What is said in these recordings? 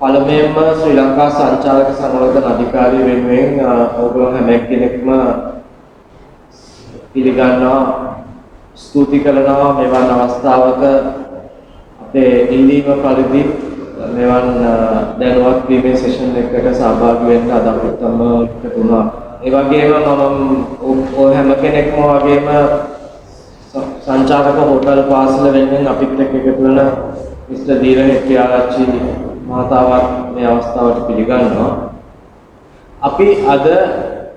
පළමුවෙන්ම ශ්‍රී ලංකා සංචාරක සංවර්ධන අධිකාරිය වෙනුවෙන් ඔයගොල්ලෝ හැම කෙනෙක්ම පිළිගන්නවා ස්තුති කරනවා මෙවන් අවස්ථාවක අපේ ඉල්ලීම පරිදි මෙවන් දැනුවත් වීමේ සෙෂන් එකකට සහභාගී වෙන්න අද අපිට එකතු වුණා. ඒ වගේම මම ඔය හැම කෙනෙක්ම වගේම සංචාරක හෝටල් පාසල වෙනුවෙන් අපිත් එක්ක එකතු වෙන මිස්ටර් දීරහෙට්ටි ආරච්චි මහතාවත් මේ අවස්ථාවට පිළිගන්නවා. අපි අද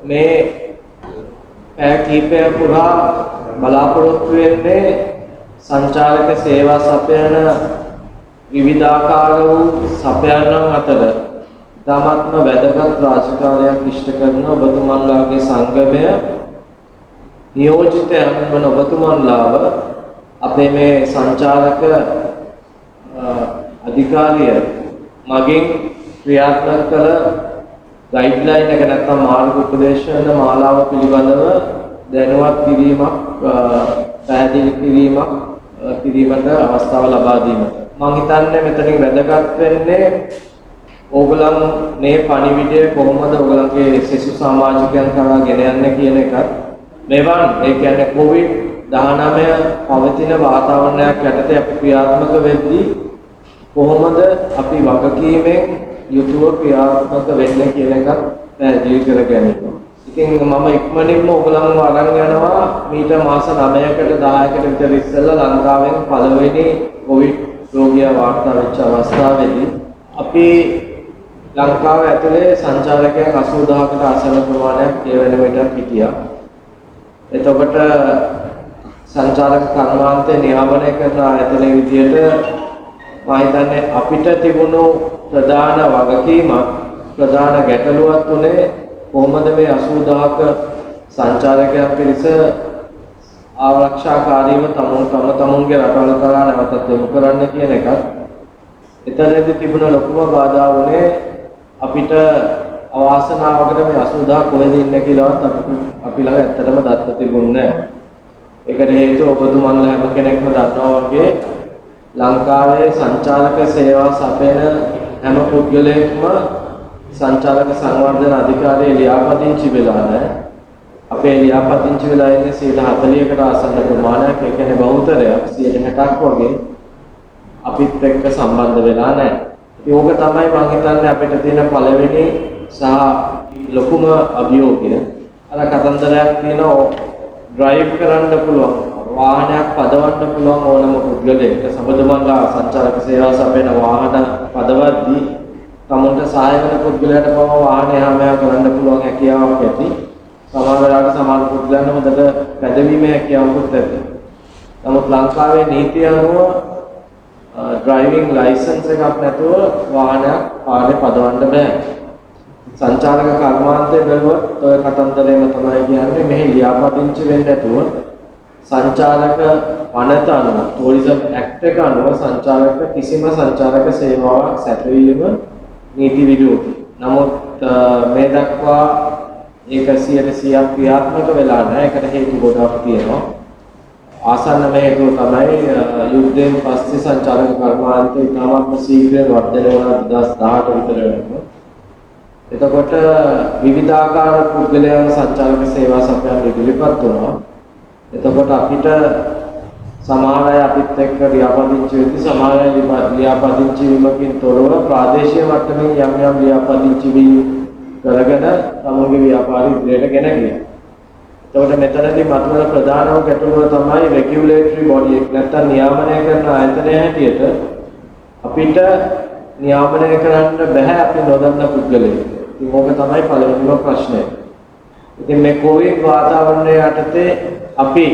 මේ පැය කිහිපය පුරා බලාපොරොත්තු වෙන්නේ සංචාරක සේවා සපයන විවිධාකාර වූ සපයන්නන් අතර ඉතාමත්ම වැදගත් රාජකාරියක් ඉෂ්ට කරන ඔබතුමන්ලාගේ සංගමය නියෝජිතයන් වන ඔබතුමන්ලාව අපේ මේ සංචාරක අධිකාරිය මගින් ක්‍රියාත්මක කළ ගයිඩ්ලයින් එක නැත්නම් මාර්ග උපදේශන මාලාව පිළිබඳව දැනුවත් කිරීමක් පැහැදිලි කිරීමට අවස්ථාව ලබා දීමට මම හිතන්නේ මෙතනින් වැදගත් වෙන්නේ ඕගොල්ලන් මේ පණිවිඩය කොහොමද ඕගොල්ලන්ගේ සිසු සමාජිකයන් කරා ගෙන යන්නේ කියන එකත් මෙවන් ඒ කියන්නේ COVID-19 පවතින වාතාවරණයක් යටතේ අපි ක්‍රියාත්මක වෙද්දී කොහොමද අපි වගකීමෙන් යුතුව ක්‍රියාත්මක වෙන්නේ කියන එකත් පැහැදිලි කර ගැනීම. ඉතින් මම ඉක්මනින්ම ඔයගොල්ලන්ව අරන් යනවා මීට මාස 9කට 10කට විතර ඉස්සෙල්ලා ලංකාවෙන් පළවෙනි COVID රෝගියා වාර්තා වෙච්ච අවස්ථාවේදී අපි ලංකාව ඇතුලේ සංචාරකයන් 80000කට ආසන්න ප්‍රමාණයක් ඒ වෙන විට හිටියා. එතකොට සංචාරක කර්මාන්තය නියාමනය කරන ආයතනයේ විදියට මම හිතන්නේ අපිට තිබුණු ප්‍රධාන වගකීම ප්‍රධාන ගැටලුවක් උනේ කොහොමද මේ 80000ක සංචාරකයන් පිරිස ආරක්ෂාකාරීව තමුන්ගේ රටවල් කරා නැවතත් යොමු කරන්න කියන එකත් එතරම්දි තිබුණ ලොකුම බාධා වුණේ අපිට අවාසනාවකට මේ 80000 කොහෙද ඉන්නේ කියලාවත් අපි ළඟ ඇත්තටම දත්ත තිබුණේ නැහැ. ඒකට හේතුව ඔබතුමන්ලා හැම කෙනෙක්ම දන්නවා වගේ ලංකාවේ සංචාරක සේවා සපයන හැම පුද්ගලයෙක්ම සංචාරක සංවර්ධන අධිකාරියේ ලියාපදිංචි වෙලා නැහැ. අපේ ලියාපදිංචි වෙලා ඉන්නේ 140කට ආසන්න ප්‍රමාණයක්. ඒ කියන්නේ බහුතරයක් 60ක් වගේ අපිත් එක්ක සම්බන්ධ වෙලා නැහැ. ඉතින් ඕක තමයි මම හිතන්නේ අපිට තියෙන පළවෙනි සහ ලොකුම අභියෝගය. අර කතන්දරයක් තියෙනවා ඩ්‍රයිව් කරන්න පුළුවන් වාහනයක් පදවන්න පුළුවන් ඕනම පුද්ගලයෙක් සම්බන්ධවන්ලා සංචාරක සේවා සපයන වාහන පදවද්දී තමුන්ට සහාය වෙන පුද්ගලයාට පව වාහනය හැමයා කරන්න පුළුවන් හැකියාවක් ඇති. සමහර වෙලාවට සමහර පුද්ගලයන් හොඳට පැදවීමේ හැකියාවකුත් ඇති. නමුත් ලංකාවේ නීතිය අනුව ඩ්‍රයිවිං ලයිසන්ස් එකක් නැතුව වාහනයක් පාරේ පදවන්න බෑ. සංචාරක කර්මාන්තය බැලුවොත් ඔය කතන්දරේම තමයි කියන්නේ මෙහි ලියාපදිංචි වෙන්නේ නැතුව සංචාරක පනත අනුව ටූරිසම් ඇක්ට් එක අනුව සංචාරක කිසිම සංචාරක සේවාවක් සැපයීම නීති විරෝධී. නමුත් මේ දක්වා ඒක 100% ක්‍රියාත්මක වෙලා නැහැ. ඒකට හේතු ගොඩක් තියෙනවා. ආසන්නම හේතුව තමයි යුද්ධයෙන් පස්සේ සංචාරක කර්මාන්තය ඉතාමත්ම ශීඝ්‍රයෙන් වර්ධනය වුණා 2018 විතර වෙනකොට. එතකොට විවිධාකාර පුද්ගලයන් සංචාරක සේවා සපයන්න ඉදිරිපත් වුණා. එතකොට අපිට සමහර අය අපිත් එක්ක ලියාපදිංචි වෙද්දී සමහර අය ලියාපදිංචි වීමකින් තොරව ප්‍රාදේශීය මට්ටමින් යම් යම් ලියාපදිංචි වීම කරගෙන තමන්ගේ ව්‍යාපාරය ඉදිරියට ගෙන ගියා. එතකොට මෙතනදී මතුවන ප්‍රධානම ගැටලුව තමයි රෙගියුලේටරි බොඩි එක නැත්නම් නියාමනය කරන ආයතනය හැටියට අපිට නියාමනය කරන්න බෑ අපි නොදන්න පුද්ගලයෙක්. ඉතින් ඕක තමයි පළවෙනිම ප්‍රශ්නය. ඉතින් මේ කොවිඩ් වාතාවරණය යටතේ අපි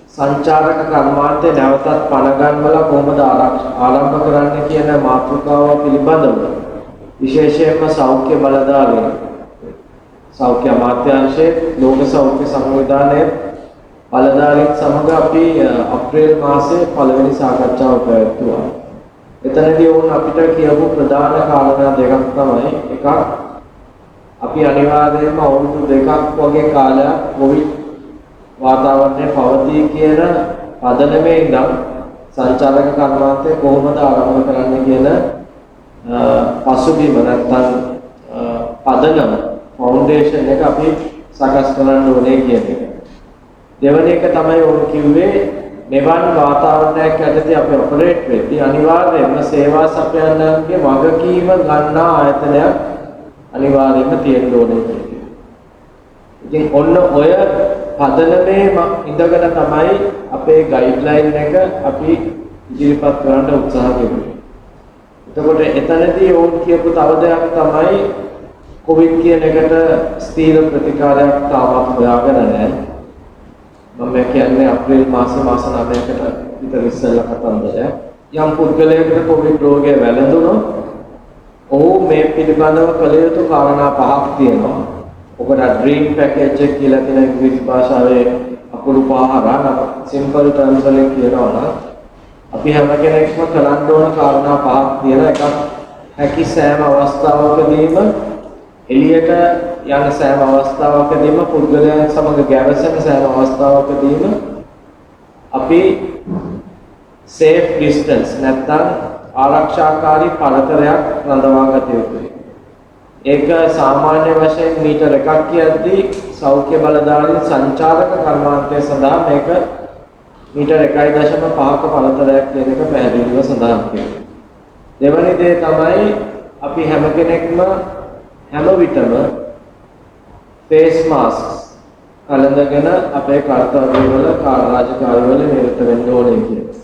සංචාරක කර්මාන්තය නැවතත් පණ ගන්නවලා කොහොමද ආරම්භ කරන්න කියන මාතෘකාව පිළිබඳව විශේෂයෙන්ම සෞඛ්‍ය බලධාරීන් සෞඛ්‍ය අමාත්‍යාංශයේ ලෝක සෞඛ්‍ය සංවිධානයේ බලධාරීන් සමග අපි අප්‍රේල් මාසයේ පළවෙනි සාකච්ඡාව පැවැත්තුවා. එතනදී වුණ අපිට කියපු ප්‍රධාන කාරණා දෙකක් තමයි එකක් අපි අනිවාර්යයෙන්ම අවුරුදු දෙකක් වගේ කාලයක් කොවිඩ් වාතාවරණය පවතී කියන පදනමේ ඉඳන් සංචාරක කර්මාන්තය කොහොමද ආරම්භ කරන්න කියන පසුබිම නැත්නම් පදනම ෆවුන්ඩේෂන් එක අපි සකස් කරන්න ඕනේ කියන එක. දෙවන එක තමයි ඕන කිව්වේ මෙවන් වාතාවරණයක් යටතේ අපි ඔපරේට් වෙද්දී අනිවාර්යයෙන්ම සේවා සපයන්නන්ගේ වගකීම ගන්නා ආයතනයක් අනිවාර්යයෙන්ම තියෙන්න ඕනේ කියන්නේ. ඉතින් ඔන්න ඔය පදනමේ ඉඳගෙන තමයි අපේ ගයිඩ්ලයින් එක අපි ඉදිරිපත් කරන්න උත්සාහ කරන්නේ. එතකොට එතනදී ඕන් කියපු තව දෙයක් තමයි කොවිඩ් කියන එකට ස්ථීර ප්‍රතිකාරයක් තාමත් හොයාගෙන නැහැ. මම කියන්නේ අප්‍රේල් මාස 9කට විතර ඉස්සෙල්ලා කතන්දරය. යම් පුද්ගලයෙකුට කොවිඩ් රෝගය වැළඳුණොත් ඔහු මේ පිළිබඳව කළ යුතු කාරණා පහක් තියෙනවා. ඔකට ඩ්‍රීම් පැකේජ් එක කියලා කියන ඉංග්‍රීසි භාෂාවේ අකුරු පහ හරහා සිම්පල් ටර්ම්ස් වලින් කියනවා නම් අපි හැම කෙනෙක්ම කරන්න ඕන කාරණා පහක් තියෙනවා. එකක් හැකි සෑම අවස්ථාවකදීම එළියට යන සෑම අවස්ථාවකදීම පුද්ගලයන් සමග ගැවසෙන සෑම අවස්ථාවකදීම අපි සේෆ් ඩිස්ටන්ස් නැත්නම් ආරක්ෂාකාරී පරතරයක් රඳවා ගත යුතුයි. ඒක සාමාන්‍ය වශයෙන් මීටර 1ක් කියද්දී සෞඛ්‍ය බලධාරීන් සංචාරක කර්මාන්තය සඳහා මේක මීටර 1.5ක පරතරයක් කියන එක පැහැදිලිව සඳහන් කරනවා. දෙවැනි දේ තමයි අපි හැම කෙනෙක්ම හැම විටම ෆේස් මාස්ක්ස් අලඳගෙන අපේ කාර්යවල රාජකාරිවල නිරත වෙන්න ඕනේ කියන්නේ.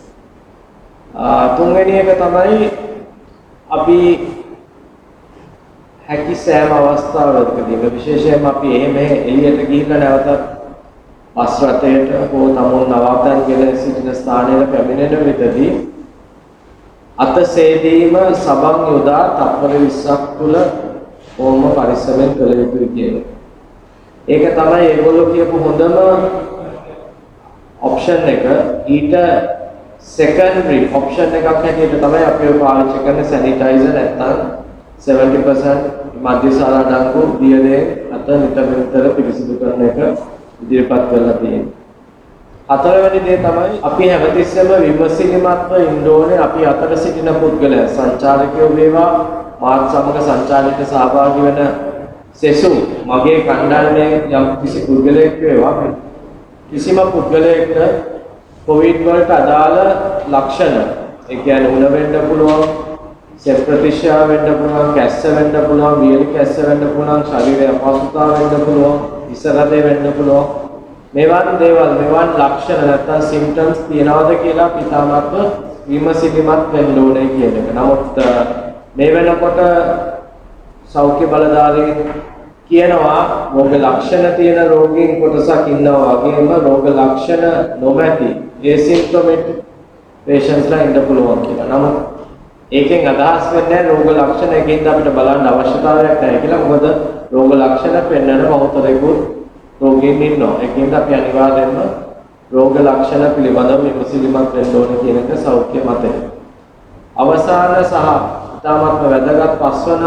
තුන්වෙනි එක තමයි අපි හැකි සෑම අවස්ථාවකදීම විශේෂයෙන්ම අපි එහෙම එළියට ගිහිල්ලා නැවතත් බස් රථයට හෝ තමුන් නවාතැන්ගෙන සිටින ස්ථානයට පැමිණෙන විටදී අත සේදීම සබන් යොදා තත්පර 20ක් තුල ඕම පරිස්සමෙන් කළ යුතුයි කියන්නේ. ඒක තමයි ඒගොල්ලෝ කියපු හොඳම ඔප්ෂන් එක. ඊට සෙකන්ඩරි ඔප්ෂන් එකක් හැටියට තමයි අපි පාවිච්චි කරන සැනිටයිසර් නැත්නම් 70% මධ්‍යසාර ඩංගු දියදේ අත නිතර පිරිසිදු කරන එක ඉදිරිපත් කරලා තියෙනවා. හතරවෙනි දේ තමයි අපි හැමතිස්සෙම විමසිලිමත්ව ඉන්න ඕනේ අපි අතර සිටින පුද්ගලයන් සංචාරකයෝ වේවා මාත් සමග සංචාරයට සහභාගී වෙන සෙසු මගේ කණ්ඩායමේ යම් කිසි පුද්ගලයෙක් වේවා කිසිම පුද්ගලයෙක්ට කොවිඩ් වලට අදාළ ලක්ෂණ ඒ කියන්නේ උණ වෙන්න පුළුවන් සෙල් ප්‍රතිශා වෙන්න පුළුවන් කැස්ස වෙන්න පුළුවන් වියලි කැස්ස වෙන්න පුළුවන් ශරීරයේ අපහසුතාව වෙන්න පුළුවන් ඉස්සරදේ වෙන්න පුළුවන් මෙවන් දේවල් මෙවන් ලක්ෂණ නැත්නම් සිම්ප්ටම්ස් තියනවාද කියලා පිටාමත්ව විමසිලිමත් වෙන්න ඕනේ කියන එක. නමුත් මේ වෙනකොට සෞඛ්‍ය බලධාරීන් කියනවා රෝග ලක්ෂණ තියෙන රෝගීන් කොටසක් ඉන්නවා වගේම රෝග ලක්ෂණ නොමැති ඒසිම්ප්ටොමැටික් පේෂන්ට්ස්ලා ඉන්න පුළුවන් කියලා. නමුත් ඒකෙන් අදහස් වෙන්නේ රෝග ලක්ෂණ එකකින් අපිට බලන්න අවශ්‍යතාවයක් නැහැ කියලා. මොකද රෝග ලක්ෂණ පෙන්වන මොහොතේකුත් රෝගීන් ඉන්නවා. ඒකින්ද අපි අනිවාර්යයෙන්ම රෝග ලක්ෂණ පිළිබඳව විමසිලිමත් වෙන්න ඕනේ කියන එක සෞඛ්‍ය මතය. අවසාන සහ ඉතාමත්ම වැදගත් පස්වන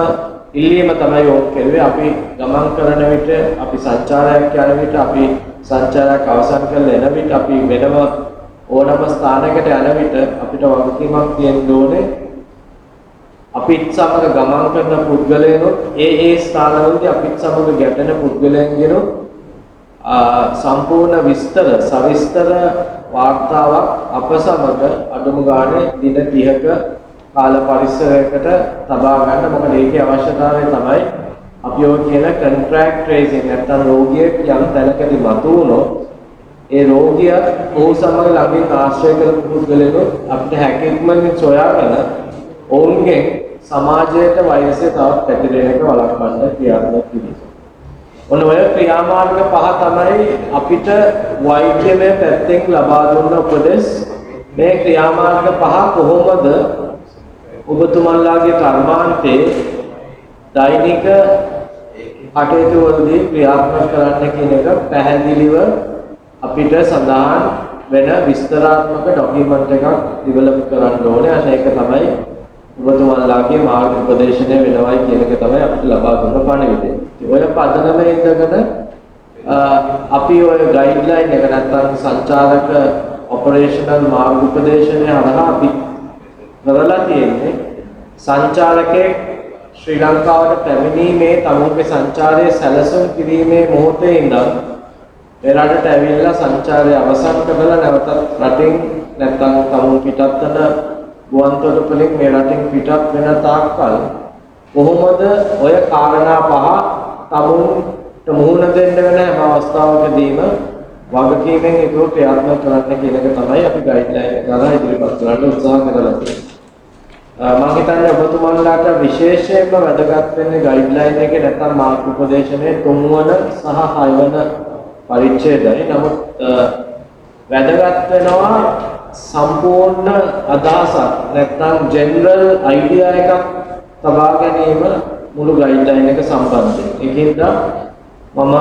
ඉල්ලීම තමයි ඕක කෙරුවේ. අපි ගමන් කරන විට අපි සංචාරයක් යන විට අපි සංචාරයක් අවසන් කරලා එන විට අපි වෙනම ඕනම ස්ථානයකට යන විට අපිට වගකීමක් තියෙන්න ඕනේ. අපිත් සමග ගමන් කරන පුද්ගලයන්ොත් ඒ ස්ථානවලදී අපිත් සමග ගැටෙන පුද්ගලයන්ගෙනු සම්පූර්ණ විස්තර සවිස්තර වාර්තාවක් අප සමග අඩුම ගානේ දින 30ක කාල පරිසරයකට තබා ගන්න. මොකද ඒකේ අවශ්‍යතාවය තමයි අපි ඔය කියන කොන්ට්‍රැක්ට් ට්‍රේසින් නැත්නම් රෝගියෙක් යම් තැනකදී මතුවුණොත් ඒ රෝගියා ඔහු සමග ළඟින් ආශ්‍රය කරපු පුද්ගලයන්ොත් අපිට හැකියක්මෙන් සොයාගෙන ඔවුන්ගේ සමාජයට වෛරසය තවත් පැතිරෙන එක වළක්වන්න ක්‍රියාත්මක කිරීම. ඔන්න ඔය ක්‍රියාමාර්ග පහ තමයි අපිට වෛද්‍යමය පැත්තෙන් ලබා දුන්න උපදෙස්. මේ ක්‍රියාමාර්ග පහ කොහොමද ඔබතුමන්ලාගේ කර්මාන්තේ දෛනික කටයුතු වලදී ක්‍රියාත්මක කරන්න කියන එක පැහැදිලිව අපිට සඳහන් වෙන විස්තරාත්මක ඩොකියුමන්ට් එකක් ඩෙවලොප් කරන්න ඕනේ. අන්න ඒක තමයි ඔබතුමන්ලාගේ මාර්ග උපදේශනය වෙනවයි කියන එක තමයි අපිට ලබා දුන්න පණිවිඩය. ඔය පදනමේ ඉඳගෙන අපි ඔය ගයිඩ්ලයින් එක නැත්නම් සංචාරක ඔපරේෂනල් මාර්ග උපදේශනය හරහා අපි කරලා තියෙන්නේ සංචාරකේ ශ්‍රී ලංකාවට පැමිණීමේ තමුන්ගේ සංචාරයේ සැලසුම් කිරීමේ මොහොතේ ඉඳන් මේ රටට ඇවිල්ලා සංචාරය අවසන් කරලා නැවතත් රටින් නැත්නම් තමුන් පිටත් වෙන ගුවන්තොටුපළින් මේ රටින් පිටත් වෙන තාක්කල් කොහොමද ඔය කාරණා පහ තමුන්ට මුහුණ දෙන්න වෙන හැම අවස්ථාවකදීම වගකීමෙන් ඒක ක්‍රියාත්මක කරන්න කියන එක තමයි අපි ගයිඩ්ලයින් එක කරලා ඉදිරිපත් කරන්න උත්සාහ කරලා තියෙන්නේ. මම හිතන්නේ ඔබතුමන්ලාට විශේෂයෙන්ම වැදගත් වෙන්නේ ගයිඩ්ලයින් එකේ නැත්නම් මාර්ග උපදේශනයේ 3 වන සහ 6 වන පරිච්ඡේදය. නමුත් වැදගත් වෙනවා සම්පූර්ණ අදහසක් නැත්නම් ජෙනරල් අයිඩියා එකක් තබා ගැනීම මුළු ගයිඩ්ලයින් එක සම්බන්ධයෙන්. ඒකින්ද මම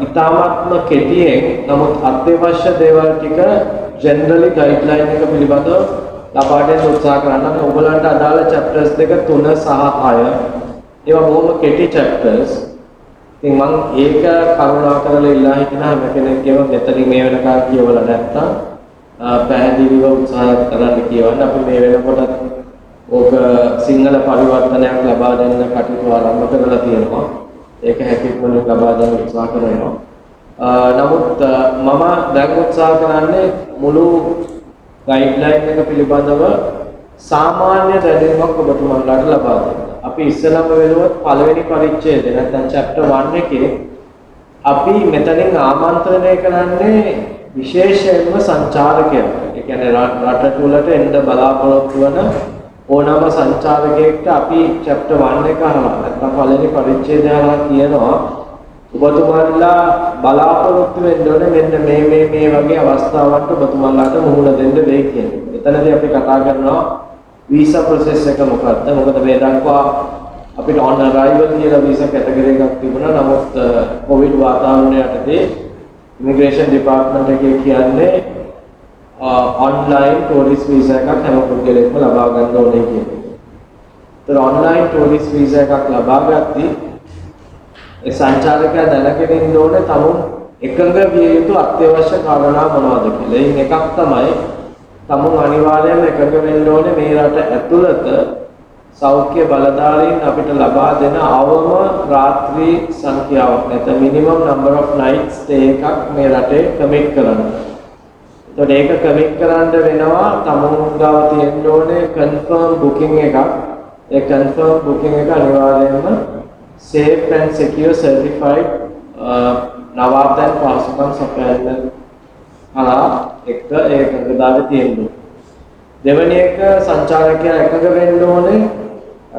ඉතාමත්ම කෙටියෙන් නමුත් අත්‍යවශ්‍ය දේවල් ටික ජෙනරලි ගයිඩ්ලයින් එක පිළිබඳව ලබා දෙන්න උත්සාහ කරනවා. මේ ඔයගලන්ට අදාළ chapters දෙක 3 සහ 6. ඒවා බොහොම කෙටි chapters. ඉතින් මම ඒක කරුණාකරලා ඉල්ලා හිටින හැම කෙනෙක්ගේම මෙතනින් මේ වෙනකන් කියවලා නැත්තම් පැහැදිලිව උත්සාහ කරන්න කියවන්න. අපි මේ වෙනකොට ඕක සිංහල පරිවර්තනයක් ලබා දෙන්න කටයුතු ආරම්භ කරලා තියෙනවා. ඒක හැකියකම ලබා දෙන්න උත්සාහ කරනවා. නමුත් මම දැන් උත්සාහ කරන්නේ මුළු ගයිඩ්ලයින් එක පිළිබඳව සාමාන්‍ය දැනුමක් ඔබතුමන්ලාට ලබා දෙන්න. අපි ඉස්සෙල්ලාම වෙලුවොත් පළවෙනි පරිච්ඡේදය නැත්නම් chapter 1 එකේ අපි මෙතනින් ආමන්ත්‍රණය කරන්නේ විශේෂයෙන්ම සංචාරකයන්. ඒ කියන්නේ රට තුළට එන්න බලාපොරොත්තු වන ඕනෑම සංචාරකයෙක්ට අපි chapter 1 එක අරලා නැත්නම් පළවෙනි පරිච්ඡේදය අරලා කියනවා ඔබතුමන්ලා බලාපොරොත්තු වෙන්න ඕනේ මෙන්න මේ වගේ අවස්ථාවන්ට ඔබතුමන්ලාට මුහුණ දෙන්න වෙයි කියන්නේ. එතනදී අපි කතා කරනවා වීසා ප්‍රොසෙස් එක මොකක්ද? මොකද මේ දක්වා අපිට on arrival කියලා වීසා කැටගරි එකක් තිබුණා. නමුත් කොවිඩ් වාතාවරණය යටතේ ඉමිග්‍රේෂන් ඩිපාර්ට්මන්ට් එකේ කියන්නේ online tourist visa එකක් හැම පුද්ගලයෙක්ම ලබා ගන්න ඕනේ කියන එක. ඒතර online tourist visa එකක් ලබා ගත්තී ඒ සංචාරකයා දැනගෙන ඉන්න ඕනේ තමුන් එකඟ විය යුතු අත්‍යවශ්‍ය කාරණා මොනවද කියලා. එයින් එකක් තමයි තමුන් අනිවාර්යයෙන්ම එකඟ වෙන්න ඕනේ මේ රට ඇතුළත සෞඛ්‍ය බලධාරීන් අපිට ලබා දෙන අවම රාත්‍රී සංඛ්‍යාවක් නැත්නම් minimum number of nights stay එකක් මේ රටේ කමිට් කරන්න. එතකොට ඒක කමිට් කරන්න වෙනවා තමුන් ගාව තියෙන්න ඕනේ confirm booking එකක්. ඒ confirm booking එක අනිවාර්යයෙන්ම safe and secure certified නවාතැන් පහසුකම් සපයන්න හරහා එක ඒකකතාවේ තියෙනවා. දෙවෙනි එක සංචාරකයා එකඟ වෙන්න ඕනේ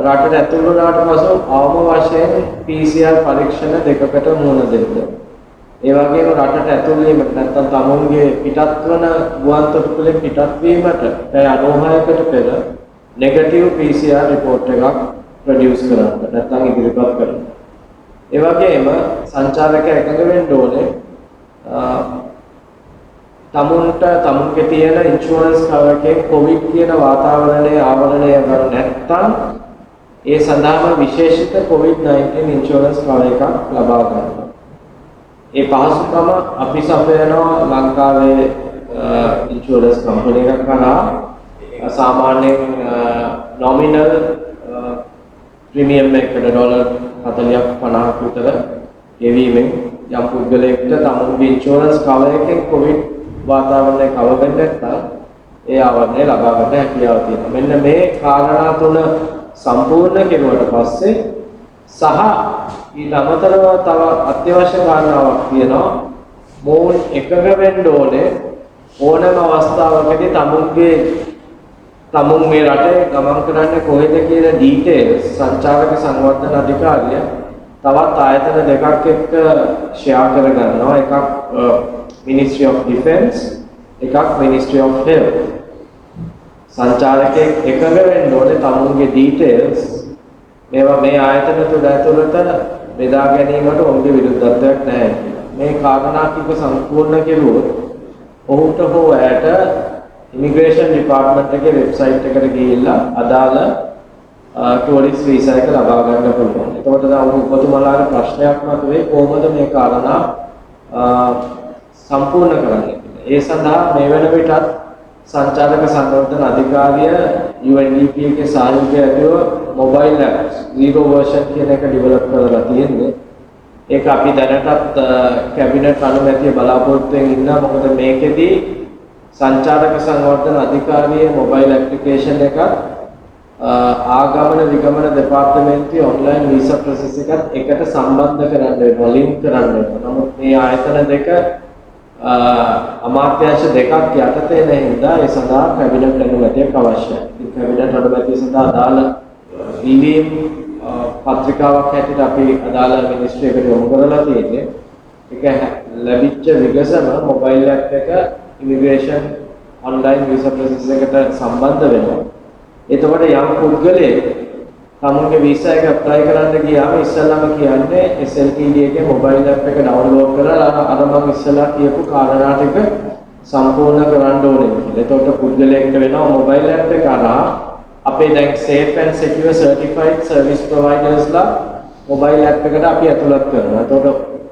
රටට ඇතුළු වුණාට පසු අවම වශයෙන් PCR පරීක්ෂණ දෙකකට මුහුණ දෙන්න. ඒ වගේම රටට ඇතුළු වීමට නැත්නම් තමුන්ගේ පිටත් වන ගුවන්තොටුපළෙන් පිටත් වීමට පැය 96කට පෙර නෙගටිව් PCR report එකක් ප්‍රොඩියුස් කරන්න නැත්නම් ඉදිරිපත් කරන්න. ඒ වගේම සංචාරකයා එකඟ වෙන්න ඕනේ තමුන්ගේ තියෙන ඉන්ෂුරන්ස් කවර් එකේ කොවිඩ් කියන වාතාවරණයේ ආවරණය කර නැත්නම් ඒ සඳහාම විශේෂිත COVID-19 ඉන්ෂුරන්ස් කවර් එකක් ලබා ගන්නවා. ඒ පහසුකම අපි සපයනවා ලංකාවේ ඉන්ෂුරන්ස් කම්පැනි එකක් කරා සාමාන්‍යයෙන් නොමිනල් ප්‍රීමියම් එකකට ඩොලර් 40ක් 50ක් විතර ගෙවීමෙන් යම් පුද්ගලයෙකුට තමුන්ගේ ඉන්ෂුරන්ස් කවර් එකෙන් කොවිඩ් වාතාවරණය කවර් වෙන්නේ නැත්නම් ඒ ආවරණය ලබා ගන්න හැකියාව තියෙනවා. මෙන්න මේ කාරණා තුන සම්පූර්ණ කෙරුවට පස්සේ සහ ඊට අමතරව තව අත්‍යවශ්‍ය කාරණාවක් තියෙනවා. මොවුන් එකඟ වෙන්න ඕනේ ඕනෑම අවස්ථාවකදී තමුන් මේ රටේ ගමන් කරන්නේ කොහෙද කියන ඩීටේල්ස් සංචාරක සංවර්ධන අධිකාරිය තවත් ආයතන දෙකක් එක්ක ෂෙයා කර ගන්නවා. එකක් Ministry of Defence, එකක් Ministry of Health. සංචාරකයෙක් එකඟ වෙන්න ඕනේ තමුන්ගේ ඩීටේල්ස් මේවා මේ ආයතන තුළ ඇතුළත බෙදා ගැනීමට ඔවුන්ගේ විරුද්ධත්වයක් නැහැ කියලා. මේ කාරණා ටික සම්පූර්ණ කෙරුවොත් ඔහුට හෝ ඇයට ඉමිග්‍රේෂන් ඩිපාර්ට්මන්ට් එකේ වෙබ්සයිට් එකට ගිහිල්ලා අදාළ ටූරිස්ට් වීසා එක ලබා ගන්න පුළුවන්. එතකොට දැන් ඔබතුමාලාට ප්‍රශ්නයක් මතුවේ කොහොමද මේ කාරණා සම්පූර්ණ කරන්නේ කියලා. ඒ සඳහා මේ වෙන විටත් සංචාරක සංවර්ධන අධිකාරිය UNDP එකේ සහයෝගය ඇතිව mobile apps zero version කියන එක develop කරලා තියෙන්නේ. ඒක අපි දැනටත් කැබිනට් අනුමැතිය බලාපොරොත්තු වෙමින් ඉන්නවා. මොකද මේකෙදී සංචාරක සංවර්ධන අධිකාරියේ mobile application එකක් ආගමන විගමන දෙපාර්තමේන්තුවේ online visa process එකත් එකට සම්බන්ධ කරන්න වෙනවා, link කරන්න වෙනවා. නමුත් මේ ආයතන දෙක අමාත්‍යාංශ දෙකක් යටතේ නැ හින්දා ඒ සඳහා කැබිනට් අනුමැතියක් අවශ්‍යයි. ඉතින් කැබිනට් අනුමැතිය සඳහා අදාළ ඉවීම් පත්‍රිකාවක් හැටියට අපි අදාළ මිනිස්ට්‍රියකට යොමු කරලා තියෙන්නේ. ඒක ලැබිච්ච විගසම මොබයිල් ඇප් එක ඉමිග්‍රේෂන් ඔන්ලයින් වීසා ප්‍රොසෙස් එකට සම්බන්ධ වෙනවා. එතකොට යම් පුද්ගලයෙක් තමුන්ගේ වීසා එක ඇප්ලයි කරන්න ගියාම ඉස්සෙල්ලාම කියන්නේ SLTD එකේ මොබයිල් ඇප් එක ඩවුන්ලෝඩ් කරලා අර මම ඉස්සෙල්ලා කියපු කාරණා ටික සම්පූර්ණ කරන්න ඕනේ කියලා. එතකොට පුද්ගලයෙක්ට වෙනවා මොබයිල් ඇප් එක අරහා අපේ දැන් safe and secure certified service providers ලා මොබයිල් ඇප් එකට අපි ඇතුළත් කරනවා. එතකොට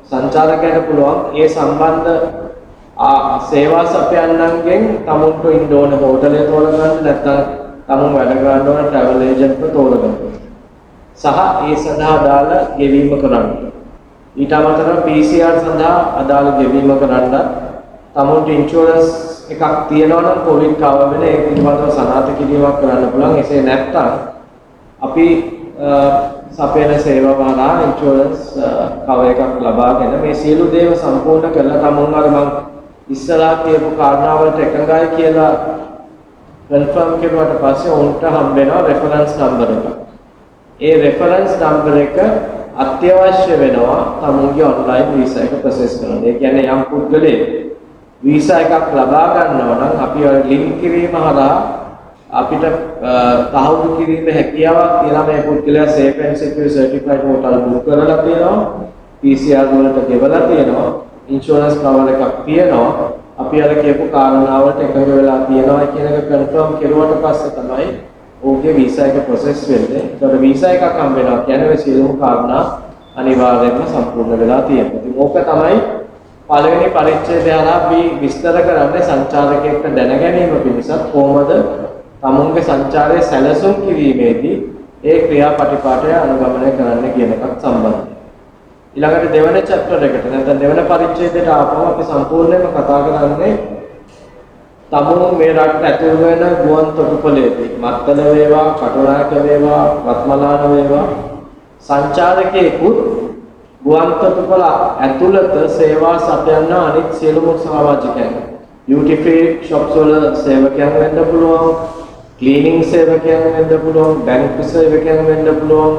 සංචාරකයට පුළුවන් ඒ සම්බන්ධ සේවා සපයන්නන්ගෙන් තමුන්ට ඉන්න ඕන හෝටලේ තෝරගන්න නැත්නම් තමුන් වැඩ කරන්න ඕන travel agent එක තෝරගන්න. සහ ඒ සඳහා අදාළ ගෙවීම කරන්න. ඊට අමතරව PCR සඳහා අදාළ ගෙවීම කරන්න. තමුන්ට ඉන්ෂුරන්ස් එකක් තියෙනවා නම් කොවිඩ් කවර් වෙන ඒ පිළිබඳව සනාථ කිරීමක් කරන්න පුළුවන්. එසේ නැත්නම් අපි සපයන සේවාව හරහා ඉන්ෂුරන්ස් කවර් එකක් ලබාගෙන මේ සියලු දේව සම්පූර්ණ කරලා තමුන් අර මම ඉස්සරහා කියපු කාරණාවලට එකඟයි කියලා කන්ෆර්ම් කරුවාට පස්සේ උන්ට හම්බ වෙනවා රෙෆරන්ස් නම්බර් එක. ඒ රෙෆරන්ස් නම්බර් එක අත්‍යවශ්‍ය වෙනවා තමුන්ගේ ඔන්ලයින් වීසා එක ප්‍රොසෙස් කරන්න. ඒ කියන්නේ යම් පුද්ගලයෙක් වීසා එකක් ලබා ගන්නවා නම් අපි ඔය ලින්ක් කිරීම හරහා අපිට තහවුරු කිරීමේ හැකියාවක් තියෙනවා. මේ පුද්ගලයා safe and secure certified hotel book කරලා තියෙනවා. PCR වලට ගෙවලා තියෙනවා. ඉන්ෂුරන්ස් කවර් එකක් තියෙනවා. අපි අර කියපු කාරණාවලට එකඟ වෙලා තියෙනවා කියන එක කන්ෆර්ම් කෙරුවට පස්සේ තමයි ඔහුගේ වීසා එක ප්‍රොසෙස් වෙන්නේ. ඒතකොට වීසා එකක් හම්බ වෙනවා කියන්නේ මේ සියලුම කාරණා අනිවාර්යයෙන්ම සම්පූර්ණ වෙලා තියෙනවා. ඉතින් ඕක තමයි පළවෙනි පරිච්ඡේදය හරහා අපි විස්තර කරන්නේ සංචාරකයෙක්ට දැන ගැනීම පිණිස කොහොමද තමුන්ගේ සංචාරයේ සැලසුම් කිරීමේදී ඒ ක්‍රියාපටිපාටය අනුගමනය කරන්න කියන එකත් සම්බන්ධයි. ඊළඟට දෙවන chapter එකට නැත්නම් දෙවන පරිච්ඡේදයට ආපුවම අපි සම්පූර්ණයෙන්ම කතා කරන්නේ තමුන් මේ රටට ඇතුළු වෙන ගුවන් තොටුපළේදී මත්තල වේවා, කටුනායක වේවා, රත්මලාන වේවා සංචාරකයෙකුත් ගුවන් තොටුපළ ඇතුළත සේවා සපයන අනිත් සියලුම සමාජිකයන් duty free shops වල සේවකයන් වෙන්න පුළුවන්, cleaning සේවකයන් වෙන්න පුළුවන්, bank සේවකයන් වෙන්න පුළුවන්,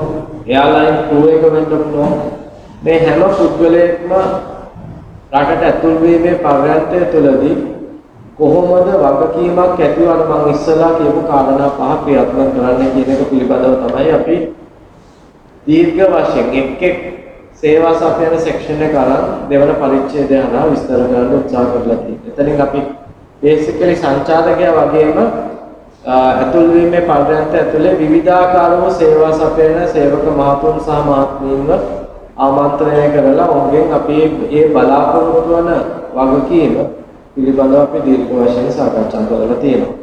airline crew එක වෙන්න පුළුවන්. මේ හැම පුද්ගලයෙක්ම රටට ඇතුල් වීමේ පර්යන්තය තුළදී කොහොමද වගකීමක් ඇතිව අර මම ඉස්සලා කියපු කාරණා පහ ක්‍රියාත්මක කරන්න කියන එක පිළිබඳව තමයි අපි දීර්ඝ වශයෙන් එක් සේවා සපයන සෙක්ෂන් එක අරන් දෙවන පරිච්ඡේදය හරහා විස්තර කරන්න උත්සාහ කරලා තියෙනවා. එතනින් අපි බේසිකලි සංචාරකයා වගේම ඇතුල් වීමේ පර්යන්තය ඇතුලේ විවිධාකාර වූ සේවා සපයන සේවක මහතුන් සහ මහත්මීන්ව ආමන්ත්‍රණය කරලා ඔවුන්ගෙන් අපි මේ බලාපොරොත්තු වන වගකීම පිළිබඳව අපි දීර්ඝ වශයෙන් සාකච්ඡා කරලා තියෙනවා.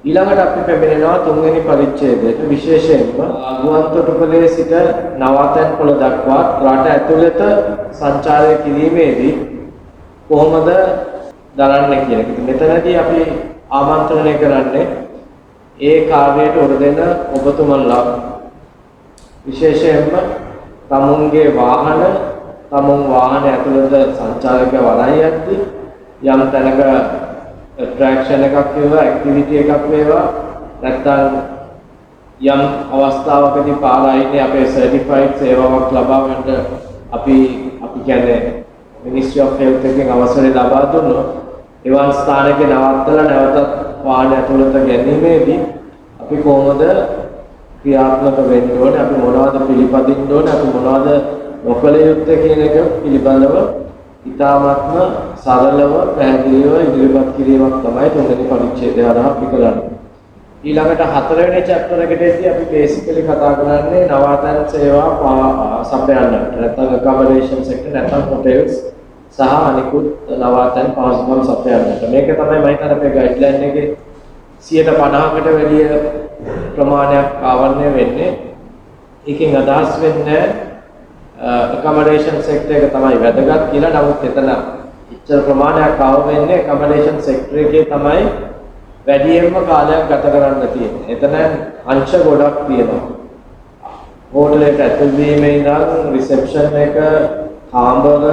ඊළඟට අපි පැමිණෙනවා තුන්වෙනි පරිච්ඡේදයට විශේෂයෙන්ම ගුවන් තොටුපළේ සිට නවාතැන් පොළ දක්වා රට ඇතුළත සංචාරය කිරීමේදී කොහොමද දරන්නේ කියන එක. මෙතනදී අපි ආමන්ත්‍රණය කරන්නේ ඒ කාර්යයට උර දෙන ඔබතුමන්ලා විශේෂයෙන්ම තමුන්ගේ වාහන තමුන් වාහන ඇතුළත සංචාරකයව වරන් යද්දී යම් තැනක ඇට්‍රැක්ෂන් එකක් වේවා ඇක්ටිවිටි එකක් වේවා නැත්නම් යම් අවස්ථාවකදී පාරායිනේ අපේ සර්ටිෆයිඩ් සේවාවක් ලබා ගන්නට අපි කියන්නේ මිනිස්ට්‍රි ඔෆ් හෙල්ත් එකෙන් අවසරය ලබා දුන්නොත් එවන් ස්ථානයක නවත්තලා නැවතත් වාහන ඇතුළත ගැනීමේදී අපි කොහොමද ක්‍රියාත්මක වෙන්න ඕනේ, අපි මොනවද පිළිපදින්න ඕනේ, අපි මොනවද නොකළ යුත්තේ කියන එක පිළිබඳව ඉතාමත්ම සරලව පැහැදිලිව ඉදිරිපත් කිරීමක් තමයි තුන්වෙනි පරිච්ඡේදය හරහා අපි කරන්නේ. ඊළඟට හතරවෙනි chapter එකේදී අපි basically කතා කරන්නේ නවාතැන් සේවා සපයන්නට. නැත්නම් accommodation sector නැත්නම් hotels සහ අනිකුත් නවාතැන් පහසුකම් සපයන්නට. මේක තමයි මම හිතන්නේ අපේ ගයිඩ්ලයින් එකේ 50%කට වැඩි ප්‍රමාණයක් ආවරණය වෙන්නේ එකෙන් අදහස් වෙන්නේ accommodation sector එක තමයි වැදගත් කියලා. නමුත් එතන ඉච්ඡර ප්‍රමාණයක් ආව වෙන්නේ accommodation sector එකේ තමයි වැඩියෙන්ම කාලයක් ගත කරන්න තියෙන්නේ. එතන අංශ ගොඩක් තියෙනවා. හෝටලෙට ඇතුල් වීමේ ඉඳන් රිසෙප්ෂන් එක, කාමර,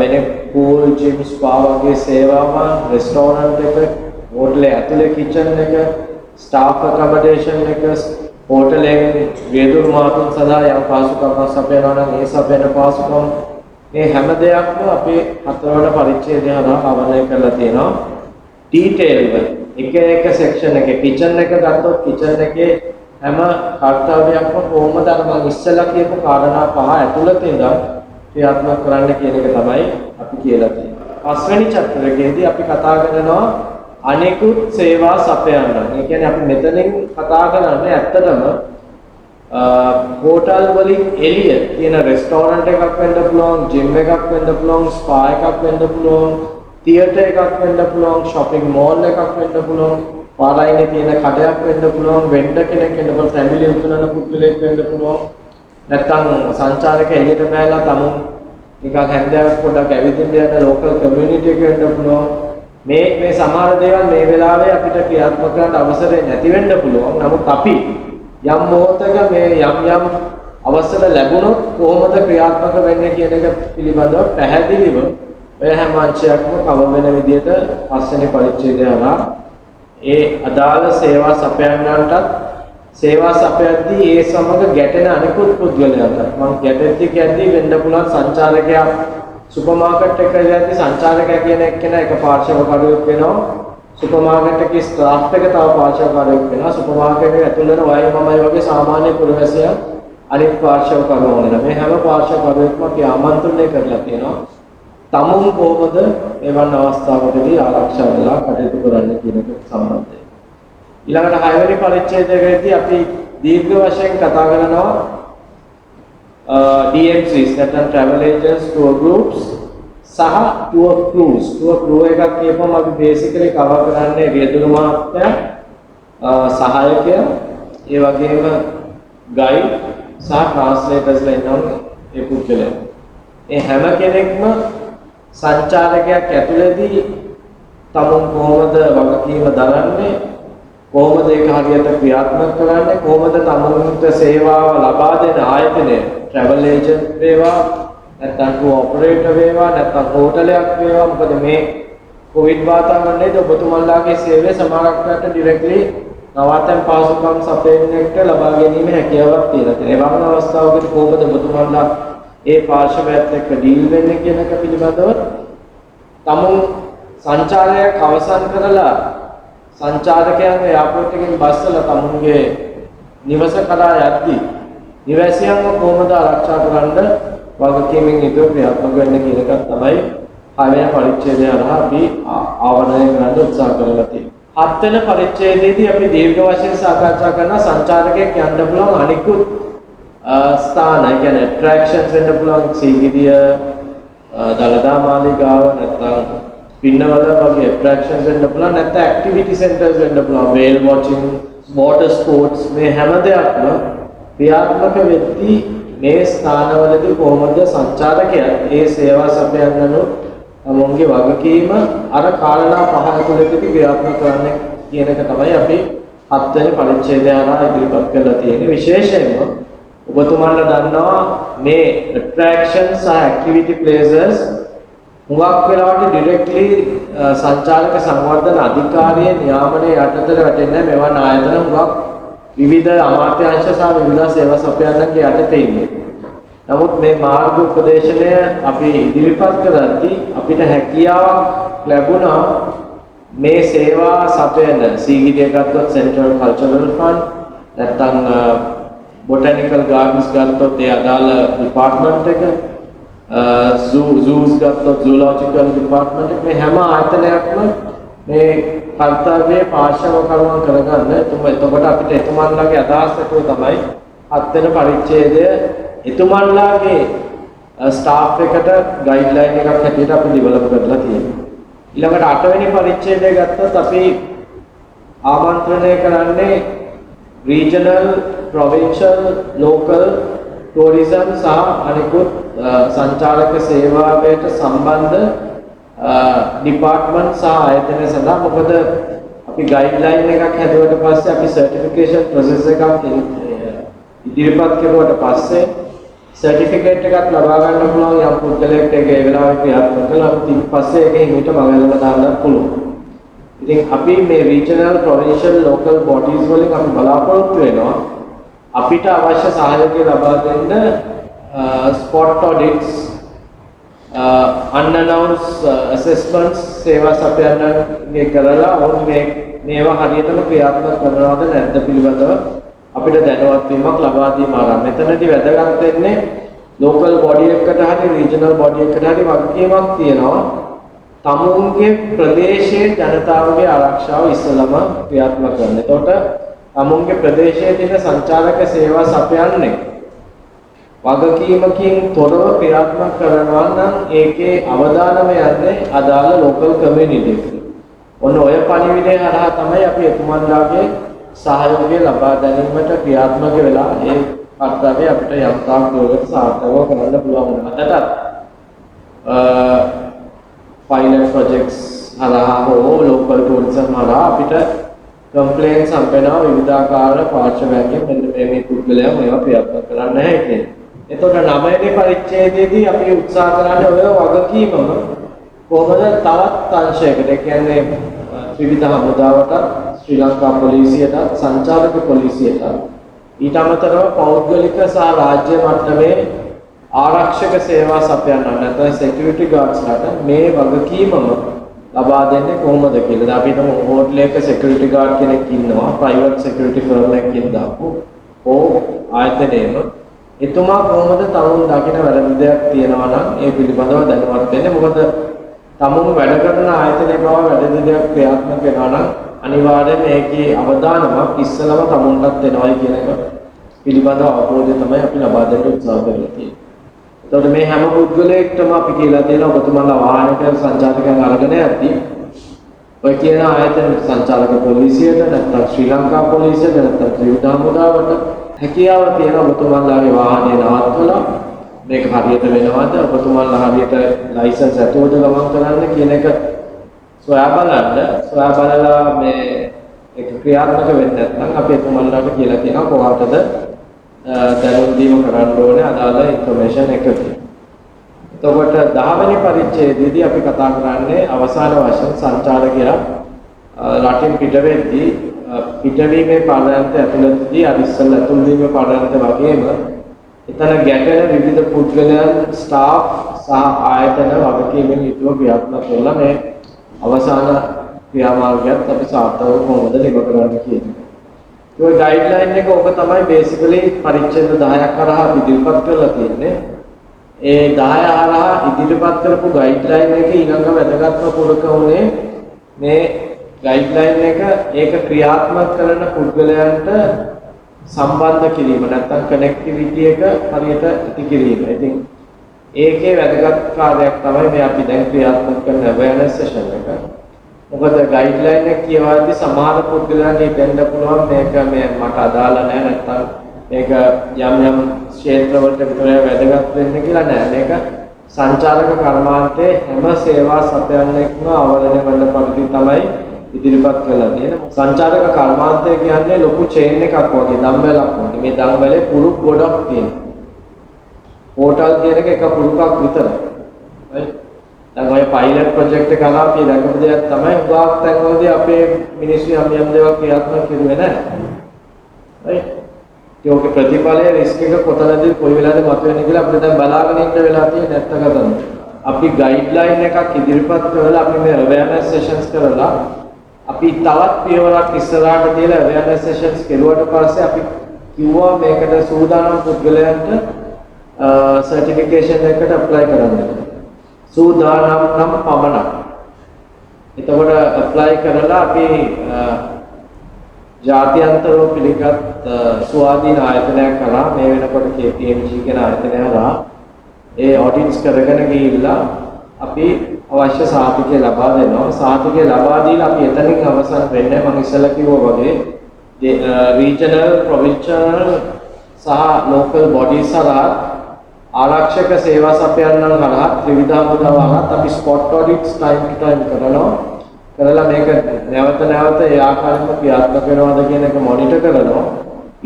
වෙන pool, gym, spa වගේ සේවාවන්, රෙස්ටෝරන්ට් එක, හෝටලේ ඇතුලේ කිචන් එක, staff accommodation එක, හෝටලෙන් වේදුරු මාතුන් සඳහා යම් පාසුකම් සපයනවා නම් ඒ සපයන පාසුකම්, මේ හැම දෙයක්ම අපේ හතරවන පරිච්ඡේදය හරහා අවබෝධ කරලා තියෙනවා. ඩීටේල් එක සෙක්ෂන් එකේ කිචන් එක ගත්තොත් කිචන් එකේ හැම කර්තව්‍යයක්ම කොහොමද අර මම ඉස්සෙල්ලා කියපු කාරණා පහ ඇතුළත ඉඳන් ක්‍රියාත්මක කරන්න කියන එක තමයි අපි කියලා තියෙන්නේ. පස්වෙනි චැප්ටර් එකේදී අපි කතා කරනවා අනෙකුත් සේවා සපයන්න. ඒ කියන්නේ අපි මෙතනින් කතා කරන්නේ ඇත්තටම හෝටල් වලින් එළිය තියෙන රෙස්ටෝරන්ට් එකක් වෙන්න පුළුවන්, ජිම් එකක් වෙන්න පුළුවන්, ස්පා එකක් වෙන්න පුළුවන්, තියටර් එකක් වෙන්න පුළුවන්, shopping mall එකක් වෙන්න පුළුවන්, පාරයිනේ තියෙන කඩයක් වෙන්න පුළුවන්, වෙන්ඩර් කෙනෙක් වෙන්න පුළුවන්, ෆැමිලි උතුරන පුද්ගලයෙක් වෙන්න පුළුවන්. නැත්නම් සංචාරක එළියට බෑලා තමුන් නිකන් හැන්දෑවක් පොඩ්ඩක් ඇවිදින්න යන ලෝකල් කමියුනිටි එක වෙන්න පුළුවන්. මේ සමහර දේවල් මේ වෙලාවේ අපිට ක්‍රියාත්මක කරන්න අවසරය නැති වෙන්න පුළුවන්. නමුත් අපි යම් මොහොතක මේ යම් අවසර ලැබුණොත් කොහොමද ක්‍රියාත්මක වෙන්නේ කියන එක පිළිබඳව පැහැදිලිව ඔය හැම අංශයක්ම කවර වෙන විදිහට පස්වෙනි පරිච්ඡේදය හරහා ඒ අදාළ සේවා සපයන්නන්ටත් සේවා සපයද්දී ඒ සමග ගැටෙන අනිකුත් පුද්ගලයන්ට මම ගැටෙද්දී කියන්නේ වෙන්න පුළුවන් සංචාරකයා සුපර් මාකට් එකක යද්දී සංචාරකයා කියන එක්කෙනා එක පාර්ශවකරුවෙක් වෙනවා. සුපර් මාකට් එකේ ස්ටාෆ් එක තව පාර්ශවකරුවෙක් වෙනවා. සුපර් මාකට් එකේ ඇතුළත වෙන වයි මමයි වගේ සාමාන්‍ය පුරවැසියන් අනිත් පාර්ශවකරුවෝ වෙනවා. මේ හැම පාර්ශවකරුවෙක්ම අපි ආමන්ත්‍රණය කරලා තියෙනවා. තමුන් කොහොමද එවන් අවස්ථාවකදී ආරක්ෂා වෙලා කටයුතු කරන්න කියන එක සම්බන්ධයෙන්. ඊළඟට 6 වෙනි පරිච්ඡේදයේදී අපි දීර්ඝ වශයෙන් කතා කරනවා DMCs නැත්නම් travel agents, tour groups සහ tour crews. tour crew එකක් කියපුවම අපි basically cover කරන්නේ රියදුරු මහත්තයා, සහායකයා, ඒ වගේම guide සහ translators ලා ඉන්නවා ඒ පුද්ගලයන්. ඒ හැම කෙනෙක්ම සංචාරකයක් ඇතුළේදී තමුන් කොහොමද වගකීම දරන්නේ, කොහොමද ඒක හරියට ක්‍රියාත්මක කරන්නේ, කොහොමද තමුන්ට සේවාව ලබා දෙන ආයතනය travel agent වේවා නැත්නම් tour operator වේවා නැත්නම් හෝටලයක් වේවා, මොකද මේ කොවිඩ් වාතාවරණයේදී ඔබතුමන්ලාගේ සේවය සමාජයට ඩිරෙක්ට්ලි නවාතැන් පාසුකම් සපයන්නට ලබා ගැනීම හැකියාවක් තියෙනවා. ඒ වගේ අවස්ථාවකදී කොහොමද ඔබතුමන්ලා ඒ පාර්ශවයත් එක්ක ඩීල් වෙන්නේ කියන එක පිළිබඳව තමුන් සංචාරයක් අවසන් කරලා සංචාරකයන් එයාපෝට් එකෙන් බස්සලා තමුන්ගේ නිවස කරා යද්දී නිවැසියන්ව කොහොමද ආරක්ෂා කරන්න වගකීමෙන් යුතුව ක්‍රියාත්මක වෙන්න කියන එක තමයි 6 වෙනි පරිච්ඡේදය හරහා අපි ආවරණය කරන්න උත්සාහ කරලා තියෙන්නේ. 7 වෙනි පරිච්ඡේදයේදී අපි දීර්ඝ වශයෙන් සාකච්ඡා කරන සංචාරකයෙක් යන්න පුළුවන් අනිකුත් ස්ථාන, ඒ කියන්නේ attractions වෙන්න පුළුවන්, සීගිරිය, දලදා මාලිගාව නැත්නම් පින්නවල වගේ attractions වෙන්න පුළුවන්, නැත්නම් activity centers වෙන්න පුළුවන්, whale watching, water sports, මේ හැම දෙයක්ම ක්‍රියාත්මක වෙද්දී මේ ස්ථානවලදී කොහොමද සංචාරකයන් ඒ සේවා සපයන්නනු මොන්ගේ වගකීම අර කාරණා පහ ඇතුළතදී ක්‍රියාත්මක කරන්න කියන එක තමයි අපි 7 වෙනි පරිච්ඡේදය හරහා ඉදිරිපත් කරලා තියෙන්නේ. විශේෂයෙන්ම ඔබතුමන්ලා දන්නවා මේ attractions සහ activity places හුඟක් වෙලාවට directly සංචාරක සංවර්ධන අධිකාරියේ නියාමනයේ යටතට වැටෙන්නේ මෙවන් ආයතන හුඟක් විවිධ අමාත්‍යාංශ සහ විවිධ සේවා සපයන්නන්ගේ යටතේ ඉන්නේ. නමුත් මේ මාර්ග උපදේශනය අපි ඉදිරිපත් කරද්දී අපිට හැකියාවක් ලැබුණා මේ සේවා සපයන සීගිරිය ගත්තොත් Central Cultural Fund නැත්නම් botanical gardens ගත්තොත් ඒ අදාළ department එක, zoos ගත්තොත් zoological department එක, මේ හැම ආයතනයක්ම මේ කර්තව්‍යයේ පාර්ශවකරුවන් කරගන්න. එතකොට අපිට එතුමන්ලාගේ අදහස් එක තමයි 7 වෙනි පරිච්ඡේදය එතුමන්ලාගේ ස්ටාෆ් එකට ගයිඩ්ලයින් එකක් හැටියට අපි ඩෙවලොප් කරලා තියෙනවා. ඊළඟට 8 වෙනි පරිච්ඡේදය ගත්තොත් අපි ආමන්ත්‍රණය කරන්නේ regional, provincial, local tourism සහ අනිකුත් සංචාරක සේවාවට සම්බන්ධ department සහ ආයතන සඳහා මොකද අපි guideline එකක් හැදුවට පස්සේ අපි certification process එකක් ඉදිරිපත් කරුවට පස්සේ certificate එකක් ලබා ගන්න පුළුවන් යම් පුද්ගලයෙක්ට ඒක ඒ වෙලාවේ ක්‍රියාත්මක කළා ඊට පස්සේ ඒක හිමිට මගහැරලා දාන්න පුළුවන්. ඉතින් අපි මේ regional, provincial, local bodies වලින් අපි බලාපොරොත්තු වෙනවා අපිට අවශ්‍ය සහයෝගය ලබා දෙන්න spot audits, unannounced assessments සේවා සපයන්නගේ කරලා ඔවුන් මේවා හරියටම ක්‍රියාත්මක කරනවද නැද්ද පිළිබඳව අපිට දැනුවත් වීමක් ලබා දීම ආරම්භ. මෙතනදී වැදගත් වෙන්නේ local body එකකට හරි regional body එකකට හරි වගකීමක් තියෙනවා. තමුන්ගේ ප්‍රදේශයේ ජනතාවගේ ආරක්ෂාව ඉස්සලම ක්‍රියාත්මක කරන්න. එතකොට තමුන්ගේ ප්‍රදේශයේ තියෙන සංචාරක සේවා සපයන්නේ වගකීමකින් තොරව ක්‍රියාත්මක කරනවා නම් ඒකේ අවදානම යන්නේ අදාළ local community එකට. ඔන්න ඔය පණිවිඩය හරහා තමයි අපි එතුමන්ලාගේ සහයෝගය ලබා ගැනීමට ක්‍රියාත්මක වෙලා ඒ කර්තව්‍ය අපිට යම් තාක් දුරකට සාර්ථකව කරන්න පුළුවන් වුණා. pilot projects හරහා හෝ local tourism හරහා අපිට complaints හම්බෙනවා විවිධාකාර පාර්ශවයන්ගෙන් මෙන්න මේ පුද්ගලයා මේවා ක්‍රියාත්මක කරන්නේ නැහැ කියන්නේ. එතකොට 9 වෙනි පරිච්ඡේදයේදී අපි උත්සාහ කරන්නේ ඔය වගකීමම කොහොමද තවත් අංශයකට ඒ කියන්නේ විවිධ හමුදාවට ශ්‍රී ලංකා පොලිසියට සංචාරක පොලිසියට ඊට අමතරව පෞද්ගලික සහ රාජ්‍ය මට්ටමේ ආරක්ෂක සේවා සපයන්න නැත්නම් security guards ලාට මේ වගකීමම ලබා දෙන්නේ කොහොමද කියලා. දැන් අපි හිතමු හෝටලයක security guard කෙනෙක් ඉන්නවා private security firm එකකින් දාපු ආයතනයේම එතුමා කොහොමද තමුන් දකින වැරදි දෙයක් තියෙනවා නම් ඒ පිළිබඳව දැනුවත් වෙන්නේ. මොකද තමුන් වැඩ කරන ආයතනයේ බව වැරදි දෙයක් ක්‍රියාත්මක වෙනවා නම් අනිවාර්යයෙන් ඒකේ අවදානමක් ඉස්සලම තමුන්ටත් වෙනවයි කියන එක පිළිබඳව අවබෝධය තමයි අපි ලබා දෙන්න උත්සාහ කරන්නේ. එතකොට මේ හැම පුද්ගලයෙක්ටම අපි කියලා තියෙනවා ඔබතුමාලා වාහනයක සංචාරකයන් අරගෙන යද්දී ඔය කියන ආයතන සංචාරක පොලිසියට නැත්නම් ශ්‍රී ලංකා පොලිසියට නැත්නම් ත්‍රිවිධ හමුදාවට හැකියාව තියෙන ඔබතුමාලාගේ වාහනය නවත්වලා මේක හරියට වෙනවද ඔබතුමාලා හරියට ලයිසන්ස් ඇතුවද ගමන් කරන්න කියන එක සොයා බලලා මේ ඒක ක්‍රියාත්මක වෙන්නේ නැත්නම් අපි ඔබතුමාලාට කියලා තියෙනවා කොහොමද දැනුම් දීම කරන්න ඕනේ අදාළ ඉන්ෆර්මේෂන් එකකින්. එතකොට 10 වෙනි පරිච්ඡේදයේදී අපි කතා කරන්නේ අවසාන වශයෙන් සංචාරකයා රටින් පිට වෙද්දී පිටවීමේ පාඩම්ත ඇතුළතදී අර ඉස්සෙල්ලා ඇතුල් වීමේ පාඩම්ත වගේම එතන ගැටෙන විවිධ පුද්ගලයන් ස්ටාෆ් සහ ආයතන වගකීමෙන් යුතුව ක්‍රියාත්මක කරලා මේ අවසාන ක්‍රියාමාර්ගයත් අපි සාර්ථකව කොහොමද නිම කරන්නේ කියන එක. ඒ ගයිඩ්ලයින් එක ඔබ තමයි බේසිකලි පරිච්ඡේද 10ක් හරහා ඉදිරිපත් කරලා තියෙන්නේ. ඒ 10 හරහා ඉදිරිපත් කරපු ගයිඩ්ලයින් එක ඊළඟ වැදගත්ම පුරක උනේ මේ ගයිඩ්ලයින් එක ඒක ක්‍රියාත්මක කරන පුද්ගලයන්ට සම්බන්ධ කිරීම නැත්නම් කනෙක්ටිවිටි එක හරියට ඇති කිරීම. ඉතින් ඒකේ වැදගත් කාර්යයක් තමයි මේ අපි දැන් ක්‍රියාත්මක කරන awareness session එක. මොකද ගයිඩ්ලයින් එක කියවද්දී සමහර පුද්ගලයන්ට හිතෙන්න පුළුවන් මේක මේ මට අදාළ නැහැ නැත්නම් මේක යම් ක්ෂේත්‍රවලට විතරයි වැදගත් වෙන්නේ කියලා නෑ. මේක සංචාරක කර්මාන්තයේ හැම සේවා සපයන්නෙක්ම අවලංගු වෙන පරිදි තමයි ඉදිරිපත් කරලා තියෙන්නේ. සංචාරක කර්මාන්තය කියන්නේ ලොකු චේන් එකක් වගේ දම්බැලක් වගේ. මේ දම්බැලේ පුරුක් ගොඩක් තියෙනවා. හෝටල් කියන එක පුරුකක් විතරයි. right? දැන් ඔය පයිලට් ප්‍රොජෙක්ට් එක කරලා අපි දැකපු දෙයක් තමයි උගාක් තැන්වලදී අපේ මිනිස්සු යම් දේවල් ක්‍රියාත්මක කරුවේ නැහැ. right? ඒකේ ප්‍රතිඵලයේ රිස්ක් එක කොතනද කොයි වෙලාවද මතුවෙන්නේ කියලා අපිට දැන් බලාගෙන ඉන්න වෙලා තියෙන නැත්ත කතන. අපි ගයිඩ්ලයින් එකක් ඉදිරිපත් කරලා අපි මේ awareness sessions කරලා අපි තවත් පියවරක් ඉස්සරහට තියලා awareness sessions කෙරුවට පස්සේ අපි කිව්වා මේකට සූදානම් පුද්ගලයන්ට certification එකකට apply කරන්න. සූදානම් නම් පමණක්. එතකොට apply කරලා අපි ජාත්‍යන්තරව පිළිගත් ස්වාධීන ආයතනයක් කරා මේ වෙනකොට KPMG කියන ආයතනය හරහා ඒ ඔඩිට්ස් කරගෙන ගිහිල්ලා අපි අවශ්‍ය සාතිකය ලබා දෙනවා. සාතිකය ලබා දීලා අපි එතනින් අවසන් වෙන්නේ මම ඉස්සෙල්ලා කිව්වා වගේ regional, provincial සහ local bodies හරහා ආරක්ෂක සේවා සපයන්නන් හරහා ත්‍රිවිධ හමුදාව හරහා අපි spot audits time to time කරනවා. කරලා මේක නැවත නැවත ඒ ආකාරයෙන්ම ක්‍රියාත්මක වෙනවද කියන එක මොනිටර් කරනවා.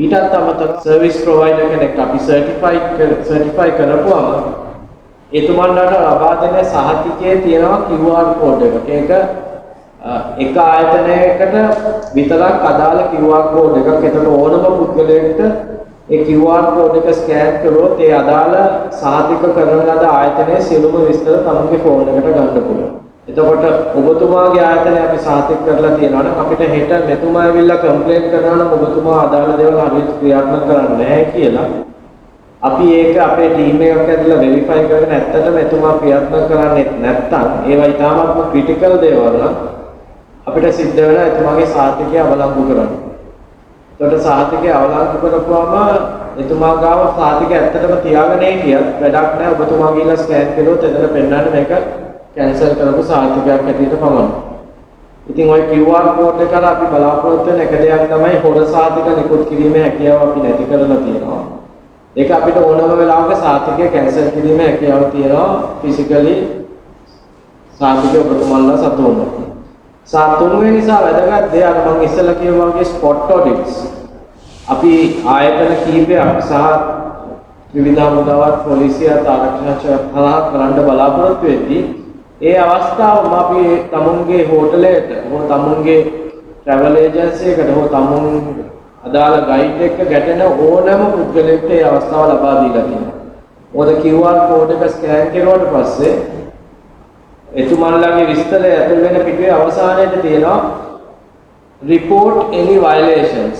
ඊටත් අමතරව සර්විස් ප්‍රොවයිඩර් කෙනෙක් අපි සර්ටිෆයි කරපුවම එතුමන්ලට ලබා දෙන සහතිකයේ තියෙනවා QR code එක. ඒක එක ආයතනයකට විතරක් අදාළ QR code එකක්. ඒකට ඕනම පුද්ගලයෙකුට ඒ QR code එක ස්කෑන් කරොත් ඒ අදාළ සහතික කරන ලද ආයතනයේ සියලුම විස්තර තමන්ගේ ෆෝන් එකට ගන්න පුළුවන්. එතකොට ඔබතුමාගේ ආයතනය අපි සහතික කරලා තියෙනවා නම් අපිට හෙට මෙතුමා ඇවිල්ලා කම්ප්ලේන්ට් කරනවා නම් ඔබතුමා අදාළ දේවල් හරියට ක්‍රියාත්මක කරන්නේ නැහැ කියලා අපි ඒක අපේ ටීම් එකක් ඇතුළේ වෙරිෆයි කරගෙන ඇත්තටම එතුමා ක්‍රියාත්මක කරන්නේ නැත්නම් ඒවා ඉතාමත්ම ක්‍රිටිකල් දේවල් නම් අපිට සිද්ධ වෙනවා එතුමාගේ සහතිකය අවලංගු කරන්න. එතකොට සහතිකය අවලංගු කරපුවාම එතුමා ගාව සහතිකය ඇත්තටම තියාගෙන හිටියත් වැඩක් නැහැ. ඔබතුමා ගිහලා ස්කෑන් කළොත් එතන පෙන්නන්නේ මේක කැන්සල් කරපු සහතිකයක් හැටියට පමණයි. ඉතින් ওই QR code එක අපි බලාපොරොත්තු වෙන එක දෙයක් තමයි හොර සහතික නිකුත් කිරීමේ හැකියාව අපි නැති කරලා තියෙනවා. ඒක අපිට ඕනම වෙලාවක සහතිකය කැන්සල් කිරීමේ හැකියාව තියෙනවා ෆිසිකලි සහතිකය ඔබතුමාලා සතු වුණොත්. තුන්වෙනි නිසා වැදගත් දේ අර මම ඉස්සෙල්ලා කියවා වගේ ස්පොට් ඔඩිට්ස්. අපි ආයතන කිහිපයක් සහ විවිධ හමුදාවත් පොලිසියත් ආරක්ෂක හරහා කරන්න බලාපොරොත්තු වෙද්දී ඒ අවස්ථාවම අපි තමුන්ගේ හෝටලයට හෝ තමුන්ගේ ට්‍රැවල් ඒජන්සි එකට හෝ තමුන් අදාළ ගයිඩ් එක ගැටෙන ඕනෑම පුද්ගලයෙකුට ඒ අවස්ථාව ලබා දීලා තියෙනවා. මොකද QR කෝඩ් එක ස්කෑන් කරුවාට පස්සේ එතුමන්ලාගේ විස්තරය ඇතුල් වෙන පිටුවේ අවසානයේදී තියෙනවා report any violations.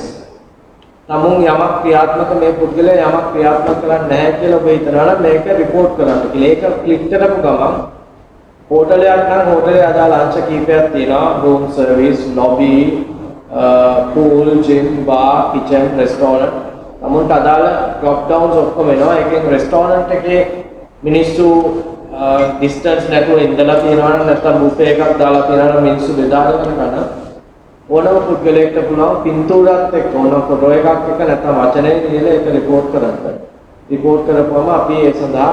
තමුන් යමක් ක්‍රියාත්මක මේ පුද්ගලයා යමක් ක්‍රියාත්මක කරන්නේ නැහැ කියලා ඔබ හිතනවා නම් මේක report කරන්න කියලා. ඒක ක්ලික් කරපු ගමන් හෝටලයක් නම් හෝටලේ අදාළ අංශ කීපයක් තියෙනවා. room service, lobby, pool, gym, bar, kitchen, restaurant. තමුන්ට අදාළ drop downs ඔක්කොම එනවා. ඒකෙන් restaurant එකේ මිනිස්සු distance නැතුව ඉඳලා තියෙනවා නම් නැත්නම් බුෆේ එකක් දාලා තියෙනවා නම් මිනිස්සු බෙදාගෙන කරන ඕනම පුද්ගලයෙක්ට පුළුවන් පින්තූරات එක්ක ඕන ෆොටෝ එකක් එක නැත්නම් වචනයෙන් ලියලා ඒක report කරන්න. report කරපුවම අපි ඒ සඳහා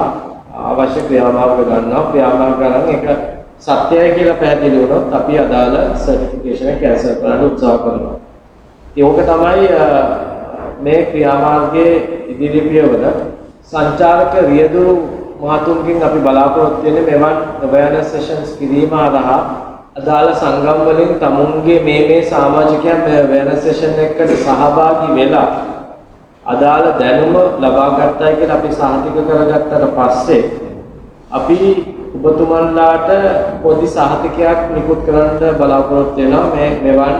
අවශ්‍ය ක්‍රියාමාර්ග ගන්නවා. ක්‍රියාමාර්ග ගන්න එක සත්‍යයි කියලා පැහැදිලි වුණොත් අපි අදාළ සර්ටිෆිකේෂන් එක කැන්සල් කරන්න උත්සාහ කරනවා. ඒක තමයි මේ ක්‍රියාමාර්ගයේ ඉදිරි පියවර. සංචාරක රියදුරු මහතුන්ගෙන් අපි බලාපොරොත්තු වෙන්නේ මෙවන් awareness sessions කිරීම හරහා අදාළ සංගම් වලින් තමුන්ගේ මේ සමාජිකයන් මේ awareness session එකකට සහභාගී වෙලා අදාළ දැනුම ලබා ගන්නයි කියලා අපි සාහිතික කරගත්තට පස්සේ අපි ඔබතුමන්ලාට පොඩි සාහිතිකයක් නිකුත් කරන්න බලාපොරොත්තු වෙනවා මේ මෙවන්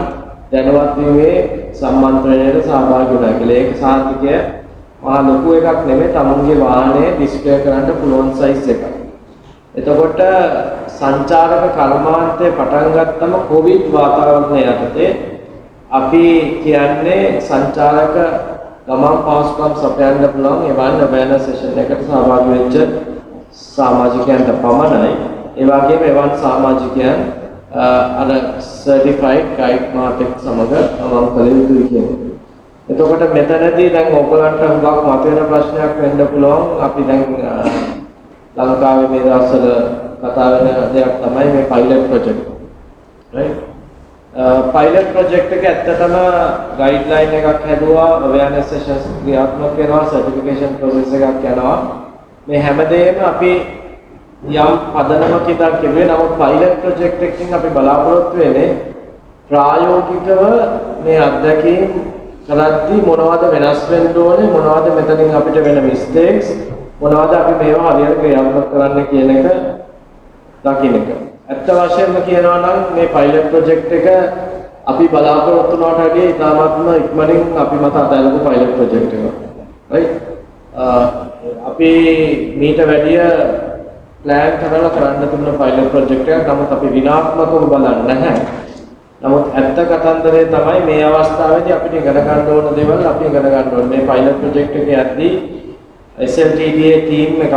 දැනුවත් වීමේ සම්මන්ත්‍රණයට සහභාගී වුණා කියලා. ඒක සාහිතිකය මහා ලොකු එකක් නෙමෙයි තමුන්ගේ වාහනේ ඩිස්ප්ලේ කරන්න පුළුවන් සයිස් එකක්. එතකොට සංචාරක කර්මාන්තේ පටන් ගත්තම කොවිඩ් වාතාවරණය යටතේ අපි කියන්නේ සංචාරක ගමන් පහසුකම් සපයන්න පුළුවන් එවන් awareness session එකකට සහභාගී වෙච්ච සමාජිකයන්ට පමණයි. ඒ වගේම එවන් සමාජිකයන් අර certified guide මාතෙක් සමග ගමන් කළ යුතුයි කියන්නේ. එතකොට මෙතනදී දැන් ඔයගලන්ට හුඟක් මතුවෙන ප්‍රශ්නයක් වෙන්න පුළුවන්. අපි දැන් ලංකාවේ මේ දවස්වල කතා වෙන දෙයක් තමයි මේ pilot project. right? pilot project එක ඇත්තටම guideline එකක් හැදුවා, awareness sessions ක්‍රියාත්මක වෙනවා, certification process එකක් යනවා. මේ හැමදේම අපි යම් පදනමක ඉඳන් කෙරුවේ. නමුත් pilot project එකකින් අපි බලාපොරොත්තු වෙන්නේ ප්‍රායෝගිකව මේ අත්දැකීම් කරද්දී මොනවද වෙනස් වෙන්න ඕනේ, මොනවද මෙතනින් අපිට වෙන mistakes, මොනවද අපි මේවා හරියට ක්‍රියාත්මක කරන්න කියන එක දකින්න එක. ඇත්ත වශයෙන්ම කියනවා නම් මේ pilot project එක අපි බලාපොරොත්තු වුණාට වඩා ඉතාමත්ම ඉක්මනින් අපි මත අදාළව pilot project එක. right? අපි මීට වැඩිය plan කරලා කරන්න තිබුණ pilot project එකක්. නමුත් අපි විනාශමකව බලන්නේ නැහැ. නමුත් ඇත්ත කතන්දරේ තමයි මේ අවස්ථාවේදී අපිට ඉගෙන ගන්න ඕන දේවල් අපි ඉගෙන ගන්න ඕනේ. මේ pilot project එකේ යද්දී SLTDA team එකක්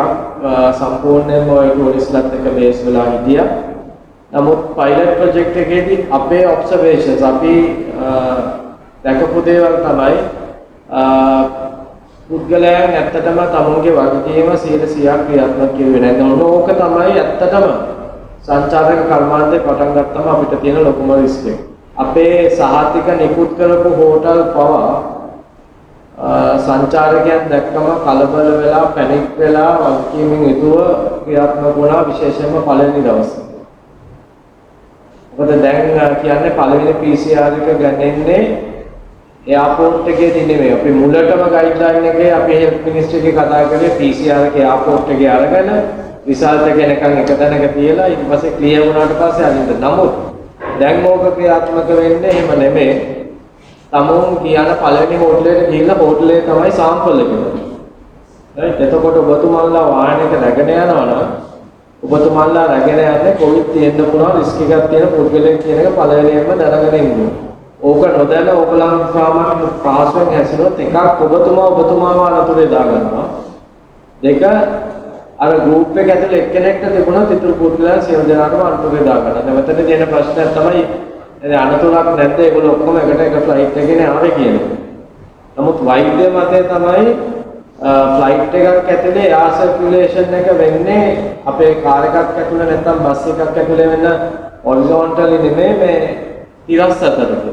සම්පූර්ණයෙන්ම ඔය ටූරිස්ට්ලත් එක්ක බේස් වෙලා හිටියා. නමුත් pilot project එකේදී අපේ observations අපි දැකපු දේවල් තමයි පුද්ගලයන් ඇත්තටම තමුන්ගේ වගකීම 100% ක්‍රියාත්මක කෙරුවේ නැහැ. ඕක තමයි ඇත්තටම සංචාරක කර්මාන්තේ පටන් ගත්තම අපිට තියෙන ලොකුම රිස්ක් එක. අපේ සහතික නිකුත් කරපු හෝටල් පවා සංචාරකයන් දැක්කම කලබල වෙලා පැනික් වෙලා වගකීමෙන් යුතුව ක්‍රියාත්මක වුණා විශේෂයෙන්ම පළවෙනි දවසේ. මොකද දැන් කියන්නේ පළවෙනි PCR එක ගන්නෙන්නේ එයාපෝට් එකේදී නෙමෙයි. අපි මුලටම ගයිඩ්ලයින් එකේ අපි හෙල්ත් මිනිස්ට්‍රි එකේ කතා කරේ PCR එක එයාපෝට් එකේ අරගෙන රිසල්ට් එක එනකන් එක තැනක තියලා ඊට පස්සේ ක්ලියර් වුණාට පස්සේ අනිත් නමුත් දැන් ඕක ක්‍රියාත්මක වෙන්නේ එහෙම නෙමෙයි. තමුන් කියන පළවෙනි හෝටලෙට ගිහිල්ලා හෝටලේ තමයි සාම්පල් එක දෙන්නේ. right? එතකොට ඔබතුමාලා වාහනයක රැගෙන යනවනම් ඔබතුමාලා රැගෙන යන්නේ කොවිඩ් තියෙන්න පුළුවන් රිස්ක් එකක් තියෙන පුද්ගලයෙක් කියන එක පළවෙනියෙන්ම දැනගෙන ඉන්න. ඕක නොදැන ඔයගලන් සාමාන්‍ය පහසුවෙන් හැසිරුවොත් එකක් ඔබතුමාව අනතුරේ දාගන්නවා. දෙක අර ගෲප් එක ඇතුලේ එක්කෙනෙක්ට තිබුණොත් ඉතුරු පුද්ගලයන් සියලු දෙනාටම අනතුරේ දාගන්නවා. දැන් මෙතන තියෙන ප්‍රශ්නයක් තමයි අනතුරක් නැද්ද ඒගොල්ලෝ ඔක්කොම එකට එක ෆ්ලයිට් එකකින් ආවේ කියන්නේ. නමුත් වෛද්‍ය මතය තමයි ෆ්ලයිට් එකක් ඇතුලේ එයාර් සර්කියුලේෂන් එක වෙන්නේ අපේ කාර් එකක් ඇතුලේ නැත්නම් බස් එකක් ඇතුලේ වෙන හොරිසොන්ටලි නෙමෙයි මේ තිරස් අතරට.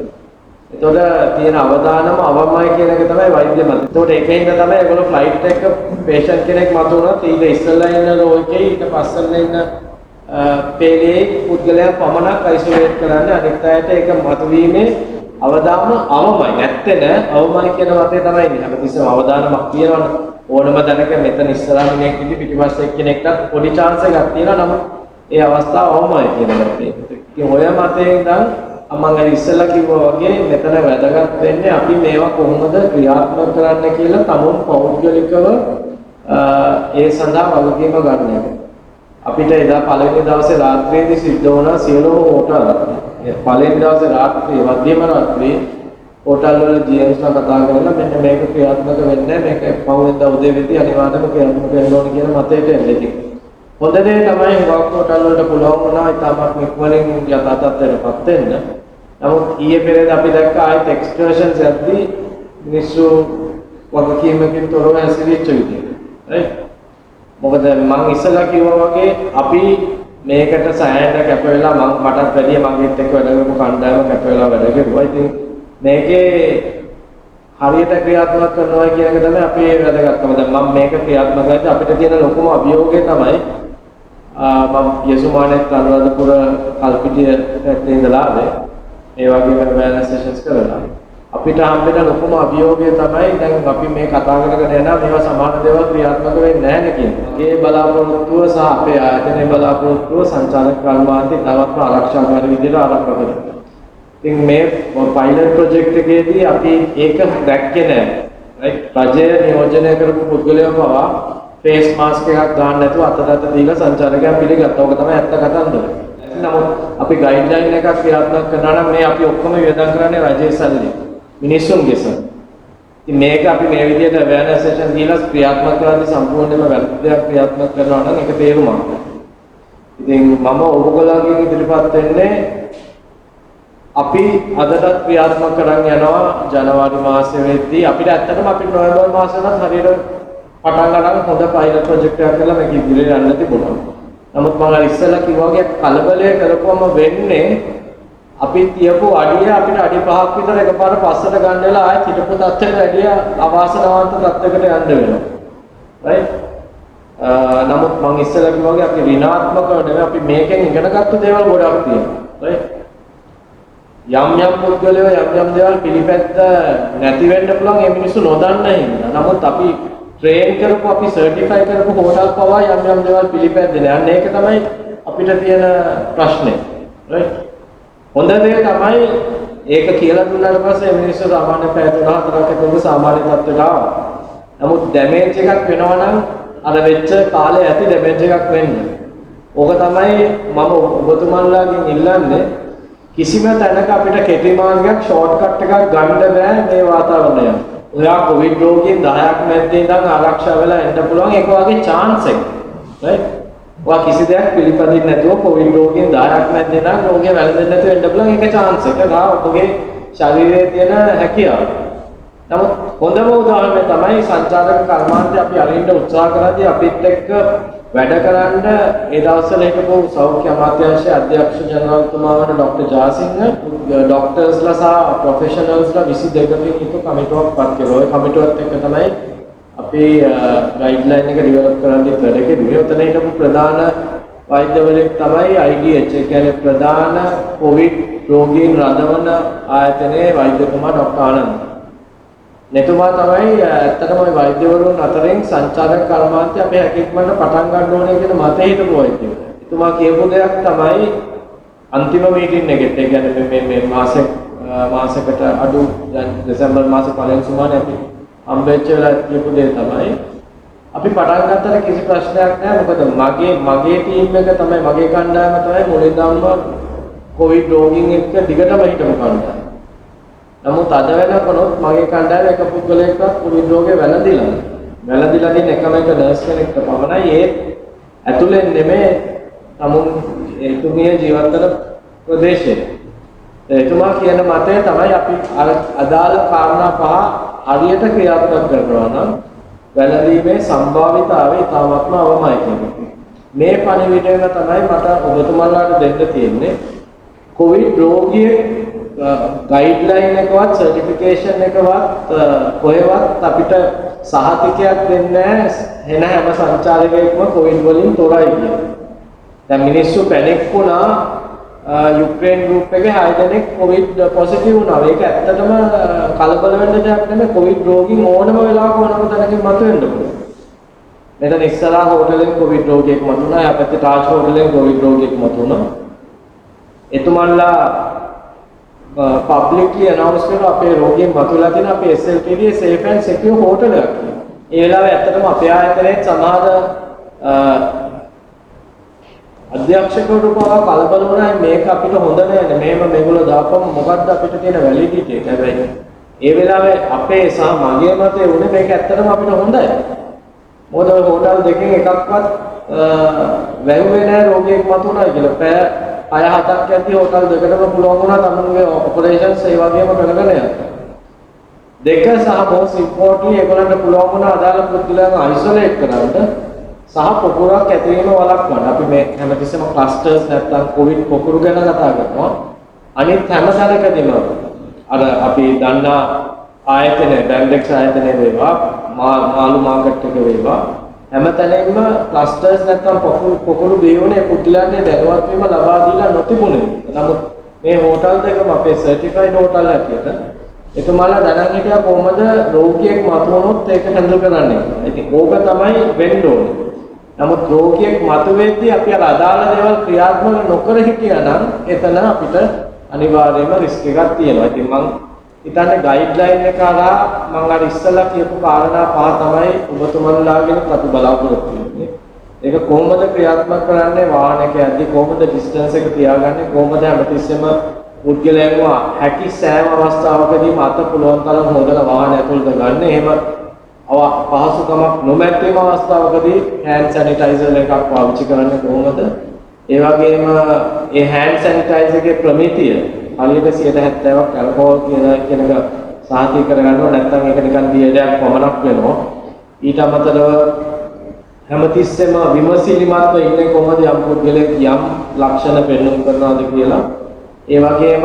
එතකොට තියෙන අවදානම අවමයි කියන එක තමයි වෛද්‍ය මතය. එතකොට ඒකෙන්ද තමයි ඒගොල්ලෝ ෆ්ලයිට් එක පේෂන්ට් කෙනෙක් මතුනොත් ඊට ඉස්සෙල්ලා ඉන්න රෝ එකේ ඊට පස්සෙල්ලා ඉන්න පේලේ පුද්ගලයන් පමණක් අයිසොලේට් කරන්න අනිත් අයට ඒක මතුවීමේ අවදානම අවමයි නැත්තේ නෑ අවමයි කියන මතය තමයි ඉන්නේ. හැමතිස්සෙම අවදානමක් තියෙනවනේ ඕනම දැනක මෙතන ඉස්සරහා මිනිහෙක් ඉඳි පිටිපස්සේ එක්කෙනෙක්ට පොඩි chance එකක් තියෙනවා. නමුත් ඒ අවස්ථාව අවමයි කියන මතය. ඉතින් ඔය මතයෙන් ඉඳන් මම අර ඉස්සෙල්ලා කිව්වා වගේ මෙතන වැදගත් වෙන්නේ අපි මේවා කොහොමද ක්‍රියාත්මක කරන්න කියලා තමුන් පෞද්ගලිකව ඒ සඳහා වගකීම ගන්න එක. අපිට එදා පළවෙනි දවසේ රාත්‍රියේදී සිද්ධ වුණා සියලුම හෝටල් පළවෙනි දවසේ රාත්‍රියේ මධ්‍යම රාත්‍රියේ හෝටල් වල GMස්ලා කතා කරලා මෙන්න මේක ක්‍රියාත්මක වෙන්නේ මේක පහුවෙනිදා උදේ වෙද්දී අනිවාර්යයෙන්ම ක්‍රියාත්මක වෙන්න ඕන කියන මතයට එන්නේ. හොඳ දේ තමයි හුඟක් හෝටල් වලට පුළුවන් වුණා ඉතාමත් ඉක්මනින් යථා තත්ත්වයටපත් වෙන්න. නමුත් ඊයේ පෙරේද අපි දැක්ක ආයෙත් එක්ස්කර්ෂන්ස් යද්දී මිනිස්සු වගකීමකින් තොරව හැසිරෙච්ච විදිහ. right? මොකද මම ඉස්සලා කිව්වා වගේ අපි මේකට සෑහෙන කැප වෙලා මටත් වැඩිය මගේත් එක්ක වැඩ කරපු කණ්ඩායම කැප වෙලා වැඩ කරුවා. ඉතින් මේකේ හරියට ක්‍රියාත්මක කරනවා කියන එක තමයි අපේ වැදගත්කම. දැන් මම මේක ක්‍රියාත්මක කරද්දී අපිට තියෙන ලොකුම අභියෝගය තමයි මම යසුමානෙත් අනුරාධපුර කල්පිටිය පැත්තේ ඉඳලා ආවේ. ඒ වගේම වැනස් සෙෂන්ස් කරලා අපිට හම්බෙන ලොකුම අභියෝගය තමයි දැන් අපි මේ කතා කරගෙන යනවා මේවා සමාන දේවල් ක්‍රියාත්මක වෙන්නේ නැහැ නේ කියන්නේ. ඒ බලාපොරොත්තුව සහ අපේ ආයතනයේ බලාපොරොත්තුව සංචාරක කර්මාන්තේ තවත් ආරක්ෂාකාරී විදිහට ආරක්ෂා කරනවා. ඉතින් මේ පයිලට් ප්‍රොජෙක්ට් එකේදී අපි ඒක දැක්කේ නැහැ. රයිට් රජය නියෝජනය කරපු පුද්ගලයෝ පවා ෆේස් මාස්ක් එකක් දාන්න නැතුව අතට දීලා සංචාරකයන් පිළිගත්තා. ඕක තමයි ඇත්ත කතන්දර. නමුත් අපි ගයිඩ්ලයින් එකක් ක්‍රියාත්මක කරනවා නම් මේ අපි ඔක්කොම වියදම් කරන්නේ රජයේ සල්ලි. මිනිස්සුන්ගේ සල්ලි. ඉතින් මේක අපි මේ විදිහට අවයර්නස් සෙෂන් දීලා ක්‍රියාත්මක කරද්දී සම්පූර්ණයෙන්ම වැරදි දෙයක් ක්‍රියාත්මක කරනවා නම් ඒක තේරුමක්. ඉතින් මම ඔබගොල්ලන්ගෙන් ඉදිරිපත් වෙන්නේ අපි අදටත් ක්‍රියාත්මක කරන් යනවා ජනවාරි මාසෙ වෙද්දී අපිට ඇත්තටම අපිට නොවැම්බර් මාසෙවත් හරියට පටන් ගන්න හොඳ පයිලට් ප්‍රොජෙක්ට් එකක් කරලා මේක ඉදිරියට යන්න තිබුණා. නමුත් මම අර ඉස්සෙල්ලා කිව්වා වගේ කලබලය කරපුවම වෙන්නේ අපි තියපු අඩිය අපිට අඩි 5ක් විතර එකපාර පස්සට ගන්න වෙලා ආයෙත් හිටපු තත්ත්වයට වැඩිය අවාසනාවන්ත තත්ත්වයකට යන්න වෙනවා. right? නමුත් මම ඉස්සෙල්ලා කිව්වා වගේ අපි ඍණාත්මකව නෙවෙයි අපි මේකෙන් ඉගෙනගත්තු දේවල් ගොඩක් තියෙනවා. right? යම් පුද්ගලයෝ යම් දේවල් පිළිපැද්ද නැති වෙන්න පුළුවන් ඒ මිනිස්සු නොදන්න හින්දා. නමුත් අපි ට්‍රේන් කරපු අපි සර්ටිෆයි කරපු හෝටල් පවා යම් දේවල් පිළිපැද්දේ නැහැ. අන්න ඒක තමයි අපිට තියෙන ප්‍රශ්නේ. right? හොඳ දේ තමයි ඒක කියලා දුන්නාට පස්සේ මිනිස්සු සාමාන්‍ය පැය 3-4ක් ඇතුළත සාමාන්‍ය තත්ත්වයට ආවා. නමුත් ඩැමේජ් එකක් වෙනවා නම් අර වෙච්ච කාලේ ඇති ඩැමේජ් එකක් වෙන්නේ. ඕක තමයි මම ඔබතුමන්ලාගෙන් ඉල්ලන්නේ කිසිම තැනක අපිට කෙටි මාර්ගයක් ෂෝට්කට් එකක් ගන්න බෑ මේ වාතාවරණය. ඔයා කොවිඩ් රෝගීන් 10ක් මැද්දේ ඉඳන් ආරක්ෂා වෙලා එන්න පුළුවන් ඒක වගේ chance එක. right? ඔයා කිසි දෙයක් පිළිපදින්න නැතුව කොවිඩ් රෝගීන් 10ක් මැද්දේ ඉඳන් රෝගිය වැළඳෙන්න නැතුව එන්න පුළුවන් ඒක chance එක. ඔබගේ ශරීරයේ තියෙන හැකියාව. නමුත් හොඳම උදාහරණය තමයි සංචාරක කර්මාන්තය අපි අරින්න උත්සාහ කරද්දී අපිත් එක්ක වැඩ කරන්න ඒ දවස්වල හිටපු සෞඛ්‍ය අමාත්‍යාංශයේ අධ්‍යක්ෂ ජනරල්තුමා වන ડોક્ટર ජාසිංහ ડોක්ටර්ස්ලා සහ ප්‍රොෆෙෂනල්ස්ලා 22කින් යුතු කමිටුවක් පත් කළා. ඒ කමිටුවත් එක්ක තමයි අපි ගයිඩ්ලයින් එක ඩෙවලොප් කරන්න වැඩ කෙරුවේ. උතන හිටපු ප්‍රධාන වෛද්‍යවරයෙක් තමයි IDH, ඒ කියන්නේ ප්‍රධාන කොවිඩ් රෝගීන් රඳවන ආයතනයේ වෛද්‍යතුමා ડોક્ટર ආනන්ද. netumaa තමයි ඇත්තටම ওই වෛද්‍යවරුන් අතරින් සංචාරක කර්මාන්තය අපේ හැකියාවට පටන් ගන්න ඕනේ කියන මතය හිටපු වෛද්‍යවරු. එතුමා කියපු දෙයක් තමයි අන්තිම මීටින් එකෙත්, ඒ කියන්නේ මේ මාසෙකට අඩු දැන් දෙසැම්බර් මාසේ පළවෙනි සුමානේ අපි හම්බෙච්ච වෙලාවට කියපු දේ තමයි අපි පටන් ගත්තට කිසි ප්‍රශ්නයක් නැහැ. මොකද මගේ ටීම් එක තමයි, මගේ කණ්ඩායම තමයි මුලින්දම කොවිඩ් රෝගීන් එක්ක දිගටම හිටපු කණ්ඩායම. නමුත් අද වෙනකොත් මගේ කණ්ඩායම එක පුද්ගලයෙක්වත් කොවිඩ් රෝගේ වැළඳිලා තියෙන එකම එක නර්ස් කෙනෙක්ට පමණයි. ඒ ඇතුලෙන් නෙමෙයි නමුත් එතුමිය ජීවත් වෙන ප්‍රදේශයේ. එතුමා කියන මතය තමයි අපි අදාළ කාරණා පහ හරියට ක්‍රියාත්මක කරනවා නම් වැළඳීමේ සම්භාවිතාවය ඉතාමත්ම අවමයි කියන්නේ. මේ පණිවිඩයම තමයි මට ඔබතුමාලාට දෙන්න තියෙන්නේ. කොවිඩ් රෝගියෙක් ගයිඩ්ලයින් එකවත් සර්ටිෆිකේෂන් එකවත් කොහෙවත් අපිට සහතිකයක් දෙන්නේ නැහැ එන හැම සංචාරකයෙක්ම කොවිඩ් වලින් තොරයි කියලා. දැන් මිනිස්සු පැනික් වුණා යුක්‍රේන් ගෲප් එකේ 6 දෙනෙක් කොවිඩ් පොසිටිව් වුණා. ඒක ඇත්තටම කලබල වෙන්න දෙයක් නෙමෙයි. කොවිඩ් රෝගීන් ඕනම වෙලාවක ඕනම තැනකින් මතුවෙන්න පුළුවන්. මෙතන ඉස්සරහා හෝටලෙන් කොවිඩ් රෝගියෙක් මතුණා. එහා පැත්තේ තාජ් හෝටලෙන් කොවිඩ් රෝගියෙක් මතුණා. එතුමන්ලා publicly announce කරලා අපේ රෝගීන් මතුවලා තියෙන අපේ SLTD safe and secure හෝටලයක්. ඒ වෙලාවේ ඇත්තටම අපේ ආයතනයේ සමහර අධ්‍යක්ෂකවරු පවා කලබල වුණා මේක අපිට හොඳ නෑ. මෙහෙම මේගොල්ලෝ දාපම මොකද්ද අපිට තියෙන වැලිඩිටි එක. හැබැයි ඒ වෙලාවේ අපේ සහ මගේ මතය උනේ මේක ඇත්තටම අපිට හොඳයි. මොකද ඔය හෝටල් දෙකෙන් එකක්වත් වැහුවේ නෑ රෝගියෙක් මතුණා කියලා. අය හතක් යද්දි හෝටල් දෙකටම පුළුවන් වුණා තමන්ගේ ඔපරේෂන්ස් ඒ වගේම කරගෙන යන්න. දෙක සහ most importantly ඒගොල්ලන්ට පුළුවන් වුණා අදාළ පුද්ගලයන්ව අයිසොලේට් කරන්න සහ පොකුරක් ඇතිවීම වළක්වන්න. අපි මේ හැමතිස්සෙම ක්ලස්ටර්ස් නැත්තම් කොවිඩ් පොකුරු ගැන කතා කරනවා. අනිත් හැම තැනකදීම අර අපි දන්නා ආයතන බැන්ඩෙක්ස් ආයතනයේ වේවා මාළු මාකට් එක වේවා හැමතැනින්ම ක්ලස්ටර්ස් නැත්තම් පොකුරු බිහිවුනේ පුද්ගලයන්ගේ දැනුවත් වීම ලබා දීලා නොතිබුණේ. නමුත් මේ හෝටල් දෙකම අපේ සර්ටිෆයිඩ් හෝටල් හැටියට එතුමාලා දැනන් හිටියා කොහොමද රෝගියෙක් මතුවනොත් ඒක හැන්ඩල් කරන්නේ. ඉතින් ඕක තමයි වෙන්න ඕනේ. නමුත් රෝගියෙක් මතුවෙද්දී අපි අර අදාළ දේවල් ක්‍රියාත්මක නොකර හිටියා නම් එතන අපිට අනිවාර්යයෙන්ම රිස්ක් එකක් තියෙනවා. ඉතින් මම හිතන්නේ ගයිඩ්ලයින් එක අරා මම අර ඉස්සෙල්ලා කියපු කාරණා පහ තමයි ඔබතුමන්ලාගෙන අපි බලාපොරොත්තු වෙන්නේ. ඒක කොහොමද ක්‍රියාත්මක කරන්නේ, වාහනයක යද්දී කොහොමද ඩිස්ටන්ස් එක තියාගන්නේ, කොහොමද හැමතිස්සෙම පුද්ගලයන්ව හැකි සෑම අවස්ථාවකදීම අත පුළුවන් තරම් හොඳට වාහන ඇතුළට ගන්න. එහෙම පහසුකමක් නොමැතිම අවස්ථාවකදී හෑන්ඩ් සැනිටයිසර් එකක් පාවිච්චි කරන්නේ කොහොමද? ඒ වගේම ඒ හෑන්ඩ් සැනිටයිසර් එකේ ප්‍රමිතිය හරියට 70%ක් ඇල්කොහොල් කියන එක සාහිත්‍ය කරගන්න ඕන. නැත්නම් ඒක නිකන් දියදයක් පමණක් වෙනවා. ඊට අමතරව හැමතිස්සෙම විමසිලිමත්ව ඉන්නේ කොහොමද යම් පුද්ගලෙක් යම් ලක්ෂණ පෙන්වන්න කරනවාද කියලා. ඒ වගේම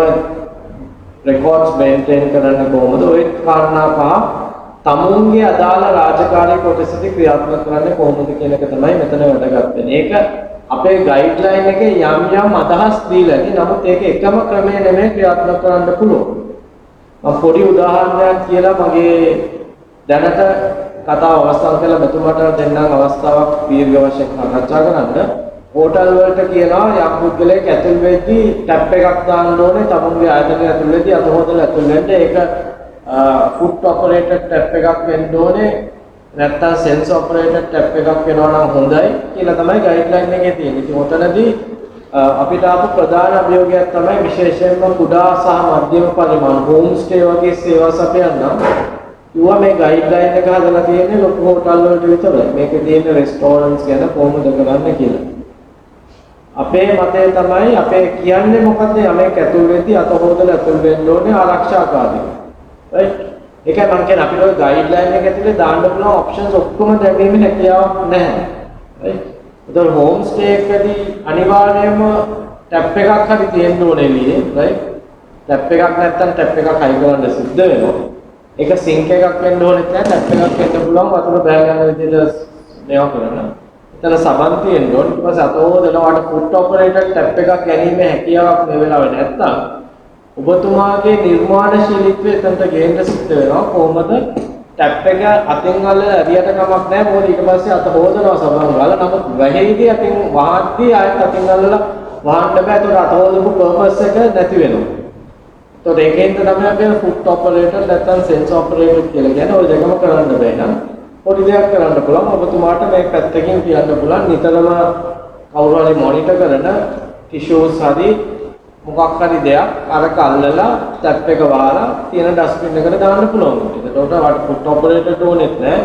රෙකෝඩ්ස් මේන්ටේන් කරන්න කොහොමද? ඔය කාරණා පහ තමුන්ගේ අදාළ රාජකාරී කොටසදී ක්‍රියාත්මක කරන්නේ කොහොමද කියන එක තමයි මෙතන වැදගත් වෙන්නේ. ඒක අපේ ගයිඩ්ලයින් එකේ යම් අදහස් දීලා ඉන්නේ. නමුත් ඒක එකම ක්‍රමය නෙමෙයි ක්‍රියාත්මක කරන්න පුළුවන්. මම පොඩි උදාහරණයක් කියලා මගේ දැනට කතාව අවස්ථාව කියලා මෙතුමාට දෙන්නම් අවස්ථාවක් දීර්ඝ වශයෙන් සාකච්ඡා කරන්න. හෝටල් වලට කියනවා යම් පුද්ගලයෙක් ඇතුල් වෙද්දී ටැප් එකක් දාන්න ඕනේ. තමුන්ගේ ආයතනය ඇතුල් වෙද්දී අත හොදලා ඇතුල් වෙන්න. ඒක ෆුට් ඔපරේටඩ් ටැප් එකක් වෙන්න ඕනේ. නැත්තම් සෙන්ස් ඔපරේටඩ් ටැප් එකක් වෙනවා නම් හොඳයි කියලා තමයි ගයිඩ්ලයින් එකේ තියෙන්නේ. ඉතින් ඔතනදී අපිට ආපු ප්‍රධාන අභියෝගයක් තමයි විශේෂයෙන්ම කුඩා සහ මධ්‍යම පරිමාණ හෝම් ස්ටේ වගේ සේවා සපයන්න. ඊවා මේ ගයිඩ්ලයින් එක හදලා තියෙන්නේ ලොකු හෝටල් වලට විතරයි. මේකේ තියෙන රෙස්ටෝරන්ට්ස් ගැන කොහොමද කරන්නේ කියලා. අපේ මතය තමයි අපේ කියන්නේ මොකද්ද යමෙක් ඇතුල් වෙද්දී අත හොදලා ඇතුල් වෙන්න ඕනේ ආරක්ෂාකාරී. right? ඒකයි මම කියන්නේ අපිට ඔය ගයිඩ්ලයින් එක ඇතුලේ දාන්න පුළුවන් ඔප්ෂන්ස් ඔක්කොම දැනීමේ හැකියාවක් නැහැ. right? ඒතර හෝම් ස්ටේ එකදී අනිවාර්යයෙන්ම ටැප් එකක් හරි තියෙන්න ඕනේ එළියේ. right? ටැප් එකක් නැත්නම් ටැප් එකක් හයි කරන්න සිද්ධ වෙනවා. ඒක සිංක් එකක් වෙන්න ඕනෙත් නැහැ. ටැප් එකක් වෙන්න පුළුවන් වතුර බෑ ගන්න විදිහට මේවා කරන්න. එතන සබන් තියෙන්න ඕනේ. ඊට පස්සේ අත හොදනවාට ෆුට් ඔපරේටර් ටැප් එකක් ගැනීමේ හැකියාවක් මේ වෙලාවේ නැත්තම් ඔබතුමාගේ නිර්මාණශීලීත්වය එතනට ගේන්න සිද්ධ වෙනවා. කොහොමද ටැප් එක අතින් අල්ලලා ඇරියට කමක් නැහැ. මොකද ඊට පස්සේ අත හොදනවා සබන් ගාලා. නමුත් වැහෙයිදී අතින් වහද්දී ආයෙත් අතින් අල්ලලා වහන්න බෑ. ඒකට අත හොදපු පර්පස් එක නැති වෙනවා. ඒතකොට ඒකෙන්ද තමයි අපි ෆුට් ඔපරේටර් නැත්නම් සෙන්ස් ඔපරේටර් කියලා කියන්නේ. ඔය දෙකම කරන්න බෑ නේද? පොඩි දෙයක් කරන්න පුළුවන්. ඔබතුමාට මේ පැත්තකින් කියන්න පුළුවන් නිතරම කවුරු හරි මොනිටර් කරන ටිෂුස් හරි මොකක් හරි දෙයක් අරක අල්ලලා ටැප් එක වහලා තියෙන ඩස්ට්බින් එකට දාන්න පුළුවන්. ඒකට වට ෆුට් ඔපරේටර් ඕනෙත් නැහැ.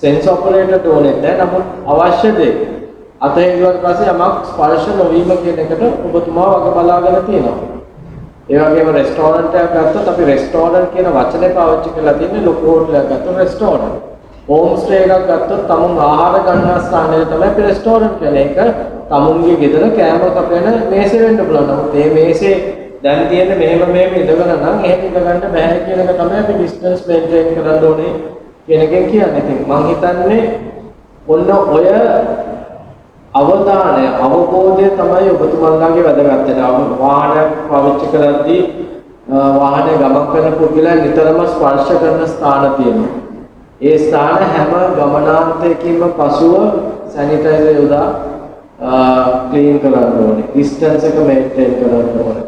සෙන්ස් ඔපරේටර් ඕනෙත් නැහැ. නමුත් අවශ්‍ය දේ අතේ ඉවර පස්සේ යමක් ස්පර්ශ නොවීම කියන එකට ඔබතුමා වග බලාගෙන තියෙනවා. ඒ වගේම රෙස්ටෝරන්ට් එකක් ගත්තොත් අපි රෙස්ටෝරන්ට් කියන වචනේ පාවිච්චි කරලා තියෙන්නේ ලොකු හෝටලයක් ගත්තොත් රෙස්ටෝරන්ට්. හෝම් ස්ටේ එකක් ගත්තොත් තමුන් ආහාර ගන්න ස්ථානය තමයි අපි රෙස්ටෝරන්ට් කියන්නේ. ඒක තමුන්ගේ ගෙදර කෑම කපන මේසෙ වෙන්න පුළුවන්. නමුත් මේ මේසේ දැන් තියෙන්නේ මෙහෙම ඉඳගෙන නම් එහෙම ඉඳ ගන්න බෑ කියන එක තමයි අපි ඩිස්ටන්ස් මේන්ටේන් කරන්න ඕනේ කියන එකෙන් කියන්නේ. ඉතින් මම හිතන්නේ ඔන්න ඔය අවධානය අවබෝධය තමයි ඔබතුමන්ලාගේ වැදගත් වෙන. වාහනයක් පාවිච්චි කරද්දී වාහනේ ගමන් කරන පුද්ගලයන් නිතරම ස්පර්ශ කරන ස්ථාන තියෙනවා. ඒ ස්ථාන හැම ගමනාන්තයකින්ම පසුව සැනිටයිසර් යොදා ක්ලීන් කරන්න ඕනේ. ඩිස්ටන්ස් එක මේන්ටේන් කරන්න ඕනේ.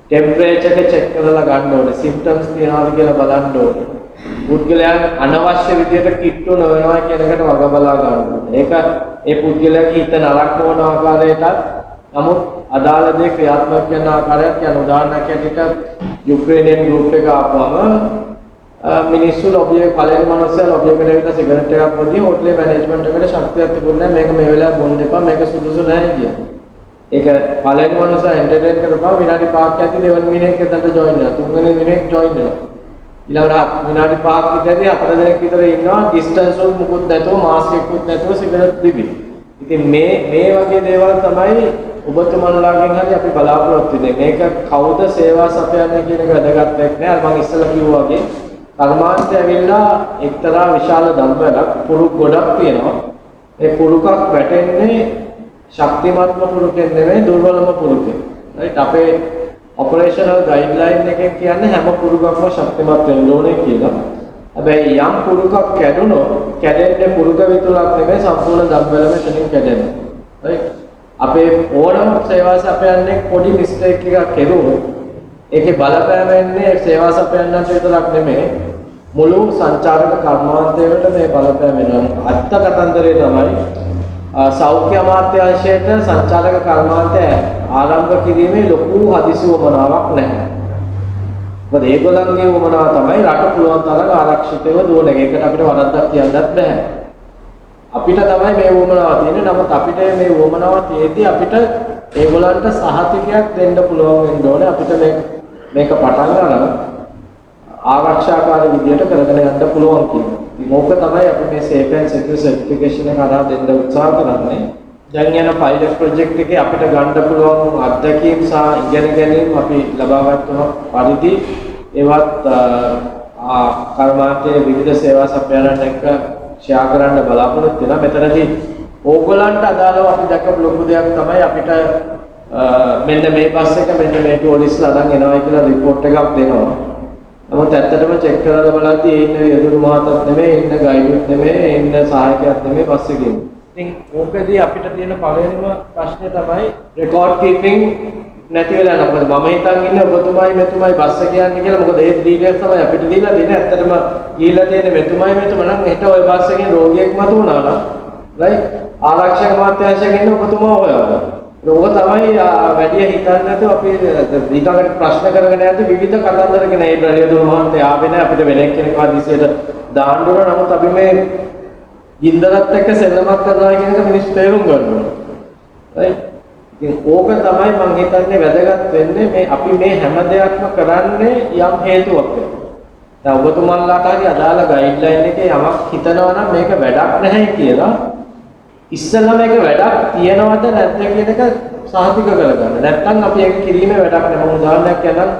ටෙම්පරේචර් එක චෙක් කරලා ගන්න ඕනේ. සිම්ප්ටම්ස් තියනවාද කියලා බලන්න ඕනේ. පුද්ගලයන් අනවශ්‍ය විදිහට කිට්ටු නොවෙනවා කියන එකට වග බලා ගන්න ඕනේ. ඒක ඒ පුද්ගලයාගේ හිත නරක නොවන ආකාරයටත් නමුත් අදාළ දේ ක්‍රියාත්මක කරන ආකාරයක් කියන උදාහරණයක් ඇටියට යුක්‍රේනියන් ගෲප් එක ආපුවම මිනිස්සු ලොබිය පළවෙනි මිනිස්සයා ලොබිය එකට ඇවිල්ලා සිගරට් එකක් බොද්දී හෝටලේ මැනේජ්මන්ට් එකට ශක්තියක් තිබුණේ නැහැ. මේක මේ වෙලාවේ බොන්න එපා. මේක සුදුසු නැහැ කියලා. ඒක පළවෙනි මිනිසා එන්ටර්ටේන් කරපුවා විනාඩි 5ක් ඇතුළත දෙවෙනි මිනිහෙක් එතනට ජොයින් වෙනවා. තුන්වෙනි මිනිහෙක් ජොයින් වෙනවා. ඊළඟට විනාඩි 5ක් විතරදී 4 දෙනෙක් විතර ඉන්නවා ඩිස්ටන්ස් උත් මුකුත් නැතුව මාස්ක් එකකුත් නැතුව සිගරට් දිවි. ඉතින් මේ වගේ දේවල් තමයි ඔබතුමන්ලාගෙන් හරි අපි බලාපොරොත්තු වෙන්නේ. මේක කවුද සේවා සපයන්නේ කියන එක වැදගත් වෙන්නේ. මම ඉස්සෙල්ලා කිව්වා වගේ කර්මාන්තය ඇවිල්ලා එක්තරා විශාල දම්වැලක් පුරුක් ගොඩක් තියෙනවා. ඒ පුරුකක් වැටෙන්නේ ශක්තිමත්ම පුරුකෙන් නෙවෙයි දුර්වලම පුරුකෙන්. right අපේ ඔපරේෂනල් ගයිඩ්ලයින් එකෙන් කියන්නේ හැම පුරුකක්ම ශක්තිමත් වෙන්න ඕනේ කියලා. හැබැයි යම් පුරුකක් කැඩුණොත් කැඩෙන්නේ පුරුක විතරක් නෙවෙයි සම්පූර්ණ දම්වැලම එතනින් කැඩෙනවා. right අපේ ඕනම සේවා සපයන්නේ පොඩි මිස්ටේක් එකක් කෙරුවොත් ඒකේ බලපෑම එන්නේ සේවා සපයන්නට විතරක් නෙමෙයි මුළු සංචාරක කර්මාන්තයට මේ බලපෑම එනවා. අත්ත කතන්දරේ තමයි සෞඛ්‍ය අමාත්‍යාංශයට සංචාරක කර්මාන්තය ආරම්භ කිරීමේ ලොකු හදිසි වමනාවක් නැහැ. මොකද ඒගොල්ලන්ගේ වමනාව තමයි රට පුළුවන් තරම් ආරක්ෂිතව දුවන එක. ඒකට අපිට වරද්දක් කියන්නත් බෑ. අපිට තමයි මේ වමනාව තියෙන්නේ. නමුත් අපිට මේ වමනාව තියෙද්දි අපිට ඒගොල්ලන්ට සහතිකයක් දෙන්න පුළුවන් වෙන්න ඕනේ. අපිට මේක පටන් ගන්න ආරක්ෂාකාරී විදියට කරගෙන යන්න පුළුවන් කියන්නේ. ඉතින් ඕක තමයි අපි මේ සේෆ් ඇන්ඩ් සිකියුර් සර්ටිෆිකේෂන් එක හරහා දෙන්න උත්සාහ කරන්නේ. දැන් යන පයිලට් ප්‍රොජෙක්ට් එකේ අපිට ගන්න පුළුවන් අත්දැකීම් සහ ඉගෙන ගැනීම අපි ලබා ගන්නවා පරිදි ඒවත් කර්මාන්තයේ විවිධ සේවා සපයනන් එක්ක ෂෙයා කරන්න බලාපොරොත්තු වෙනවා. මෙතනදී ඕගොල්ලන්ට අදාළව අපි දැකපු ලොකු දෙයක් තමයි අපිට මෙන්න මේ බස් එක මෙන්න මේ ටෝලිස්ලා අරන් එනවා කියලා report එකක් දෙනවා. නමුත් ඇත්තටම චෙක් කරලා බලද්දී ඉන්න යදුරු මහතත් නෙමෙයි, ඉන්න ගයිඩුත් නෙමෙයි, ඉන්න සහායකයෙක් නෙමෙයි බස් එකේ. ඉතින් ඕකදී අපිට තියෙන පළවෙනිම ප්‍රශ්නේ තමයි රෙකෝඩ් කීපින් නැති වෙලා යනවා. මොකද මම හිතන් ඉන්නේ ඔබතුමයි මෙතුමයි බස් එක යන්නේ කියලා. මොකද ඒ ඩීටේල්ස් තමයි අපිට දීලා දෙන්නේ. ඇත්තටම ගිහිල්ලා තියෙන්නේ මෙතුමයි මෙතුම නම් හෙට ওই බස් එකෙන් රෝගියෙක් මතුවනවා නම් right ආරක්ෂක අමාත්‍යාංශයෙන් ඉන්න ඔබතුමා හොයනවා. ඕක තමයි වැඩි හිතන්නේ නැතුව අපි ඊටකට ප්‍රශ්න කරගෙන යද්දී විවිධ කතන්දරගෙන ඒ ප්‍රලියදුර මහන්තේ ආවේ නැහැ. අපිට වෙන එක්කෙනෙක් හදිසියට දාන්න ඕන. නමුත් අපි මේ ගින්දරත් එක්ක සෙල්ලමක් කරනවා කියන එක මිනිස්සු තේරුම් ගන්න ඕනේ. right ඉතින් ඕක තමයි මම හිතන්නේ වැදගත් වෙන්නේ මේ අපි මේ හැම දෙයක්ම කරන්නේ යම් හේතුවක් වෙනවා. දැන් ඔබතුමන්ලාට හරි අදාළ ගයිඩ්ලයින් එකේ යමක් හිතනවා නම් මේක වැඩක් නැහැ කියලා ඉස්සෙල්ලා මේක වැඩක් තියනවද නැද්ද කියන එක සාහිතික කරගන්න. නැත්නම් අපි ඒක කිරීමේ වැඩක් නැහැ. මම උදාහරණයක් කියන්නම්.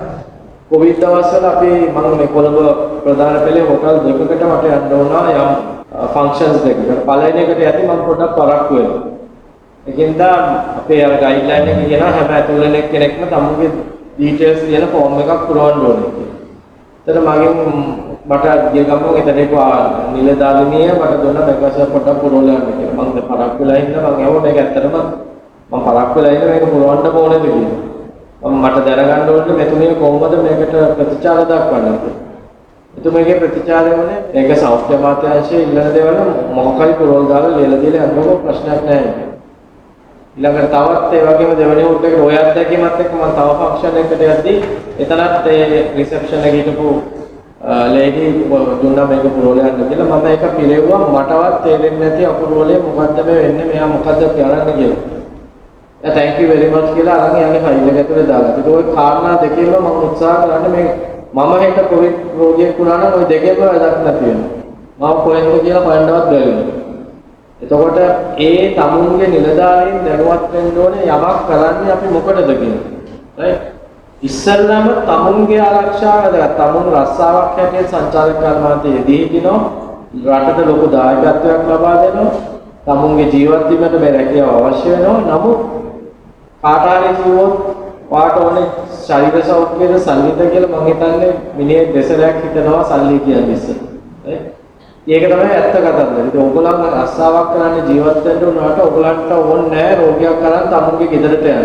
කොවිඩ් දවස්වල අපි මම මේ කොළඹ ප්‍රධාන පෙළේ හොටල් දෙකකට මට යන්න වුණා යම් ෆන්ක්ෂන්ස් දෙකකට. පළවෙනි එකට යද්දි මම පොඩ්ඩක් පරක්කු වෙනවා. ඒකෙන්ද අපේ අර ගයිඩ්ලයින් එක කියන හැම ඇතුළේ කෙනෙක්ම තමුන්ගේ ඩීටේල්ස් කියන ෆෝම් එකක් පුරවන්න ඕනේ කියලා. ඒතර මට ගිය ගමන් එතනක නිලධාරිනිය මට දුන්න මේකස පොඩ්ඩක් පුරවලා යන්න කියලා. මම පරක්කු වෙලා ඉන්න මම ඇහුවා මේක ඇත්තටම මම පරක්කු වෙලා ඉන්න මේක පුරවන්න ඕනේද කියලා. මට දැනගන්න ඕනේ මෙතුමිය කොහොමද මේකට ප්‍රතිචාර දක්වන්නේ කියලා. එතුමියගේ ප්‍රතිචාරය වනේ මේක සෞඛ්‍ය අමාත්‍යාංශයේ ඉල්ලන දේවල් මොකක් හරි පුරවල් දාලා ලියලා දීලා යන්නකො ප්‍රශ්නයක් නැහැ. ඊළඟට තවත් ඒ වගේම දෙවෙනි උත් එකට ඔය අත්දැකීමත් එක්ක මම තව ෆන්ක්ෂන් එකකට යද්දී එතනත් ඒ රිසෙප්ෂන් එකේ හිටපු ලේඩි දුන්නා මේක පුරවලා යන්න කියලා. මම ඒක පිළිවෙුවා මටවත් තේරෙන්නේ නැති අපුරවලේ මොකද්ද මේ වෙන්නේ මෙයා මොකද්ද කරන්නේ කියලා. thank you very much කියලා අරන් යන්නේ ෆයිල් එක ඇතුලේ දාලා. ඒක ඔය කාරණා දෙකේම මම උත්සාහ කරන්නේ මේ මම හිත කොවිඩ් රෝගියෙක් වුණා නම් ওই දෙකේම වැඩක් නැති වෙනවා. මම කොහෙන්ද කියලා හොයන්නවත් බැරි වෙනවා. එතකොට ඒ තමුන්ගේ නිලධාරීන් දැනුවත් වෙන්න ඕනේ යමක් කරන්නේ අපි මොකටද කියලා. right? ඉස්සල්ලාම තමුන්ගේ ආරක්ෂාව වැදගත්. තමුන් රස්සාවක් හැටියට සංචාරක කර්මාන්තයේ යෙදී හිටිනවා. රටට ලොකු දායකත්වයක් ලබා දෙනවා. තමුන්ගේ ජීවත් වීමට මේ රැකියාව අවශ්‍ය වෙනවා. නමුත් කාට හරි කිව්වොත් වාට ඕනේ ශරීර සෞඛ්‍යද සල්ලිද කියලා මම හිතන්නේ මිනිහෙක් දෙසරයක් හිතනවා සල්ලි කියන්නේ ඉස්සර. right? ඒක තමයි ඇත්ත කතාව. ඉතින් ඔයගොල්ලන් රස්සාවක් කරන්නේ ජීවත් වෙන්න උනාට ඔයගොල්ලන්ට ඕනේ නැහැ රෝගියක් කරන් තමුන්ගේ ගෙදරට යන්න.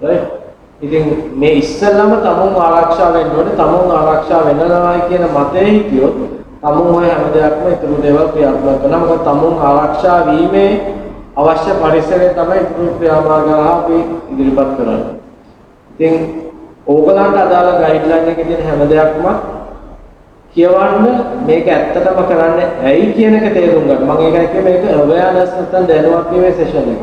right? ඉතින් මේ ඉස්සෙල්ලාම තමුන් ආරක්ෂා වෙන්න ඕනේ. තමුන් ආරක්ෂා වෙනවායි කියන මතේ හිටියොත් තමුන් ඔය හැම දෙයක්ම ඉතුරු දේවල් ක්‍රියාත්මක කරනවා. මොකද තමුන් ආරක්ෂා වීමේ අවශ්‍ය පරිසරය තමයි ඉතුරු ක්‍රියාමාර්ග අපි ඉදිරිපත් කරන්නේ. ඉතින් ඕගොල්ලන්ට අදාළ ගයිඩ්ලයින් එකේ තියෙන හැම දෙයක්ම කියවන්න මේක ඇත්තටම කරන්නේ ඇයි කියන එක තේරුම් ගන්න. මම ඒකයි කිව්වේ මේක අවයර්නස් නැත්නම් දැනුවත් වීමේ සෙෂන් එක.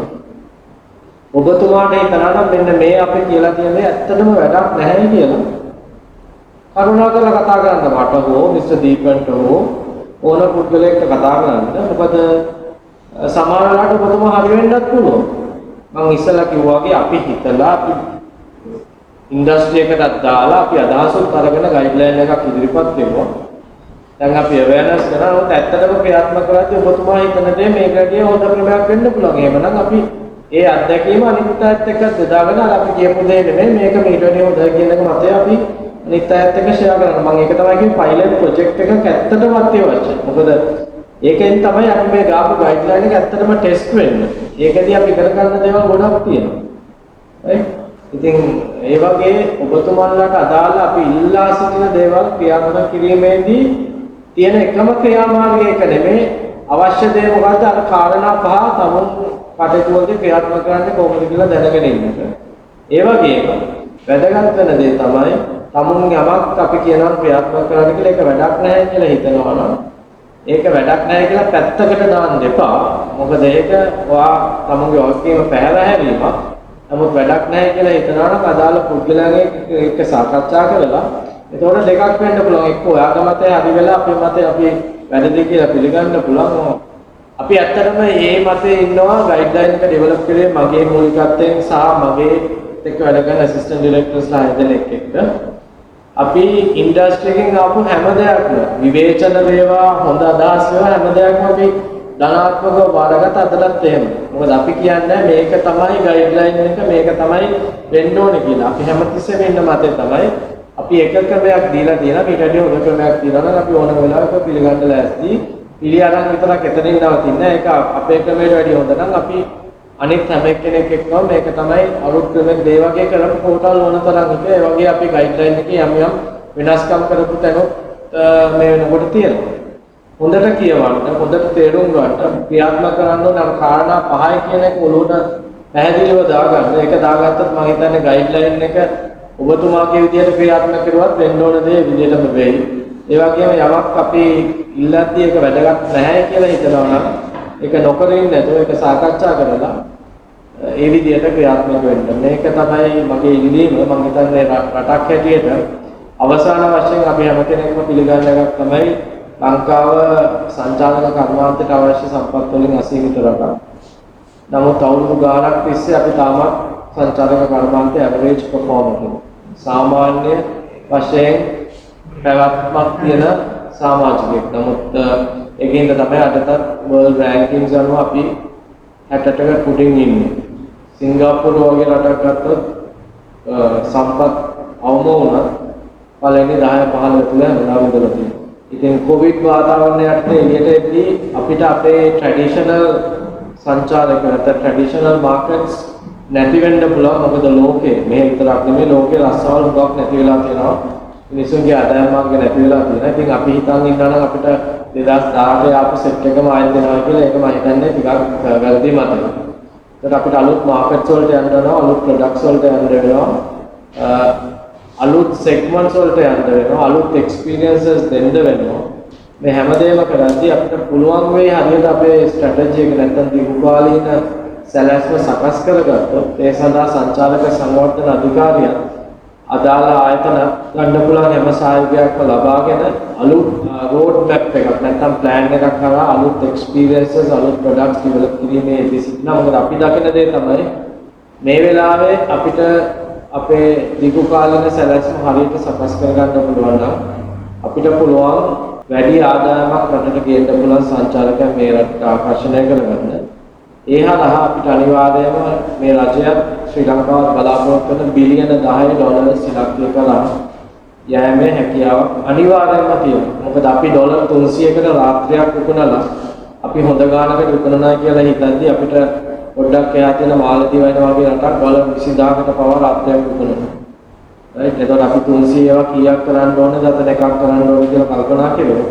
ඔබතුමාට හිතනවා නම් මෙන්න මේ අපි කියලා තියෙන්නේ ඇත්තටම වැඩක් නැහැ කියලා. කරුණාකරලා කතා කරන්න මට හෝ මිස්ටර් දීපන්ට හෝ ඕන පුද්ගලයෙක්ට කතා කරන්න. මොකද සමහර වෙලාවට ඔබතුමා හරි වෙන්නත් පුළුවන්. මම ඉස්සෙල්ලා කිව්වා වගේ අපි හිතලා අපි ඉන්ඩස්ට්‍රි එකකට දාලා අපි අදහසක් අරගෙන ගයිඩ්ලයින් එකක් ඉදිරිපත් වෙනවා. දැන් අපි අවයර්නස් කරනකොට ඇත්තටම ක්‍රියාත්මක කරද්දී ඔබතුමා හිතන දේ මේකදී හොඳ ක්‍රමයක් වෙන්න පුළුවන්. එහෙමනම් අපි ඒ අත්දැකීම අනිත් අයත් එක්ක බෙදාගෙන අපි කියපු දේ නෙමෙයි මේක ඊට වඩා හොඳයි කියන එක මතය අපි අනිත් අයත් එක්ක ෂෙයා කරනවා. මම ඒක තමයි කිව්වේ පයිලට් ප්‍රොජෙක්ට් එකක් ඇත්තටම අත්‍යවශ්‍යයි. මොකද ඒකෙන් තමයි අපි මේ ගාපු ගයිඩ්ලයින් එක ඇත්තටම ටෙස්ට් වෙන්නේ. ඒකදී අපි කර ගන්න දේවල් ගොඩක් තියෙනවා. right? ඉතින් ඒ වගේ ඔබතුමන්ලාට අදාළ අපි ඉල්ලා සිටින දේවල් ක්‍රියාත්මක කිරීමේදී තියෙන එකම ක්‍රියාමාර්ගය එක නෙමෙයි අවශ්‍ය දේ මොකද්ද අර කාරණා පහ තමුන් කටයුතු වලදී ක්‍රියාත්මක කරන්නේ කොහොමද කියලා දැනගෙන ඉන්නට. ඒ වගේම වැදගත් වෙන දේ තමයි තමුන් යමක් අපි කියනවා ක්‍රියාත්මක කරන්න කියලා ඒක වැඩක් නැහැ කියලා හිතනවා නම් ඒක වැඩක් නැහැ කියලා පැත්තකට දාන්න එපා. මොකද ඒක ඔයා තමුන්ගේ වගකීම පැහැර හැරීමක්. නමුත් වැඩක් නැහැ කියලා හිතනවා නම් අදාළ පුද්ගලයාගේ එක්ක සාකච්ඡා කරලා එතකොට දෙකක් වෙන්න පුළුවන්. එක්ක ඔයාගේ මතය හරි වෙලා අපේ මතය අපි වැරදි කියලා පිළිගන්න පුළුවන්. අපි ඇත්තටම මේ මතේ ඉන්නවා ගයිඩ්ලයින් එක ඩෙවලොප් කරේ මගේ මූලිකත්වයෙන් සහ මගේ එක්ක වැඩ කරන ඇසිස්ටන්ට් ඩිරෙක්ටර්ස්ලා හදෙනෙක් එක්ක. අපි ඉන්ඩස්ට්‍රි එකෙන් ආපු හැම දෙයක්ම විවේචන වේවා හොඳ අදහස් වේවා හැම දෙයක්ම අපි ධනාත්මකව බාරගත්ත අදටත් එහෙම. මොකද අපි කියන්නේ මේක තමයි ගයිඩ්ලයින් එක මේක තමයි වෙන්න ඕනේ කියලා. අපි හැමතිස්සෙම ඉන්න මතේ තමයි අපි එක ක්‍රමයක් දීලා තියෙනවා. ඊට වඩා හොඳ ක්‍රමයක් දීලා නම් අපි ඕන වෙලාවක පිළිගන්න ලෑස්ති. පිළිඅරන් විතරක් එතනින් නවතින්නේ. ඒක අපේ ක්‍රමයට වැඩිය හොඳ නම් අපි අනිත් හැම කෙනෙක් එක්කම මේක තමයි අලුත් ක්‍රමයක් දේ වගේ කරපු පෝටල් ඕන තරම් එක. ඒ වගේ අපි ගයිඩ්ලයින් එකේ යම් වෙනස්කම් කරපු තැනොත් මේ වෙනකොට තියෙනවා. හොඳට කියවන්න, හොඳට තේරුම් ගන්න, ක්‍රියාත්මක කරන්න ඕන අර කාරණා පහයි කියන එක ඔලුවට පැහැදිලිව දාගන්න. ඒක දාගත්තොත් මම හිතන්නේ ගයිඩ්ලයින් එක ඔබතුමාගේ විදියට ක්‍රියාත්මක කරුවත් වෙන්න ඕන දේ විදියටම වෙයි. ඒ වගේම යමක් අපි ඉල්ලද්දී ඒක වැදගත් නැහැ කියලා හිතනවා නම් ඒක නොකර ඉන්න නැතුව ඒක සාකච්ඡා කරලා ඒ විදිහට ක්‍රියාත්මක වෙන්න. මේක තමයි මගේ ඉල්ලීම. මම හිතන්නේ රටක් හැටියට අවසාන වශයෙන් අපි හැම කෙනෙක්ම පිළිගන්න එකක් තමයි ලංකාව සංචාලක කර්මාන්තයට අවශ්‍ය සම්පත් වලින් අසීමිත රටක්. නමුත් අවුරුදු ගාණක් තිස්සේ අපි තාමත් සංචාලක කර්මාන්තයේ ඇවරේජ් පර්ෆෝමර් කෙනෙක්. සාමාන්‍ය වශයෙන් පැවැත්මක් තියෙන සමාජිකයෙක්. නමුත් ඒකින්ද තමයි අදට වර්ල්ඩ් රෑන්කින්ග්ස් අනුව අපි 60කට පුටින් ඉන්නේ. සිංගප්පූරු වගේ රටක් ගත්තොත් සම්පත් අවම වුණත් පළවෙනි 10 15 තුල හඳුනා විඳලා තියෙනවා. ඉතින් කොවිඩ් වාතාවරණයට එළියට එද්දී අපිට අපේ ට්‍රැඩිෂනල් සංචාරක නැත්නම් ට්‍රැඩිෂනල් මාකට්ස් නැති වෙන්න පුළුවන්. මොකද ලෝකේ මේ විතරක් නෙමෙයි ලෝකේ රස්සාවල් හුඟක් නැති වෙලා තියෙනවා. මිනිස්සුන්ගේ ආදායම් මාර්ග නැති වෙලා තියෙනවා. ඉතින් අපි හිතන් ඉන්නවා නම් අපිට 2018 ආපු සෙට් එකම ආයෙත් දෙනවා කියලා ඒක මම හිතන්නේ ටිකක් වැරදි මතයක්. ඒකට අපිට අලුත් මාකට්ස් වලට යන්න වෙනවා, අලුත් ප්‍රොඩක්ට්ස් වලට යන්න වෙනවා. අලුත් සෙග්මන්ට්ස් වලට යන්න වෙනවා, අලුත් එක්ස්පීරියන්සස් දෙන්න වෙනවා. මේ හැමදේම කරද්දී අපිට පුළුවන් වෙයි හරියට අපේ ස්ට්‍රැටජි එක නැත්නම් දීර්ඝකාලීන සැලැස්ම සකස් කරගත්තොත් ඒ සඳහා සංචාලක සංවර්ධන අධිකාරිය අදාළ ආයතන ගන්න පුළුවන් හැම සහයෝගයක්ම ලබාගෙන අලුත් රෝඩ් මැප් එකක් නැත්නම් ප්ලෑන් එකක් කරලා අලුත් එක්ස්පීරියන්සස් අලුත් ප්‍රොඩක්ට්ස් ඩෙවලොප් කිරීමේ ඩිසිප්ලින් මොකද අපි දකින දේ තමයි මේ වෙලාවේ අපිට අපේ දීර්ඝකාලීන සැලැස්ම හරියට සකස් කරගන්න පුළුවන් නම් අපිට පුළුවන් වැඩි ආදායමක් රටට ගේන්න පුළුවන් සංචාරකයන් මේ රටට ආකර්ෂණය කරගන්න. ඒ හරහා අපිට අනිවාර්යයෙන්ම මේ රජය ශ්‍රී ලංකාව බලාපොරොත්තු වෙන බිලියන 10 ඩොලර් ඉලක්කය කරා යෑමේ හැකියාවක් අනිවාර්යයෙන්ම තියෙනවා. මොකද අපි ඩොලර් 300කට රාත්‍රියක් විකුණලා අපි හොඳ ගානකට විකුණනවා කියලා හිතද්දී අපිට පොඩ්ඩක් එහා තියෙන මාලදීව වගේ රටක් ඩොලර් 20000කට පවා රාත්‍රියක් විකුණනවා. right එතකොට අපි 300 ඒවා කීයක් කරන්න ඕනද අතන එකක් කරන්න ඕනද කියලා කල්පනා කළොත්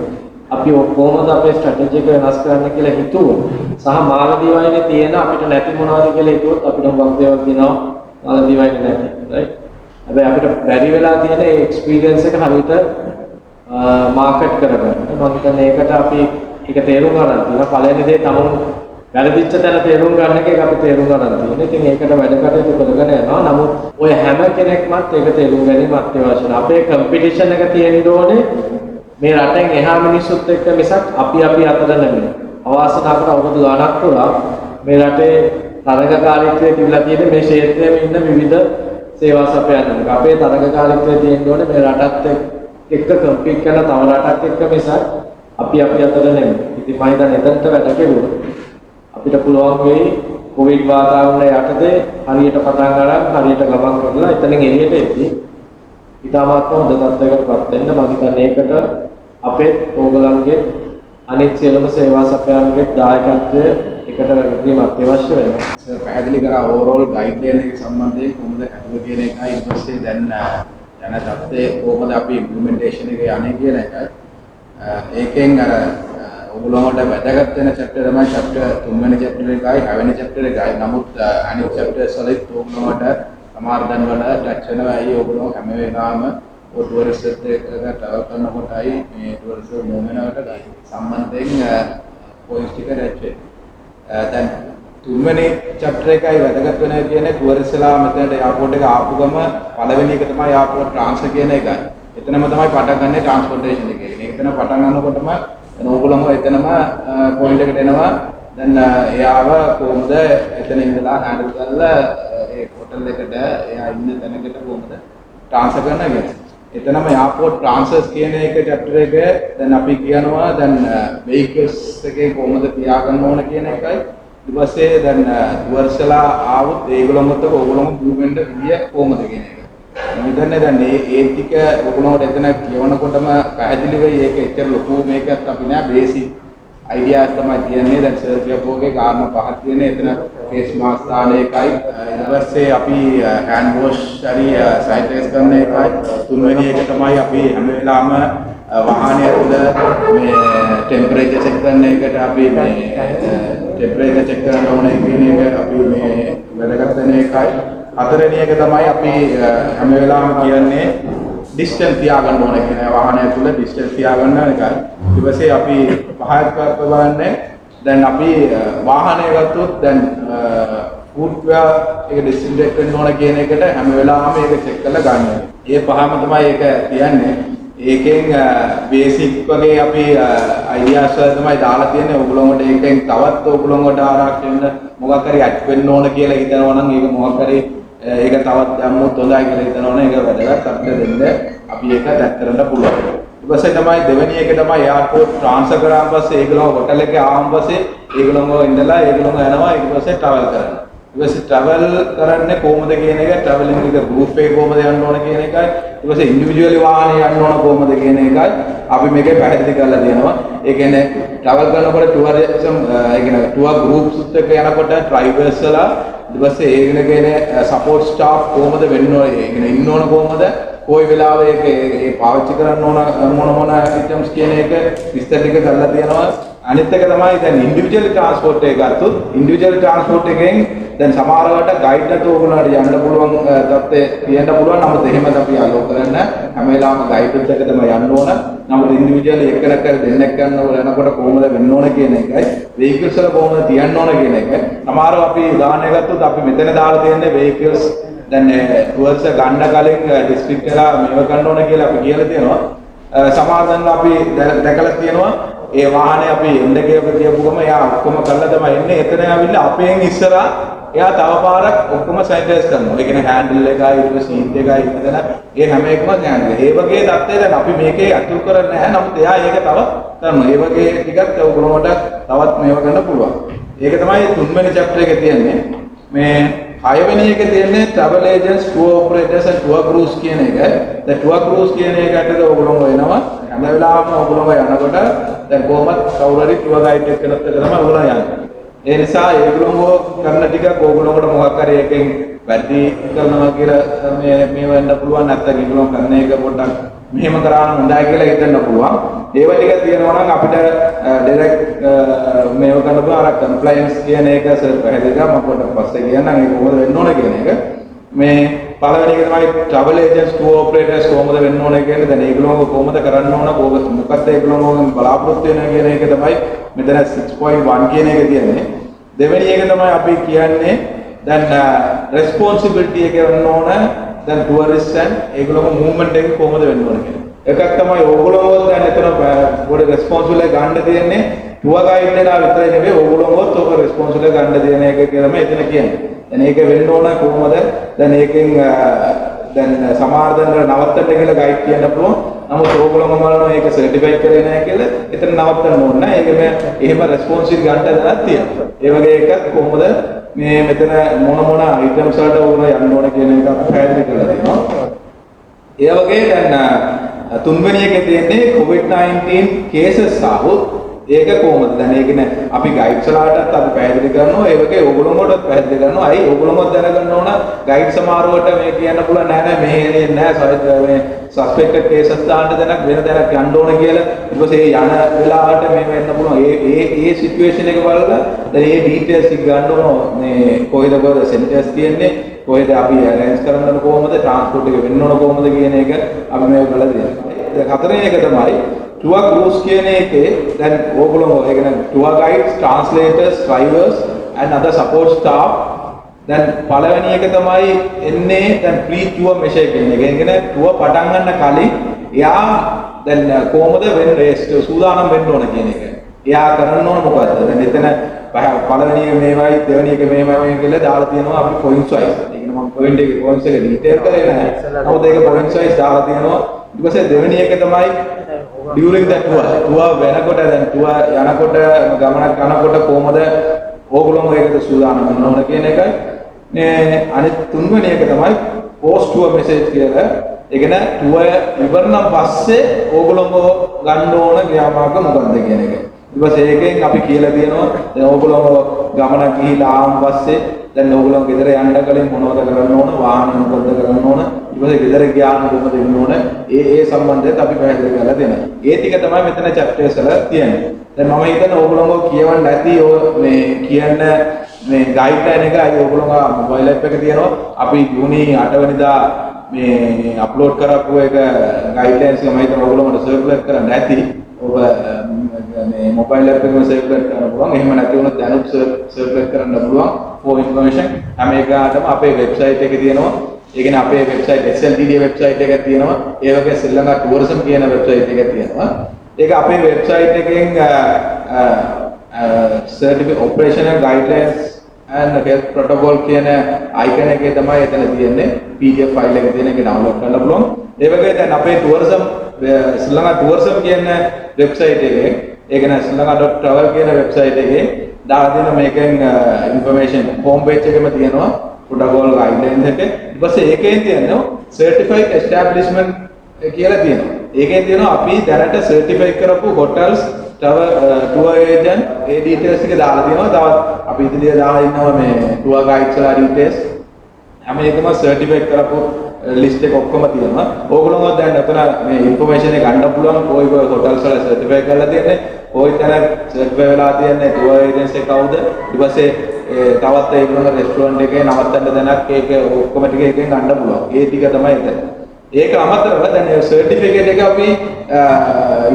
අපි කොහොමද අපේ ස්ට්‍රැටජි එක වෙනස් කරන්න කියලා හිතුවොත් සහ මාලදීවයිනේ තියෙන අපිට නැති මොනවද කියලා හිතුවොත් අපිට හුඟක් දේවල් තියෙනවා මාලදීවයිනේ නැති right හැබැයි අපිට බැරි වෙලා තියෙන ඒ එක්ස්පීරියන්ස් එක හරියට මාකට් කරගන්න. මම හිතන්නේ ඒකට අපි ඒක තේරුම් ගන්න තියෙනවා. පළවෙනි දේ තමුන් වැරදිච්ච තැන තේරුම් ගන්න එක අපි තේරුම් ගන්න තියෙනවා. ඉතින් ඒකට වැඩ කටයුතු කරගෙන යනවා. නමුත් ඔය හැම කෙනෙක්මත් ඒක තේරුම් ගැනීම අත්‍යවශ්‍යයි. අපේ කම්පිටිෂන් එක තියෙන්න ඕනේ මේ රටෙන් එහා මිනිස්සුත් එක්ක මිසක් අපි අතර නෙමෙයි. අවාසනාවකට අවුරුදු ගාණක් පුරා මේ රටේ තරගකාරීත්වයේ තිබිලා තියෙන මේ ක්ෂේත්‍රයේ ඉන්න විවිධ සේවා සපයන්න. අපේ තරගකාරීත්වයේ තියෙන්න ඕනේ මේ රටත් එක්ක කම්පීට් කරන තව රටක් එක්ක මිසක් අපි අතර නෙමෙයි. ඉතින් මම හිතන්නේ එතනට වැඩ කෙරුවොත් අපිට පුළුවන් වෙයි කොවිඩ් වාතාවරණය යටතේ හරියට පටන් ගන්න හරියට ගමන් කරලා එතනින් එළියට එද්දී ඉතාමත් හොඳ තත්ත්වයකටපත් වෙන්න මම හිතන්නේ ඒකට අපේ ඕගලන්ගේ අනිත් සියලුම සේවා සපයන්ගේ දායකත්වය එකට වැගීම අත්‍යවශ්‍ය වෙනවා. පැහැදිලි කරා ඕවරෝල් ගයිඩ්ලයින් එක සම්බන්ධයෙන් කොහොමද කටයුතු කියන එකයි ඊට පස්සේ දැන් යන තත්ත්වයේ කොහොමද අපි ඉම්ප්ලිමන්ටේෂන් එක යන්නේ කියන එකයි. ඒකෙන් අර ඔයගොල්ලන්ට වැදගත් වෙන චැප්ටර් තමයි චැප්ටර් 3 වෙනි චැප්ටර් එකයි 6 වෙනි චැප්ටර් එකයි. නමුත් අනිත් චැප්ටර්ස් වලින් ඔයගොල්ලන්ට සමාර්ධන වල ටච් වෙනවා. අයි ඔයගොල්ලෝ හැම වෙලාවම ටුවරිස්ට් එකට ට්‍රැවල් කරනකොටයි මේ ටුවරිස්ට් මොමනකට සම්බන්ධයෙන් පොයින්ට් ටික රැච් වෙනවා. දැන් 3 වෙනි චැප්ටර් එකයි වැදගත් වෙනවා කියන්නේ ටුවරිස්ට්ලා මෙතනට එයාපෝට් එක ආපු ගම පළවෙනි එක තමයි එයාපෝට් ට්‍රාන්ස්ෆර් කියන එකයි. එතනම තමයි පටන් ගන්න ට්‍රාන්ස්පෝර්ටේෂන් එක. එතන පටන් ගන්නකොටම ඕගොල්ලෝ එතනම පොයින්ට් එකට එනවා. දැන් එයාව කොහොමද එතන ඉඳලා හෑන්ඩල් කරලා ඒ හොටල් එකට එයා ඉන්න තැනකට කොහොමද ට්‍රාන්ස්ෆර් කරන්න කියලා. එතනම එයාපෝට් ට්‍රාන්ස්ෆර්ස් කියන එක චැප්ටර් එක දැන් අපි කියනවා දැන් වෙහිකල්ස් එකේ කොහොමද තියාගන්න ඕන කියන එකයි. ඊට පස්සේ දැන් ටුවර්ස්ලා ආවොත් ඒගොල්ලොත් ඔයගොල්ලෝම මූව්මන්ට් විදිය කොහොමද කියන එක. මම හිතන්නේ දැන් ඒ ටික ඔයගොල්ලෝට එතන කියවනකොටම පැහැදිලි වෙයි. ඒක එච්චර ලොකු මේකක් අපි නෑ බේසික් අයිඩියාස් තමයි තියෙන්නේ. දැන් සර් කියපුවගේ කාරණා පහක් තියෙන්නේ. එතන ෆේස් මාස්ක් දාන එකයි ඊට පස්සේ අපි හෑන්ඩ් වොෂ් හරි සැනිටයිස් කරන එකයි. තුන්වෙනි එක තමයි අපි හැම වෙලාවම වාහනය තුළ මේ ටෙම්පරේචර් චෙක් කරන එකට අපි මේ ටෙම්පරේචර් චෙක් කරන්න ඕනේ කියන එක අපි මේ වැදගත් වෙන එකයි. හතරවෙනි එක තමයි අපි හැම වෙලාවම කියන්නේ ඩිස්ටන්ස් තියාගන්න ඕනේ කියන වාහනය තුළ ඩිස්ටන්ස් තියාගන්න එකයි. ඊට පස්සේ අපි පහක් බලන්නේ දැන් අපි වාහනය ගත්තොත් දැන් ෆුට්වෙයා එක ඩිස්ඉන්ෆෙක්ට් වෙන්න ඕන කියන එකට හැම වෙලාවෙම ඒක චෙක් කරලා ගන්න. ඒ පහම තමයි ඒක කියන්නේ. ඒකෙන් බේසික් වගේ අපි අයිඩියාස් වල තමයි දාලා තියෙන්නේ. ඔයගොල්ලෝන්ට ඒකෙන් තවත් ඔයගොල්ලෝන්ට ආරක්ෂා වෙන්න මොකක් හරි ඇඩ් වෙන්න ඕන කියලා හිතනවා නම් ඒක මොකක් හරි ඒක තවත් දැම්මොත් හොඳයි කියලා හිතනවා නම් ඒක වැදගත් අපිට දෙන්න අපි ඒක දැක් කරන්න පුළුවන්. ඊට පස්සේ තමයි දෙවෙනි එක තමයි එයාර්පෝට් ට්‍රාන්ස්ෆර් කරාන් පස්සේ ඒගොල්ලෝ හොටල් එකේ ආවන් පස්සේ ඒගොල්ලෝ ඉඳලා ඒගොල්ලෝ යනවා ඊට පස්සේ ට්‍රැවල් කරනවා. ඊට පස්සේ ට්‍රැවල් කරන්නේ කොහොමද කියන එක ට්‍රැවලින් එක ගෲප් එක කොහොමද යන්න ඕන කියන එකයි ඊට පස්සේ ඉන්ඩිවිජුවලි වාහනේ යන්න ඕන කොහොමද කියන එකයි අපි මේකේ පැහැදිලි කරලා දෙනවා. ඒ කියන්නේ ට්‍රැවල් කරනකොට ටුවරිසම් ඒ කියන්නේ ටුවර් ගෲප්ස් එක්ක යනකොට ඩ්‍රයිවර්ස් වලා ඊට පස්සේ ඒගෙන සපෝට් ස්ටාෆ් කොහොමද වෙන්න ඕන ඒ කියන්නේ ඉන්න ඕන කොහොමද කොයි වෙලාවෙ ඒ පාවිච්චි කරන්න ඕන මොන අයිටම්ස් කියන එක විස්තර ටික කරලා තියෙනවා. අනිත් එක තමයි දැන් ඉන්ඩිවිජුවල් ට්‍රාන්ස්පෝර්ට් එක ගත්තොත් ඉන්ඩිවිජුවල් ට්‍රාන්ස්පෝර්ට් එකෙන් දැන් සමහරවට ගයිඩ් නැතුව ඔයගොල්ලන්ට යන්න පුළුවන් තත්ත්වය තියෙන්න පුළුවන්. නමුත් එහෙමද අපි අලෝ කරන්න හැම වෙලාවම ගයිඩ් එක තමයි යන්න ඕන. නමුත් ඉන්ඩිවිජුවල් එකනක දෙන්නෙක් යනකොට කොහොමද වෙන්න ඕන කියන එකයි වෙහිකල්ස් වල කොහොමද තියන්න ඕන කියන එක. සමහරව අපි උදාහරණයක් ගත්තොත් අපි මෙතන දාලා තියෙන්නේ වෙහිකල්ස් දැන් ටුවර්ස් ගන්න කලින් ඩිස්ට්‍රික්ට් එක මේව ගන්න ඕන කියලා අපි කියලා තියෙනවා. සමහරවිට අපි දැකලා තියෙනවා ඒ වාහනේ අපි එන්න කියපු ගම එයා ඔක්කොම කරලා තමයි එන්නේ. එතන ආවිල්ලා අපෙන් ඉස්සරහා එයා තව පාරක් ඔක්කොම සැනිටයිස් කරනවා. ඒ කියන්නේ හෑන්ඩල් එකයි ඊට සීට් එකයි මෙතන ඒ හැම එකම හෑන්ඩල්. ඒ වගේ தත්ත්වය දැන් අපි මේකේ අතුල් කරන්නේ නැහැ. නමුත් එයා ඒක තව කරනවා. ඒ වගේ ටිකක් ඔයගොල්ලෝට තවත් මේව ගන්න පුළුවන්. ඒක තමයි තුන්වෙනි chapter එකේ තියෙන්නේ. මේ හයවෙනි එකේ තියෙන්නේ travel agents, tour operators and tour crews කියන එක. දැන් tour crews කියන එකට ඔයගොල්ලෝ එනවා. හැම වෙලාවෙම ඔයගොල්ලෝ යනකොට දැන් කොහොමද කවුරු හරි tour guide එකකට තමයි ඔයගොල්ලෝ යන්නේ. ඒ නිසා ඒගොල්ලෝ කරන ටික ඔයගොල්ලෝට මොකක් හරි එකෙන් වැඩි කරනවා කියලා මේ වෙන්න පුළුවන්. නැත්නම් ඒගොල්ලෝ කරන එක පොඩ්ඩක් මෙහෙම කරා නම් හොඳයි කියලා හිතන්න පුළුවන්. ඒව ටික තියෙනවා නම් අපිට ඩිරෙක්ට් මේව කරන්න පුළුවන්. අර කම්ප්ලයන්ස් කියන එක සර් පැහැදිලි කරා මම පොඩ්ඩක් පස්සේ කියන්නම් ඒක කොහොමද වෙන්න ඕන කියන එක. මේ පළවෙනි එක තමයි travel agents, tour operators කොහොමද වෙන්න ඕන කියන්නේ. දැන් ඒගොල්ලෝ කොහොමද කරන්න ඕන මොකක්ද ඒගොල්ලෝ බලාපොරොත්තු වෙන කියන එක තමයි මෙතන 6.1 කියන එක තියෙන්නේ. දෙවෙනි එක තමයි අපි කියන්නේ දැන් responsibility එක වෙන්න ඕන. දැන් tourists and ඒගොල්ලෝ movement එක කොහොමද වෙන්න ඕන කියන්නේ. එකක් තමයි ඕගොල්ලෝ දැන් එතන පොඩි responsible ගන්න තියෙන්නේ tour guide එකලා විතරයි නෙවෙයි ඕගොල්ලෝත් ඔක responsible ගන්න තියෙන එක කියලා මම එතන කියන්නේ. දැන් ඒක වෙන්න ඕන කොහොමද? දැන් ඒකෙන් දැන් සමාර්ධන නවත්තන්න කියලා ගයිඩ් කියන්න පුළුවන්. නමුත් ඕගොල්ලෝම බලනවා ඒක සර්ටිෆයිඩ් කරේ නැහැ කියලා එතන නවත්තන්න ඕන නැහැ. ඒක එහෙම responsible ගන්න දැනක් තියෙනවා. ඒ වගේ එකක් කොහොමද මේ මෙතන මොන items වලට ඕගොල්ලෝ යන්න ඕන කියන එක අපි පැහැදිලි කරලා දෙනවා. ඒ වගේ දැන් තුන්වෙනි එකේ තියෙන්නේ COVID-19 cases ආවොත් ඒක කොහොමද? දැන් ඒක නේ අපි ගයිඩ්ස් වලටත් අපි පැහැදිලි කරනවා. ඒ වගේ ඕගොල්ලෝමටත් පැහැදිලි කරනවා. අයි ඕගොල්ලෝම දැනගන්න ඕන ගයිඩ් සමාරුවට මේ කියන්න පුළුවන් නෑ මෙහෙ නෑ මේ සස්පෙක්ටඩ් කේසස් දාන්න දැනක් වෙන දැනක් යන්න ඕන කියලා. ඊට පස්සේ යන වෙලාවට මේ වෙන්න පුළුවන්. ඒ සිටුේෂන් එක බලලා දැන් මේ ඩීටේල්ස් ටික ගන්න ඕන. මේ කොහෙද සෙන්ටර්ස් තියෙන්නේ? කොහෙද අපි අරේන්ජ් කරන්න කොහොමද? ට්‍රාන්ස්පෝර්ට් එක වෙන්න ඕන කොහොමද කියන එක අපි මේ බලලා දෙනවා. හතරවෙනි එක තමයි tour crews කියන එකේ දැන් ඕගොල්ලෝ ඒ කියන්නේ tour guides, translators, drivers and other support staff. දැන් පළවෙනි එක තමයි එන්නේ දැන් pre tour measure කියන එක. ඒ කියන්නේ tour පටන් ගන්න කලින් එයා දැන් කොහොමද වෙන්නේ සූදානම් වෙන්න ඕන කියන එක. එයා කරන්න ඕන මොකද්ද? දැන් එතන පළවෙනි එක මේවයි දෙවෙනි එක මේවයි කියලා දාලා තියෙනවා අපි points wise. ඒ කියන්නේ මම point එකේ points එක detail කරේ නැහැ. නමුත් ඒක points wise දාලා තියෙනවා. ඊට පස්සේ දෙවෙනි එක තමයි during that tour වෙනකොට දැන් tour යනකොට ගමනක් යනකොට කොහොමද ඕගොල්ලෝ ඒකට සූදානම් වෙන්න ඕන කියන එකයි. මේ අනිත් තුන්වෙනි එක තමයි post tour message කියලා. ඒ කියන්නේ tour ඉවරනම් පස්සේ ඕගොල්ලෝ ගන්න ඕන ක්‍රියාමාර්ග මොකක්ද කියන එක. ඊට පස්සේ ඒකෙන් අපි කියලා තියෙනවා දැන් ඕගොල්ලෝ ගමනක් ගිහිලා ආවන් පස්සේ දැන් ඕගොල්ලෝ ගෙදර යන්න කලින් මොනවද කරන්න ඕන? වාහන මොකද කරන්න ඕන? ඊට පස්සේ ගෙදර ගියාම කොහොමද වෙන්න ඕන? ඒ සම්බන්ධයෙන් අපි පැහැදිලි කරලා දෙනවා. ඒ ටික තමයි මෙතන chapters වල තියෙන්නේ. දැන් මම හිතන්නේ ඕගොල්ලෝ කියවන්න නැති මේ කියන්න මේ ගයිඩ්ලයින් එක අයි ඕගොල්ලෝ මොබයිල් ඇප් එක තියෙනවා. අපි ජූනි 8 වෙනිදා මේ අප්ලෝඩ් කරපු එක ගයිඩ්ලයින්ස් එක මම හිතන්නේ ඕගොල්ලෝට සර්කියුලේට් කරන්න නැති. ඔබ මේ මොබයිල් ඇප් එකම සර්කියුලේට් කරන්න පුළුවන්. එහෙම නැති වුණොත් දැනුත් සර්කියුලේට් කරන්න පුළුවන්. for information හැම එකකටම අපේ වෙබ්සයිට් එකේ තියෙනවා. ඒ කියන්නේ අපේ වෙබ්සයිට් SLTD වෙබ්සයිට් එකක් තියෙනවා. ඒ වගේ ශ්‍රී ලංකා ටුවරිසම් කියන වෙබ්සයිට් එකක් තියෙනවා. ඒක අපේ වෙබ්සයිට් එකෙන් certificate operational guidelines and health protocol කියන icon එකේ තමයි එතන තියෙන්නේ. PDF file එක තියෙන එක download කරන්න පුළුවන්. ඒ වගේ දැන් අපේ tourism ශ්‍රී ලංකා tourism කියන website එකේ ඒක නේ ශ්‍රී lanka.travel කියන website එකේ දාලා තියෙන මේකෙන් information home page එකෙම තියෙනවා protocol guidelines එක. ඊට පස්සේ ඒකෙන් තියෙනවා certified establishment කියලා තියෙනවා. ඒකෙන් තියෙනවා අපි දැනට certify කරපු hotels tour agent ඒ details ටික දාලා තියෙනවා. තවත් අපි ඉදිරියේ දාලා ඉන්නවා මේ tour guides ලා details හැම එකම certify කරපු list එක ඔක්කොම තියෙනවා. ඕගොල්ලෝ දැන් අතන මේ information එක ගන්න පුළුවන් කොයි කොයි hotels වල certify කරලා තියෙන්නේ, කොයි තැන certify වෙලා තියෙන්නේ, tour agency කවුද, ඊට පස්සේ තවත් ඒගොල්ලෝ restaurant එකේ නවත්තන්න දැනක් ඒක ඔක්කොම ටික එකෙන් ගන්න පුළුවන්. ඒ ටික තමයි එතන. ඒක අමතරව දැන් certificate එක අපි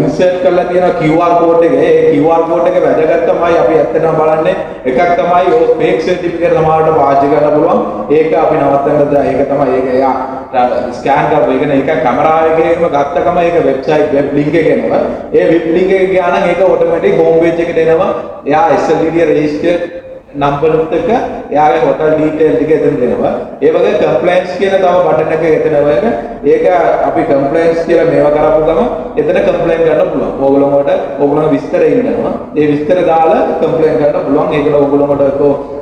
insert කරලා තියෙනවා QR code එකේ. ඒ QR code එක වැදගත් තමයි අපි ඇත්තටම බලන්නේ. එකක් තමයි ඔය fake certificate සමහරවිට පාවිච්චි කරන්න පුළුවන්. ඒක අපි නවත්තන්නද ඒක තමයි ඒක එයා ස්කෑන් කරලා ඒක නේ එක කැමරාවකේම ගත්තකම ඒක වෙබ්සයිට් වෙබ් ලින්ක් එක එනවා. ඒ වෙබ් ලින්ක් එක ගියා නම් ඒක ඔටෝමැටික් හෝම් පේජ් එකට එනවා. එයා SLTD රෙජිස්ටර් නම්බර් එක එයාගේ hotel detail ටික එතන දෙනවා. ඒ වගේ complaints කියන තව බටන් එකක් එතන වගේ ඒක අපි complaints කියලා මේවා කරපු ගමන් එතන complain කරන්න පුළුවන්. ඕගොල්ලෝ විස්තර ඉන්නවා. ඒ විස්තර දාලා complain කරන්න පුළුවන්. ඒකල ඕගොල්ලෝට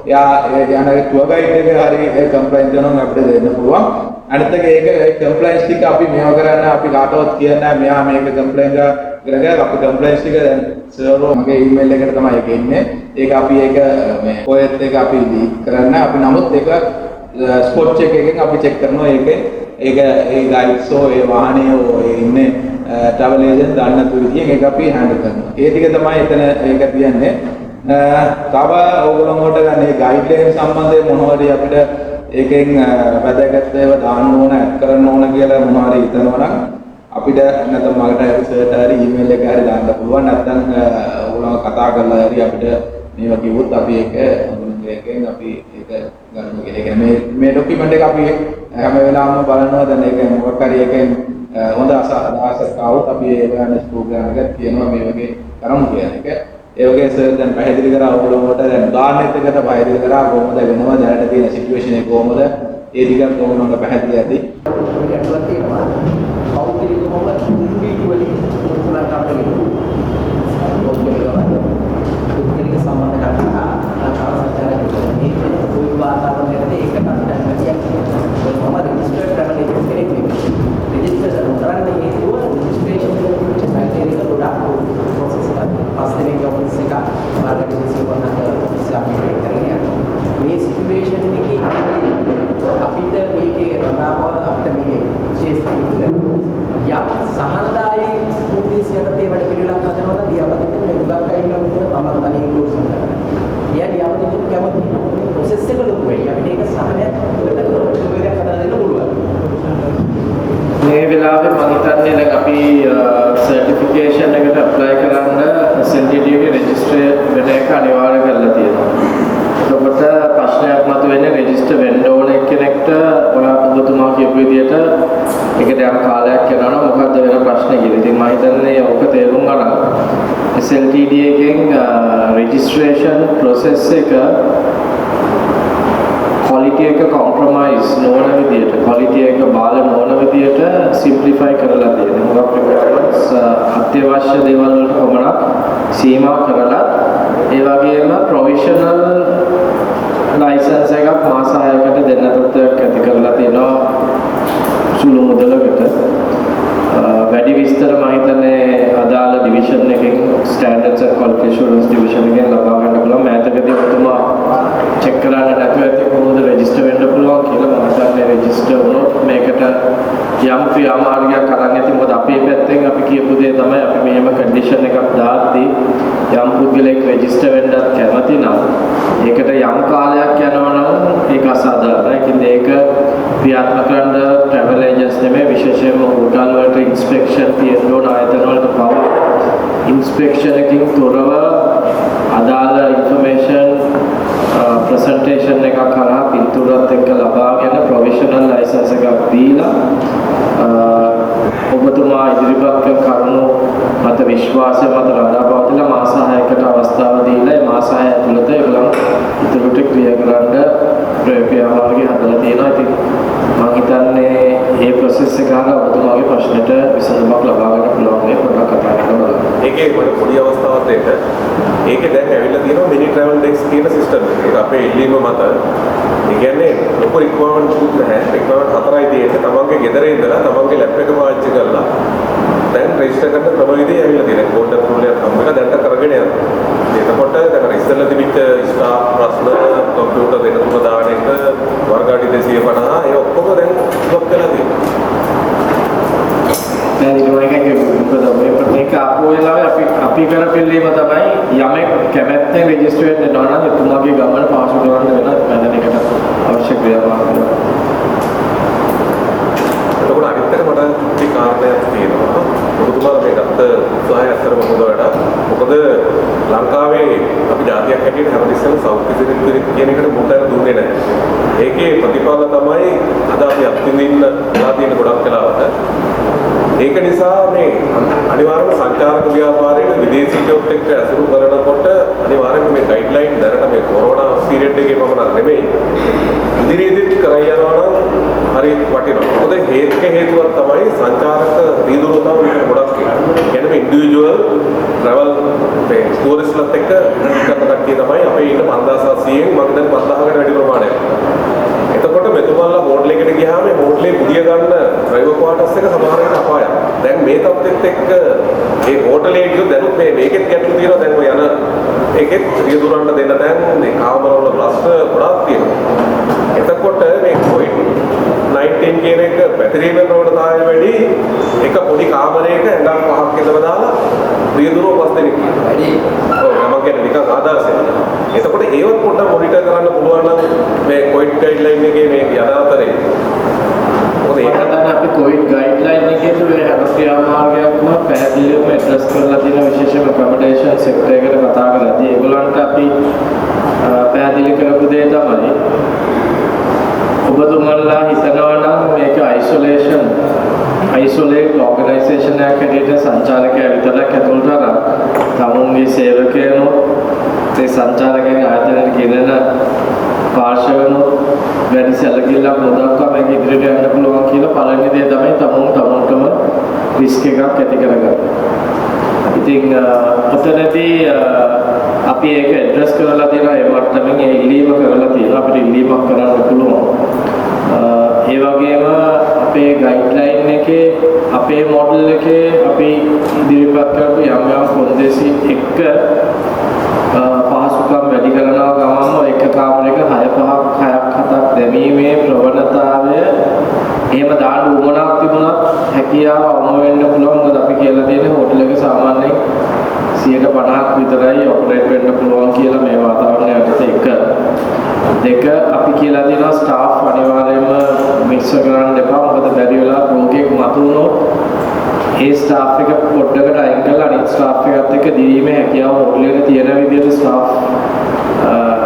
එයා යන tour guide එක හරි complain කරනවා අපිට දෙන්න පුළුවන්. අනිත් එක ඒක complaints ටික අපි මේවා කරන්න අපි කාටවත් කියන්නේ මෙයා මේක complain කරගෙන අපි complaints ටික දැන් server මගේ email එකට තමයි ඒක එන්නේ. ඒක අපි ඒක මේ poet එක අපි link කරන්න අපි නමුත් ඒක spot check එකෙන් අපි check කරනවා ඒකේ ඒක ඒ guides ඒ වාහනේ ඒ ඉන්නේ travel agent දන්න තු විදියෙන් ඒක අපි handle කරනවා. ඒ ටික තමයි එතන ඒක තියන්නේ. තව ඕගොල්ලෝට ගන්න මේ guideline සම්බන්ධයෙන් මොනවද අපිට ඒකෙන් වැදගත් ඒවා දාන්න ඕන ඇඩ් කරන්න ඕන කියලා මොනවාරි හිතනවා නම් අපිට නැත්නම් මකට රිසර්ච් හරි ඊමේල් එක හරි දාන්න පුළුවන්. නැත්නම් ඕගොල්ලෝ කතා කරලා හරි අපිට මේවා කිව්වොත් අපි ඒක ඒකෙන් අපි ඒක ගන්න කියලා. මේ ડોකියුමන්ට් එක අපි හැම වෙලාවෙම බලනවා. දැන් ඒක මොකක් හරි එකෙන් හොඳ අදහසක් ආවොත් අපි ඒ awareness program එකක් තියෙනවා මේ වගේ කරමු කියන එක. ඒ වගේ සර් දැන් පැහැදිලි කරා ඔයගොල්ලෝට දැන් ගානෙත් එකට පැහැදිලි කරා කොහොමද වෙනවා දැනට තියෙන සිටුේෂන් එක කොහොමද ඒ ටිකක් ඔයගොල්ලෝට පැහැදිලි ඇති. ඒකලා තියෙනවා. පෞද්ගලිකවම ඉන්ඩිවිජුවලි උතුණා කම්පැනි. පෞද්ගලික සම්බන්ධ කරලා ආකාරසචාරකෙ මේ කොයි වාතාවරණයකද ඒකට අන්තර්ගතයක් තියෙනවා. කොහොමද රෙජිස්ටර්ඩ් ට්‍රැවල් ඒජන්ට් කෙනෙක් නෙමෙයි. රෙජිස්ටර් කරන්නේ හේතුව රෙජිස්ට්‍රේෂන් කරන ක්‍රයිටීරියා ගොඩක් ප්‍රොසෙස් එකක්. පස්සේ ගවර්නස් එක මාර්කට් විසින් කරන ඉස්ලාමික කරගෙන මේ සිටුේෂන් එකේ අපිට මේකේ රටාව අපිට මේකේ විශේෂ යම් සහනදායී උද්දේශයකට ඒ වැඩ පිළිවෙලක් හදනවා දියාපතට මේ උගක් අයිලා විතර තමයි තනියෙන් කෝස් කරනවා. එයා දියාපතට කැමති ප්‍රොසෙස් එක ලොකු වෙයි. අපිට ඒක සහනයක් උඩට හදලා දෙන්න පුළුවන්. මේ වෙලාවේ මම හිතන්නේ දැන් අපි සර්ටිෆිකේෂන් එකට ඇප්ලයි කරන්න SLTD එකේ රෙජිස්ටර් වෙන එක අනිවාර්ය කරලා තියෙනවා. එතකොට ප්‍රශ්නයක් මතුවෙන්නේ රෙජිස්ටර් වෙන්න ඕන කෙනෙක්ට ඔබතුමා කියපු විදිහට ඒකට යම් කාලයක් යනවා නම් මොකද්ද වෙන ප්‍රශ්නේ කියලා. ඉතින් මම හිතන්නේ ඔක තේරුම් ගන්න SLTD එකෙන් රෙජිස්ට්‍රේෂන් process එක quality එක compromise නොවන විදිහට quality එක බාල නොවන විදිහට simplify කරලා තියෙනවා. මොකක් requirements අත්‍යවශ්‍ය දේවල් වලට පමණක් සීමා කරලා ඒ වගේම provisional license එකක් මාස 6කට දෙන්න තත්ත්වයක් ඇති කරලා තියෙනවා සුළු මුදලකට. වැඩි විස්තර මම හිතන්නේ අදාළ division එකෙන් standards and quality assurance division එකෙන් ලබා ගන්න පුළුවන්. මෑතකදී ඔබතුමා check කරලා නැතුව ඇති කොහොමද register වෙන්න පුළුවන් කියලා. මම හිතන්නේ register වුණොත් මේකට යම් ක්‍රියාමාර්ගයක් අරන් ඇති. මොකද අපේ පැත්තෙන් අපි කියපු දේ තමයි අපි මෙහෙම condition එකක් දාද්දී යම් පුද්ගලෙක් register වෙන්නත් කැමති නම් ඒකට යම් කාලයක් යනවා නම් ඒක අසාධාරණයි. ඒක ක්‍රියාත්මක කරන travel agents නෙමෙයි විශේෂයෙන්ම hotel වලට inspection තියෙන ඕන ආයතන වලට පවා inspection එකකින් තොරව අදාළ information presentation ඇක්‍රෙඩිටේෂන් එකක් කරා පින්තූරත් එක්ක ලබාගෙන ප්‍රොෆෙෂනල් ලයිසන්ස් එකක් දීලා ඔබතුමා ඉදිරිපත් කරන කරුණු මත විශ්වාසය මත රඳාපවතිලා මාස 6කට අවස්ථාව දීලා ඒ මාස 6 ඇතුළත ඒගොල්ලන් ඉදිරියට ක්‍රියා කරන්න ප්‍රයත්නවාගේ හදලා තියෙනවා. ඉතින් මම හිතන්නේ මේ ප්‍රොසෙස් එක අහලා ඔබතුමාගේ ප්‍රශ්නෙට විසඳුමක් ලබා ගන්න පුළුවන් මේ පොඩ්ඩක් කතා කරන්න බලන්න. ඒකේ පොඩි අවස්ථාවක් දෙන්න. ඒකේ දැන් ඇවිල්ලා තියෙනවා මිනි ට්‍රැවල් ඩෙස්ක් කියන සිස්ටම් එක. ඒක අපේ ඉල්ලීම මත. ඒ කියන්නේ ලොකු රික්වයර්මන්ට් සුත් නැහැ. රික්වයර්මන්ට් 4යි තියෙන්නේ. තමන්ගේ ගෙදර ඉඳලා තමන්ගේ ලැප් එක පාවිච්චි කරලා දැන් රෙජිස්ටර් කරන ක්‍රමවේදය ඇවිල්ලා තියෙනවා. කෝඩ් එක පුරුලියක් හම්බ එක දැන්ට කරගෙන යනවා. එතකොට දැන් ඉස්සෙල්ලා තිබිච්ච ස්ටාෆ් ප්‍රශ්න කම්පියුටර් දෙක තුන දාන එක වර්ග අඩි 250 ඒ ඔක්කොම දැන් ඉවත් කරලා තියෙනවා. දැන් ඊට මොකද මේ ප්‍රතික ආපු වෙලාවේ අපි කරපෙල්ලීම තමයි යමෙක් කැමැත්තෙන් රෙජිස්ටර් වෙන්න යනවා නම් එතුමාගේ ගමන පාසු කරන්න වෙන මැදනකට අවශ්‍ය ක්‍රියාමාර්ග. එතකොට අනිත් එක මට මේ කාරණයක් තියෙනවා. ඔබතුමාලා මේ ගත්ත උත්සාහය අත්‍තරම හොඳ වැඩක්. මොකද ලංකාවේ අපි ජාතියක් හැටියට හැමතිස්සෙම සෞඛ්‍ය සිරිත් කියන එකට මුදල් දුන්නේ නැහැ. ඒකේ ප්‍රතිඵල තමයි අද අපි අත්විඳින්න වෙලා තියෙන ගොඩක් වෙලාවට. ඒක නිසා මේ අනිවාර්යයෙන්ම සංචාරක ව්‍යාපාරයේ විදේශීයොත් එක්ක අසුරු කරනකොට අනිවාර්යයෙන්ම මේ ගයිඩ්ලයින් දැනට මේ කොරෝනා පීරියඩ් එකේ පමණක් නෙමෙයි ඉදිරියේදීත් කරා යනවා නම් හරි වටිනවා. මොකද හේතුවක් තමයි සංචාරක රීදුරුතාව විතර ගොඩක් කියන්නේ. කියන්නේ ඉන්ඩිවිජුවල් ට්‍රැවල් මේ ටූරිස්ට්ලත් එක්ක කරන කට්ටිය තමයි අපේ ඉන්න 5700න් මම දැන් 5000කට වැඩි ප්‍රමාණයක්. එතකොට මෙතුමාලා හෝටල් එකට ගියාම මේ හෝටලේ පුදිය ගන්න ඩ්‍රයිවර් ක්වාටර්ස් එක සමහර වෙලාවට අපායක්. දැන් මේ තත්ත්වෙත් එක්ක මේ හෝටලේ ගියොත් දැන් මේකෙත් ගැටලු තියෙනවා. දැන් ඔය යන ඒකෙත් රියදුරන්න දෙන්න දැන් මේ කාමරවල ප්‍රශ්න ගොඩාක් තියෙනවා. එතකොට මේ COVID-19 කියන එක පැතිරීම ප්‍රවණතාවය වැඩි එක පොඩි කාමරයක ඇඟක් පහක් විතර දාලා රියදුරෝ පස් දෙනෙක් වැඩි. ඔව් මම කියන්නේ නිකන් ආදර්ශයක්. එතකොට ඒවත් පොඩ්ඩක් මොනිටර් කරන්න පුළුවන් නම් මේ COVID ගයිඩ්ලයින් එකේ මේ යනාතරේ මොකද ඒක තමයි අපි COVID ගයිඩ්ලයින් එකේ තුනේ හැම ක්‍රියාමාර්ගයක්ම පැහැදිලිවම ඇඩ්‍රස් කරලා තියෙන විශේෂම කමඩේෂන් සෙක්ටර් එකට කතා කරලාදී ඒගොල්ලන්ට අපි පැහැදිලි කරපු දේ තමයි ඔබතුමන්ලා හිතනවා නම් මේක අයිසොලේට් ඕගනයිසේෂන් එකක් හැටියට සංචාරකයා විතරක් ඇතුළට අරන් තමුන්ගේ සේවකයන්ෝ ඒ සංචාරකයන් ආයතනයට ගෙනෙන පාර්ශවනෝ වැඩි සැලකිල්ලක් නොදක්වා මේක ඉදිරියට යන්න පුළුවන් කියලා පළවෙනි දේ තමයි තමුන්ටම රිස්ක් එකක් ඇති කරගන්න. ඉතින් ඔතනදී අපි ඒක ඇඩ්‍රස් කරලා තියෙනවා ඒ මට්ටමින් ඒ ඉල්ලීම කරලා තියෙනවා අපිට ඉල්ලීමක් කරන්න පුළුවන්. ඒ වගේම අපේ ගයිඩ්ලයින් එකේ අපේ මොඩල් එකේ අපි ඉදිරිපත් කරපු යම් කොන්දේසි එක්ක පහසුකම් වැඩි කරනවා ගමන්ම එක කාමරයක 6-5ක් 6ක් 7ක් දැමීමේ ප්‍රවණතාවය එහෙම දාන්න උවමනක් තිබුණත් හැකියාව අවම වෙන්න පුළුවන්. මොකද අපි කියලා තියෙන්නේ හෝටල් එක සාමාන්‍යයෙන් 50% විතරයි ඔපරේට් වෙන්න පුළුවන් කියලා මේ වාතාවරණය යටතේ. දෙක අපි කියලා තියෙනවා ස්ටාෆ් අනිවාර්යයෙන්ම මික්ස් කරන්න එපා. මොකද බැරි වෙලා රෝගියෙක් මතුවුණොත් ඒ ස්ටාෆ් එක පොඩ්ඩකට අයින් කරලා අනිත් ස්ටාෆ් එකත් එක්ක දිරීමේ හැකියාව හෝටලෙක තියෙන විදිහට ස්ටාෆ්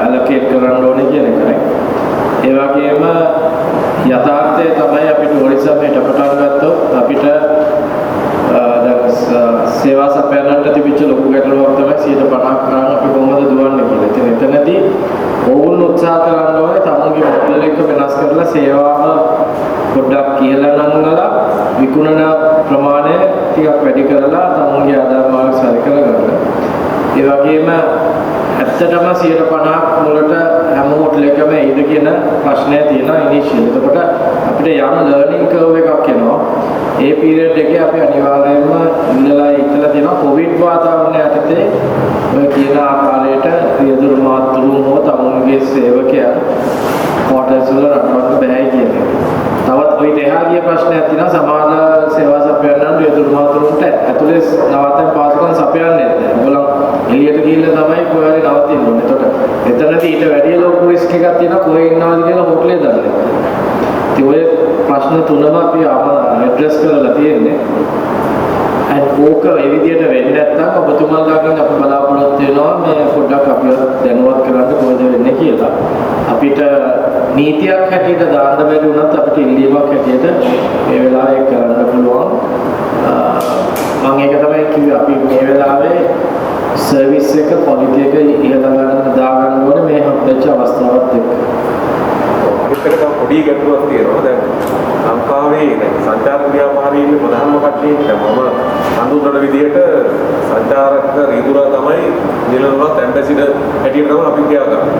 ඇලොකේට් කරන්න ඕනේ කියන එකයි. ඒ වගේම යථාර්ථය තමයි අපිට ටූරිසම් එක පටන් ගත්තොත් අපිට සේවා සපයන්නට තිබිච්ච ලොකු ගැටලුවක් තමයි 150ක් කරන් අපි කොහොමද දුවන්නේ කියලා. ඉතින් එතනදී ඕවුන් උත්සාහ කරන්න ඕනේ තමුන්ගේ මොඩල් එක වෙනස් කරලා සේවාව පොඩ්ඩක් කියලා නංගලා විකුණන ප්‍රමාණය ටිකක් වැඩි කරලා තමුන්ගේ ආදායම මාර්ග සරි කරගන්න. ඒ වගේම ඇත්තටම 150ක් මුලට හැම හෝටල් එකම එයිද කියන ප්‍රශ්නය තියෙනවා ඉනිෂියල්. එතකොට අපිට යම් ලර්නින් කර්ව් එකක් එනවා. ඒ පීරියඩ් එකේ අපි අනිවාර්යයෙන්ම ඉඳලා තියෙනවා කොවිඩ් වාතාවරණය යටතේ ඔය කියන ආකාරයට රියදුරු මාතෘන් හෝ තමුන්ගේ සේවකයන් ක්වාටර්ස් වල රටවන්න බෑ කියන්නේ. තවත් ওই දෙහා ගිය ප්‍රශ්නයක් තියෙනවා. සමාජ සේවා සපයන්න රියදුරු මාතෘන්ට ඇතුලේ නවත්තන පාසුකම් සපයන්නේ නැහැ. ඒගොල්ලෝ එළියට ගිහිල්ලා තමයි කොහේ හරි නවතින්න ඕනේ. එතකොට එතනදී ඊට වැඩි ලොකු රිස්ක් එකක් තියෙනවා කොහේ ඉන්නවද කියලා හෝටලේ දන්නේ. ඉතින් ඔය ප්‍රශ්න තුනම අපි ඇඩ්‍රස් කරලා තියෙන්නේ. ඕක ඒ විදිහට වෙන්නේ නැත්නම් ඔබතුමාලාගෙන් අපි බලාපොරොත්තු වෙනවා මේ පොඩ්ඩක් අපිව දැනුවත් කරන්න කොහොමද වෙන්නේ කියලා. අපිට නීතියක් හැටියට දාන්න බැරි වුණත් අපිට ඉල්ලීමක් හැටියට මේ වෙලාවේ ඒක කරන්න පුළුවන්. මම ඒක තමයි කිව්වේ අපි මේ වෙලාවේ සර්විස් එක ක්වොලිටි එක ඉහළ ගන්න දාගන්න ඕනේ මේ හම්බෙච්ච අවස්ථාවත් එක්ක. අනිත් එක තමයි පොඩි ගැටලුවක් තියෙනවා. දැන් ලංකාවේ දැන් සංචාරක ව්‍යාපාරීන්ගේ ප්‍රධානම කට්ටිය මම හඳුන්වන විදිහට සංචාරක රීදුරා තමයි නිලවලත් ඇම්බැසිඩර් හැටියට තමයි අපි කියාගන්නේ.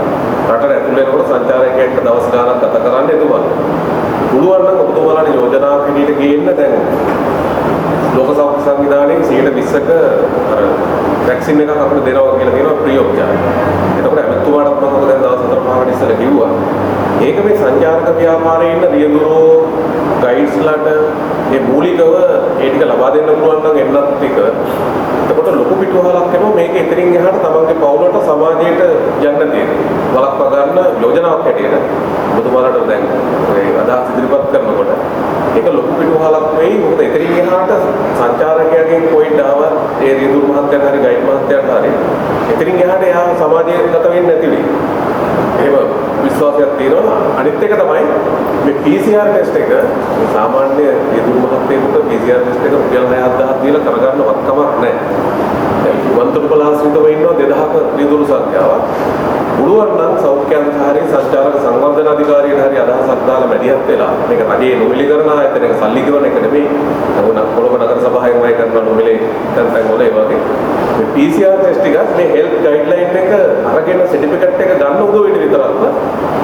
රටට ඇතුළේ යනකොට සංචාරකයෙක්ට දවස් ගාණක් ගත කරන්න එතුමා. පුළුවන් නම් ඔබතුමාලාට යෝජනාවක් හැටියට ගේන්න දැන් ලෝක සෞඛ්‍ය සංවිධානයේ 20%ක අර වැක්සින් එකක් අපිට දෙනවා කියලා කියනවා ෆ්‍රී ඔෆ් චාර්ජ්. එතකොට අමතුමාට මම දැන් දවස් 4-5කට ඉස්සෙල්ලා කිව්වා. ඒක මේ සංචාරක ව්‍යාපාරයේ ඉන්න රියදුරෝ ගයිඩ්ස්ලාට මේ මූලිකව ඒ ටික ලබා දෙන්න පුළුවන් නම් එන්නත් ටික. එතකොට ලොකු පිටුවහලක් වෙනවා මේක එතනින් එහාට තමන්ගේ පවුලට සමාජයට යන්න තියෙනවා. වලක්වා ගන්න යෝජනාවක් හැටියට ඔබතුමාලාට දැන් ඒ අදහස් ඉදිරිපත් කරනකොට ඒක ලොකු පිටුවහලක් වෙයි. මොකද එතනින් එහාට සංචාරකයාගෙන් කොයිඩ් ආවත් ඒ රියදුරු මහත්තයාට හරි ගයිඩ් මහත්තයාට හරි එතනින් එහාට එයා සමාජයට ගත වෙන්නේ නැති වෙයි. එහෙම විශ්වාසයක් තියෙනවා. අනිත් එක තමයි මේ PCR ටෙස්ට් එක සාමාන්‍ය රියදුරු මහත්තයෙකුට PCR ටෙස්ට් එක රුපියල් 6,000ක් දීලා කරගන්න වත්කමක් නැහැ. දැන් වන්තපලාසිතව ඉන්නවා 2000ක රියදුරු සංඛ්‍යාවක්. පුළුවන් නම් සෞඛ්‍ය අධිකාරිය සංචාරක සංවර්ධන අධිකාරියට හරි අදහසක් දාලා මැදිහත් වෙලා මේක රජයේ නොමිලීකරණ ආයතනයක සල්ලි ගෙවන එක නෙමෙයි. නමුත් කොළඹ නගර සභාවෙන් වයි කරන නොමිලේ තැන් වල ඒ වගේ මේ PCR ටෙස්ට් එක මේ හෙල්ත් ගයිඩ්ලයින් එක අරගෙන සර්ටිෆිකට් එක ගන්න උදව් වෙන විතරක්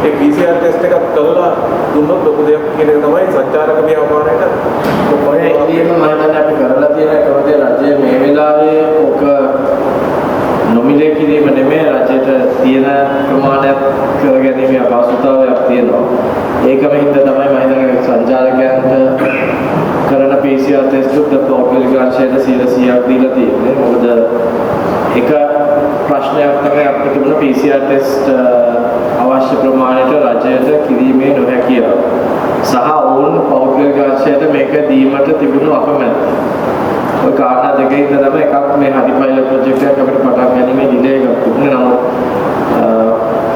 ඒ PCR ටෙස්ට් එකක් කරලා දුන්නොත් ලොකු දෙයක් කියන එක තමයි සංචාරක ව්‍යාපාරයට ඔය ඉතින් මම හිතන්නේ අපි කරලා තියෙන එකවලදී රජය මේ වෙලාවේ ඔක නොමිලේ කිරීම නෙමෙයි රජයට තියෙන ප්‍රමාණයක් කරගැනීමේ අපහසුතාවයක් තියෙනවා. ඒකම හින්දා තමයි මම හිතන්නේ සංචාරකයන්ට කරන PCR ටෙස්ට් එක පෞද්ගලික අංශයට 100%ක් දීලා තියෙන්නේ. මොකද එක ප්‍රශ්නයක් තමයි අපිට තිබුණ PCR ටෙස්ට් අවශ්‍ය ප්‍රමාණයට රජයට කිරීමේ නොහැකියාව. සහ ඕන පෞද්ගලික අංශයට මේක දීමට තිබුණු අකමැත්ත. ඔය කාරණා දෙකේ ඉඳලා තමයි එකක් මේ හරි පයිලට් ප්‍රොජෙක්ට් එකක් අපිට පටන් ගැනීමේ ඩිලේ එකක් තිබුණේ. නමුත්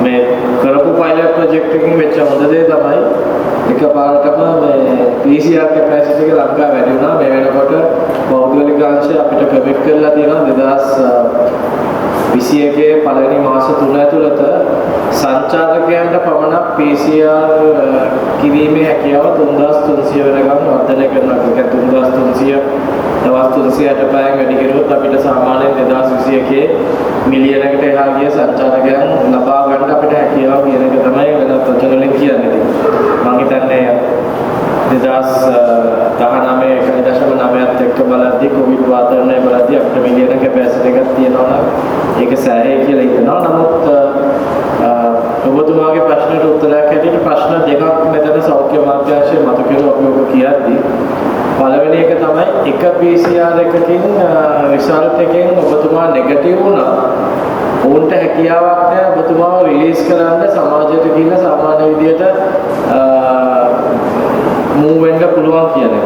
මේ කරපු පයිලට් ප්‍රොජෙක්ට් එකකින් වෙච්ච හොඳ දේ තමයි එකපාරටම මේ PCR කැපැසිටි එක ලංකාව වැඩි වුණා. මේ වෙනකොට පෞද්ගලික අංශය අපිට කමිට් කරලා තියෙනවා 2021 පළවෙනි මාස 3 ඇතුළත සංචාරකයන්ට පමණක් PCR කිරීමේ හැකියාව 3300 වෙනකම් වර්ධනය කරනවා. ඒක 3300 දවස් 360 පැයක් වැඩි කරුවොත් අපිට සාමාන්‍යයෙන් 2021 මිලියනකට එහා ගිය සංචාරකයන් ලබා ගන්න අපිට හැකියාව කියන එක තමයි වෙනත් වචන වලින් කියන්නේ. මම හිතන්නේ 2019 එක්ක බලද්දී කොවිඩ් වාතාවරණය බලද්දී අපිට මිලියන කැපැසිටි එකක් තියෙනවා නම් ඒක සෑහේ කියලා හිතනවා. නමුත් ඔබතුමාගේ ප්‍රශ්නට උත්තරයක් හැටියට ප්‍රශ්න දෙකක් මෙතන සෞඛ්‍ය අමාත්‍යාංශයේ මතු කෙරුවා අපි ඔබ කියද්දී පළවෙනි එක තමයි එක PCR එකකින් රිසල්ට් එකෙන් ඔබතුමා නෙගටිව් වුණා. ඕන්ට හැකියාවක් නැහැ ඔබතුමාව රිලීස් කරන්න සමාජයට ගිහින් සාමාන්‍ය විදියට මූව් වෙන්න පුළුවන් කියන එක.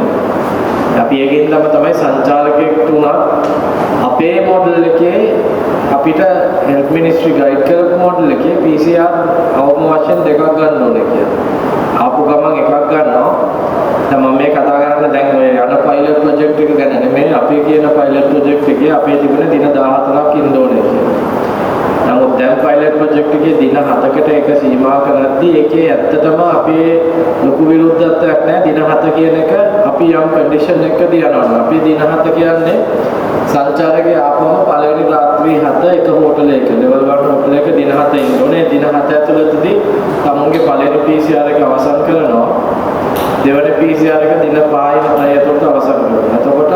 අපි ඒකෙන් තමයි සංචාරකයෙක්ට උනත් අපේ මොඩල් එකේ අපිට හෙල්ත් මිනිස්ට්‍රි ගයිඩ් කරපු මොඩල් එකේ PCR අවම වශයෙන් දෙකක් ගන්න ඕනේ කියලා. ආපු ගමන් එකක් ගන්නවා. දැන් මම මේ කතා කරන්නේ දැන් ඔය යන පයිලට් ප්‍රොජෙක්ට් එක ගැන නෙමෙයි අපි කියන පයිලට් ප්‍රොජෙක්ට් එකේ අපේ තිබුණ දින 14ක් ඉන්න ඕනේ කියලා. නමුත් දැන් පයිලට් ප්‍රොජෙක්ට් එකේ දින 7කට ඒක සීමා කරද්දී ඒකේ ඇත්තටම අපේ ලොකු විරුද්ධත්වයක් නැහැ. දින 7 කියන එක අපි යම් කන්ඩිෂන් එකකදී යනවා. අපි දින 7 කියන්නේ සංචාරකයේ ආපුවම පළවෙනි රාත්‍රී 7 එක හෝටලයක ලෙවල් 1 හෝටලයක දින 7 ඉන්න ඕනේ. දින 7 ඇතුළතදී තමුන්ගේ පළවෙනි PCR එක අවසන් කරනවා. දෙවන PCR එක දින 5යි 9යි ඇතුළත අවසන් කරනවා. එතකොට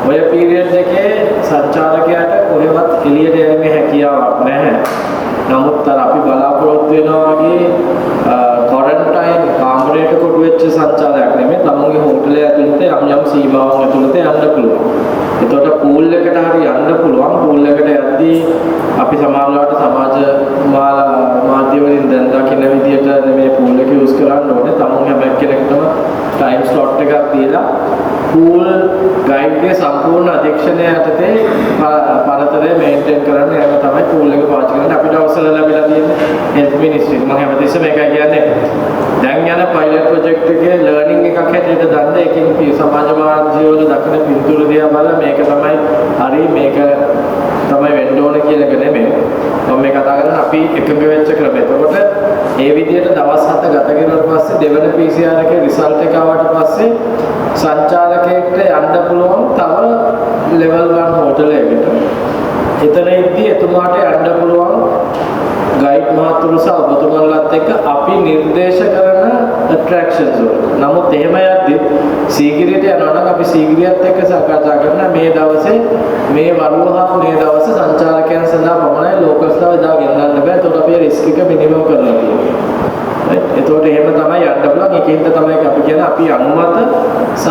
ඔය පීරියඩ් එකේ සංචාරකයාට කොහෙවත් එළියට යෑමේ හැකියාවක් නැහැ. නමුත් අපි බලාපොරොත්තු වෙනවා වගේ ක්වොරන්ටයින් කාමරයක කොටු වෙච්ච සංචාරයක් නෙමෙයි. තමුන්ගේ හෝටලය ඇතුළත යම් සීමාවන් ඇතුළත යන්න පුළුවන්. එතකොට පූල් එකට හරි යන්න පුළුවන්. පූල් එකට යද්දී අපි සමාජලාට සමාජ මාධ්‍ය වලින් දැන් දකින්න විදියට මේ පූල් එක යූස් කරන්න ඕනේ. තමුන් හැම කෙනෙක්ටම ටයිම් ස්ලොට් එකක් තියලා පූල් ගයිඩ්ගේ සම්පූර්ණ අධීක්ෂණය යටතේ පරතරය මේන්ටේන් කරන්න යන තමයි පූල් එක පාවිච්චි කරන්නේ. අපිට අවසර ලැබිලා තියෙන්නේ හෙල්ත් මිනිස්ට්‍රි. මම හැමතිස්සෙම මේකයි කියන්නේ. දැන් යන පයිලට් ප්‍රොජෙක්ට් එකේ ලර්නින් එකක් හැටියට ගන්න එකකින් සමාජ මාධ්‍යවල දක්වන පින්තූර දිහා බලලා මේක තමයි හරි මේක තමයි වෙන්න ඕන කියන එක නෙමෙයි. මම මේ කතා කරන්නේ අපි එකඟ වෙච්ච ක්‍රමය. එතකොට මේ විදිහට දවස් 7 ගත කරුවාට පස්සේ දෙවන PCR එකේ රිසල්ට් එක ආවට පස්සේ සංචාරකයෙක්ට යන්න පුළුවන් තව ලෙවල් 1 හෝටල් එකකට. එතනදී එතුමාට යන්න පුළුවන් ගයිඩ් මහතුරු සහ ඔබතුමන්ලත් එක්ක අපි නිර්දේශ කරන ඇට්‍රැක්ෂන්ස් වල. නමුත් එහෙම යද්දි සීගිරියට යනවා නම් අපි සීගිරියත් එක්ක සාකච්ඡා කරන මේ දවසේ මේ වරුව හා මේ දවසේ සංචාරකයන් සඳහා පමණයි ලෝකස්ලා එදා ගෙන්නන්න බෑ. ඒකට අපි රිස්ක් එක මිනිමම් කරලා තියෙනවා. එතකොට එහෙම තමයි යන්න පුළුවන්. ඒකෙන්ද තමයි අපි කියන්නේ අපි අනුමත සහ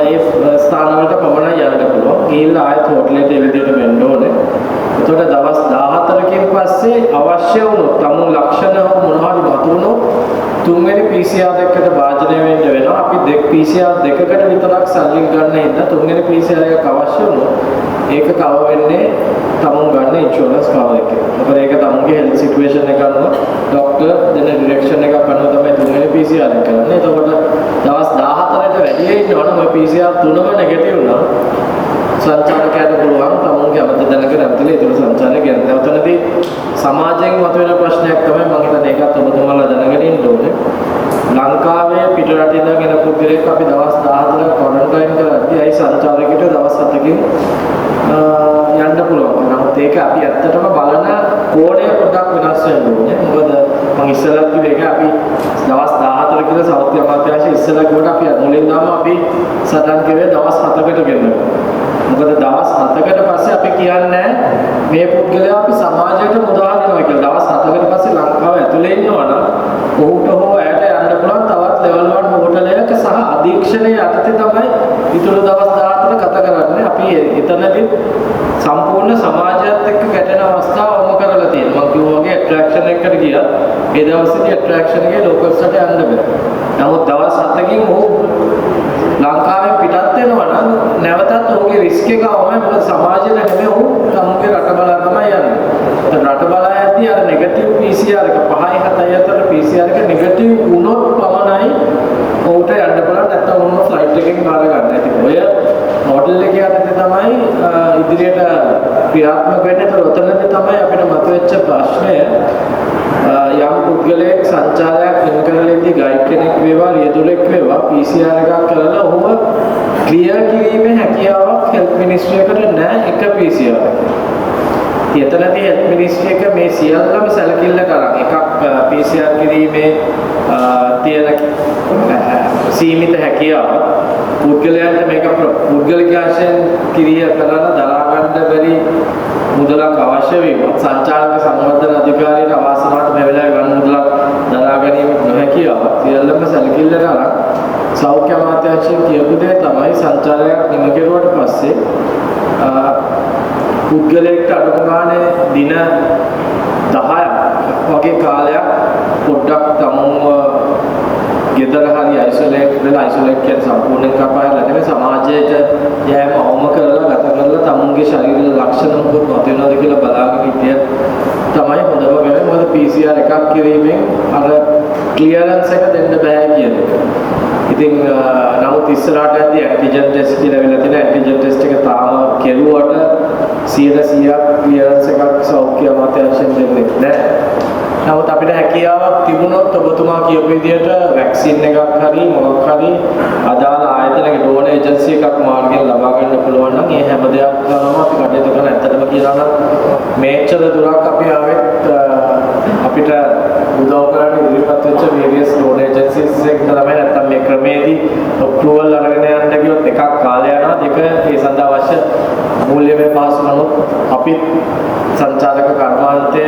ඒ ස්ථාන වලට පමණයි යන්න පුළුවන්. ගිහිල්ලා ආයෙත් හෝටලෙට ඒ විදිහට වෙන්න ඕනේ. එතකොට දවස් 14කින් පස්සේ අවශ්‍ය වුණොත් තමුන් ලක්ෂණ මොනවා හරි මතුවුණොත් තුන්වෙනි PCR එකකට භාජනය වෙන්න වෙනවා. අපි PCR දෙකකට විතරක් සල්ලි ගන්න හින්දා තුන්වෙනි PCR එකක් අවශ්‍ය වුණොත් ඒක කවර් වෙන්නේ තමුන් ගන්න ඉන්ෂුරන්ස් කවර් එකේ. මොකද ඒක තමුන්ගේ හෙල්ත් සිටුේෂන් එක අනුව ડોක්ටර් දෙන ඩිරෙක්ෂන් එකක් අනුව තමයි තුන්වෙනි PCR එක කරන්නේ. එතකොට දවස් 14ට වැඩි ඉන්නවනම් ඔය PCR තුනම නෙගටිව් වුණා සංචාරකයට පුළුවන් තමුන්ගේ අමත දැනක නැතිලා ඒතර සංචාරය ගැන. එතනදී සමාජයෙන් මතුවෙන ප්‍රශ්නයක් තමයි මම හිතන්නේ ඒකත් ඔබතුමාලා දැනගෙන ඉන්න ඕනේ. ලංකාවේ පිටරට ඉඳගෙන පුද්ගලයෙක් අපි දවස් 14ක් ක්වොරන්ටයින් කරද්දී අයි සංචාරකයට දවස් 7කින් යන්න පුළුවන්. නමුත් ඒක අපි ඇත්තටම බලන කෝණය පොඩ්ඩක් වෙනස් වෙන්න ඕනේ. මොකද මම ඉස්සෙල්ලා කිව්වේ ඒක අපි දවස් 14 කියලා සෞඛ්‍ය අමාත්‍යාංශය ඉස්සෙල්ලා කිව්වට අපි මුලින්ම අපි සටන් කරේ දවස් 7කට ගෙන්නනවා. මොකද දවස් 7කට පස්සේ අපි කියන්නේ මේ පුද්ගලයා අපි සමාජයට මුදා දෙනවා කියලා. දවස් 7කට පස්සේ ලංකාව ඇතුලේ ඉන්නවා නම් ඔහුට හෝ ඇයට යන්න පුළුවන් තවත් ලෙවල් 1 හෝටලයක සහ අධීක්ෂණය යටතේ තමයි ඊටු දවස් 14 ගත කරන්නේ. අපි එතනදී සම්පූර්ණ සමාජයත් එක්ක ගැටෙන අවස්ථාව වම කරලා තියෙනවා. මම කිව්වා වගේ ඇට්‍රැක්ෂන් එකකට ගියා. ඒ දවසේදී ඇට්‍රැක්ෂන් එකේ ලෝකල්ස්ට යන්න බෑ. නමුත් දවස් 7කින් ඔහු ලංකාවෙන් පිටත් වෙනවා නම් නැවතත් ඔහුගේ රිස්ක් එක අවමයි. මොකද සමාජයට නෙමෙයි ඔහු තමුන්ගේ රට බලා තමයි යන්නේ. රට බලා යද්දී අර නෙගටිව් PCR එක 5යි 7යි අතර PCR එක නෙගටිව් වුණොත් පමණයි ඔහුට යන්න පුළුවන්. නැත්නම් ඔහුම ෆ්ලයිට් එකකින් බාර ගන්න. ඉතින් ඔය හෝටල් එකේ යද්දී තමයි ඉදිරියට ක්‍රියාත්මක වෙන්නේ. ඒතර උතනදී තමයි අපිට මතුවෙච්ච ප්‍රශ්නය යම් පුද්ගලයෙක් සංචාරයක් නිම කරලදී ගයිඩ් කෙනෙක් වේවා ලියදුරෙක් වේවා PCR එකක් කරලා ඔහුව ක්ලියර් කිරීමේ හැකියාවක් හෙල්ත් මිනිස්ට්‍රි එකට නැහැ එක PCR එකක්. එතනදී හෙල්ත් මිනිස්ට්‍රි එක මේ සියල්ලම සැලකිල්ල කරන් එකක් PCR කිරීමේ තියෙන සීමිත හැකියාව පුද්ගලයන්ට මේක පුද්ගලික වශයෙන් කිරිය කරලා දරා ගන්න බැරි මුදලක් අවශ්‍ය වීම සංචාලක සංවර්ධන අධිකාරියට අවාසනාවට මේ වෙලාවේ ගන්න මුදලක් දරා ගැනීම නොහැකියාව සියල්ලම සැලකිල්ල කරන් සෞඛ්‍ය අමාත්‍යාංශයෙන් කියපු දේ තමයි සංචාරයක් නිම කෙරුවට පස්සේ පුද්ගලයෙක්ට අඩුම ගානේ දින 10ක් වගේ කාලයක් පොඩ්ඩක් තමුන්ව ගෙදර හරි අයිසොලේට් වෙලා අයිසොලේට් කියන සම්පූර්ණ කපායලා නෙමෙයි සමාජයට යෑම අවම කරලා ගත කරලා තමුන්ගේ ශරීර ලක්ෂණ මොකද මතුවෙනවද කියලා බලාගෙන හිටිය තමයි හොඳම වෙන්නේ. මොකද PCR එකක් කිරීමෙන් අර ක්ලියරන්ස් එක දෙන්න බෑ කියන එක. ඉතින් නමුත් ඉස්සරහට යද්දී ඇන්ටිජන් ටෙස්ට් කියලා වෙලා තියෙන ඇන්ටිජන් ටෙස්ට් එක තාම කෙරුවට 100% ක්ලියරන්ස් එකක් සෞඛ්‍ය අමාත්‍යාංශයෙන් දෙන්නේ නැහැ. නමුත් අපිට හැකියාවක් තිබුණොත් ඔබතුමා කියපු විදිහට වැක්සින් එකක් හරි මොකක් හරි අදාළ ආයතනයක ඩෝනර් ඒජන්සි එකක් මාර්ගයෙන් ලබා ගන්න පුළුවන් නම් ඒ හැම දෙයක් කරනම අපි කටයුතු කරන ඇත්තටම කියනවා නම් මේච්චර දුරක් අපි ආවෙත් අපිට උදව් කරන්න ඉදිරිපත් වෙච්ච various ඩෝනර් ඒජන්සිස් එක තමයි නැත්තම් මේ ක්‍රමේදී අප්‍රූවල් අරගෙන යන්න ගියොත් එකක් කාලය යනවා දෙක ඒ සඳහා අවශ්‍ය මූල්‍යමය පහසු නමුත් අපි සංචාරක කර්මාන්තය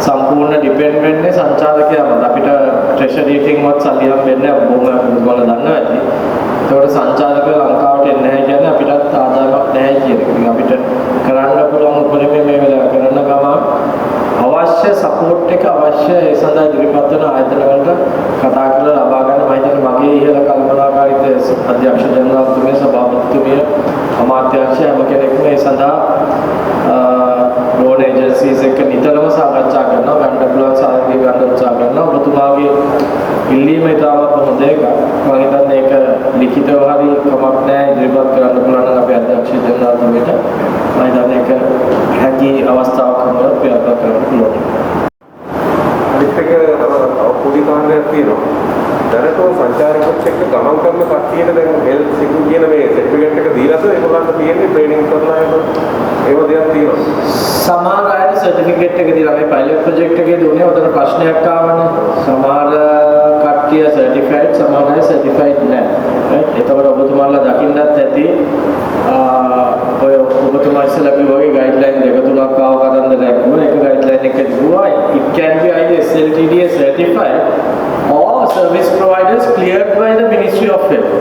සම්පූර්ණ ඩිපෙන්ඩ් වෙන්නේ සංචාරකයාමද අපිට ට්‍රෙෂරි එකකින්වත් සල්ලි හම්බෙන්නේ නැහැ බොහොම දුර්වල දන්නවා ඇති. ඒකට සංචාරකයෝ ලංකාවට එන්නේ නැහැ කියන්නේ අපිටත් ආදායමක් නැහැ කියන එක. ඉතින් අපිට කරන්න පුළුවන් උපරිමයේ මේ වෙලාව කරන ගමන් අවශ්‍ය සපෝට් එක අවශ්‍ය ඒ සඳහා ඉදිරිපත් වෙන ආයතන වලට කතා කරලා ලබා ගන්න මම හිතන්නේ මගේ ඉහළ කල්පනා කළමනාකාරීත්වය අධ්‍යක්ෂ ජනරාල්තුමිය සභාපතිතුමිය අමාත්‍යාංශය හැම කෙනෙක්ම මේ සඳහා ලෝන් ඒජන්සීස් එක්ක නිතරම සාකච්ඡා කරනවා ගන්න පුළුවන් සාධක ගන්න උත්සාහ කරනවා ඔබතුමාගේ ඉල්ලීම ඉතාමත් හොඳ එකක් මම හිතන්නේ ඒක ලිඛිතව හරි කමක් නැහැ ඉදිරිපත් කරන්න පුළුවන් නම් අපේ අධ්‍යක්ෂ ජනරාල්තුමියට මම හිතන්නේ ඒක හැකි අවස්ථාවක් වුණොත් ක්‍රියාත්මක කරන්න පුළුවන් අනිත් එක තමයි පොඩි කාරණයක් තියෙනවා. දැනටම සංචාරකෙක් එක්ක ගමන් කරන කට්ටියට දැන් හෙල්ත් සිකියුරිටි කියන මේ සර්ටිෆිකේට් එක දීලාද ඒගොල්ලන්ට තියෙන්නේ ට්‍රේනින් කරලා ඒව දෙයක් තියෙනවා. සමහර අය සර්ටිෆිකේට් එක දීලා මේ පයිලට් ප්‍රොජෙක්ට් එකේදී උනේ උතන ප්‍රශ්නයක් ආවනේ. සමහර කට්ටිය සර්ටිෆයිඩ් සමහර අය සර්ටිෆයිඩ් නැහැ. ඒතකොට ඔබතුමාලා දකින්නත් ඇති ඔය ඔබතුමා ඉස්සෙල්ලා කිව්වා වගේ ගයිඩ්ලයින් දෙක තුනක් ආව කතන්දරයක් වුණා. ඒක ගයිඩ්ලයින් එක කිව්වා it can be either SLTDA certified or service providers cleared by the Ministry of Health.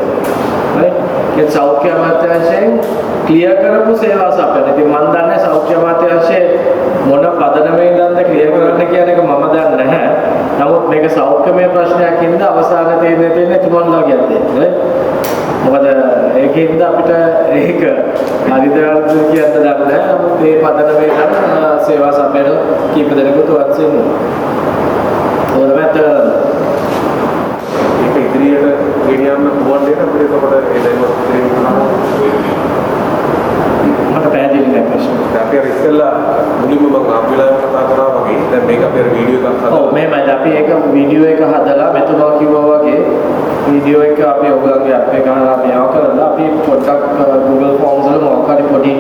Right? ඒ සෞඛ්‍ය අමාත්‍යාංශයෙන් ක්ලියර් කරපු සේවා සපයන. ඉතින් මම දන්නේ සෞඛ්‍ය අමාත්‍යාංශයේ මොන පදනමේ ඉඳන්ද ක්ලියර් කරන්න කියන එක මම දන්නේ නැහැ. නමුත් මේක සෞඛ්‍යමය ප්‍රශ්නයක් හින්දා අවසාන තීරණය තියෙන්නේ තුමන්ලාගේ අතේ. right? මොකද ඒකෙන්ද අපිට ඒක හරිද වැරදිද කියන්න දන්නේ නැහැ. නමුත් මේ පදනමේ නම් සේවා සපයන කීප දෙනෙකුට වත්ස් වෙනවා. ඒක ඉදිරියට ගෙනියන්න පුළුවන් දෙයක් අපිට ඒකට ඒ දෙන්න මට පැහැදිලි නැහැ ප්‍රශ්න. අපි අර ඉස්සෙල්ලා මුලින්ම මම ආපිලාව කතා කරා වගේ දැන් මේක අපි අර වීඩියෝ එකක් හදලා ඔව් මේමයි අපි ඒක වීඩියෝ එක හදලා මෙතුමා කිව්වා වගේ වීඩියෝ එක අපි ඔයගොල්ලන්ගේ ඇප් එක ගහලා මේවා කරලා අපි පොඩ්ඩක් Google Forms වල මොකක් හරි පොඩි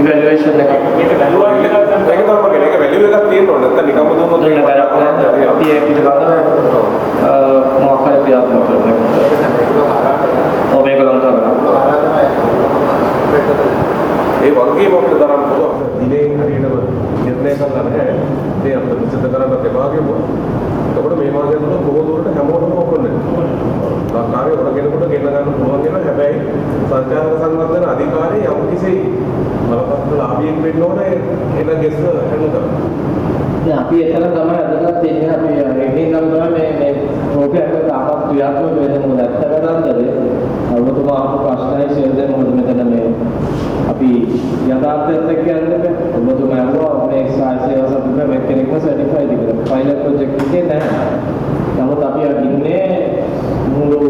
ඉවැලුවේෂන් එකක් මේක වැලුවා කියලා ඒක තමයි ඒක වැලියු එකක් තියෙනවා නැත්නම් නිකම්ම දුන්නොත් දෙන්න බැරක් නැහැ. අපි ඒක පිළිබඳව මොකක් හරි ක්‍රියාත්මක කරනවා. ඔව් මේක ලං කරනවා. ඒ වගේම අපිට තරම් පුළුවන් දිනේ හරියටම නිර්ණය කරලා නැහැ. ඒ අපිට විසඳ කරන්න දෙපාගෙම. එතකොට මේ මාසය තුල බොහෝ දුරට හැමෝටම ඕකන්නේ. ලංකාවේ වල කෙනෙකුට ගෙන්න ගන්න පුළුවන් කියලා හැබැයි සංචාරක සංවර්ධන අධිකාරිය යම් කිසි බලපත්‍ර ලාභියෙක් වෙන්න ඕනේ එන ගෙස්ස හැමුදා. දැන් අපි එතන තමයි අදටත් ඉන්නේ අපි ඒකෙන් නම් තමයි මේ ප්‍රෝග්‍රෑම් එක තාමත් ක්‍රියාත්මක වෙන්නේ මොකද ඇත්තටම ඔබතුමා අහපු ප්‍රශ්නයි ෂෙයාර් දෙන්න මොකද මෙතන මේ අපි යථාර්ථයත් එක්ක යන්නේ ඔබතුමා අහුවා මේ සාහිත්‍ය සම්පූර්ණ මේ කෙනෙක්ව සර්ටිෆයිඩ් කියලා පයිලට් ප්‍රොජෙක්ට් එකේ නැහැ. නමුත් අපි අදින්නේ මුළු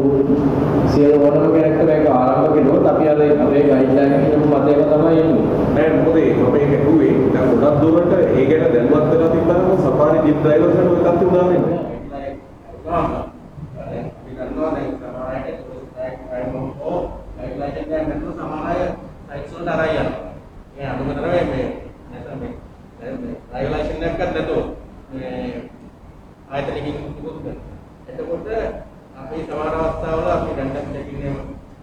සියලු ඕනම කෙනෙක්ට මේක ආරම්භ කළොත් අපි අද අපේ ගයිඩ්ලයින් එකේ මතයක තමයි ඉන්නේ. නෑ මොකද මම මේක ඇහුවේ දැන් ගොඩක් දුරට ඒ ගැන දැනුවත් වෙලා තිබ්බම සෆාරි ජීප් ඩ්‍රයිවර්ස් වල එකක් තිබුණා නේද? එතකොට අපි සමහර අවස්ථාවල අපි රැන්ඩම් චෙකින්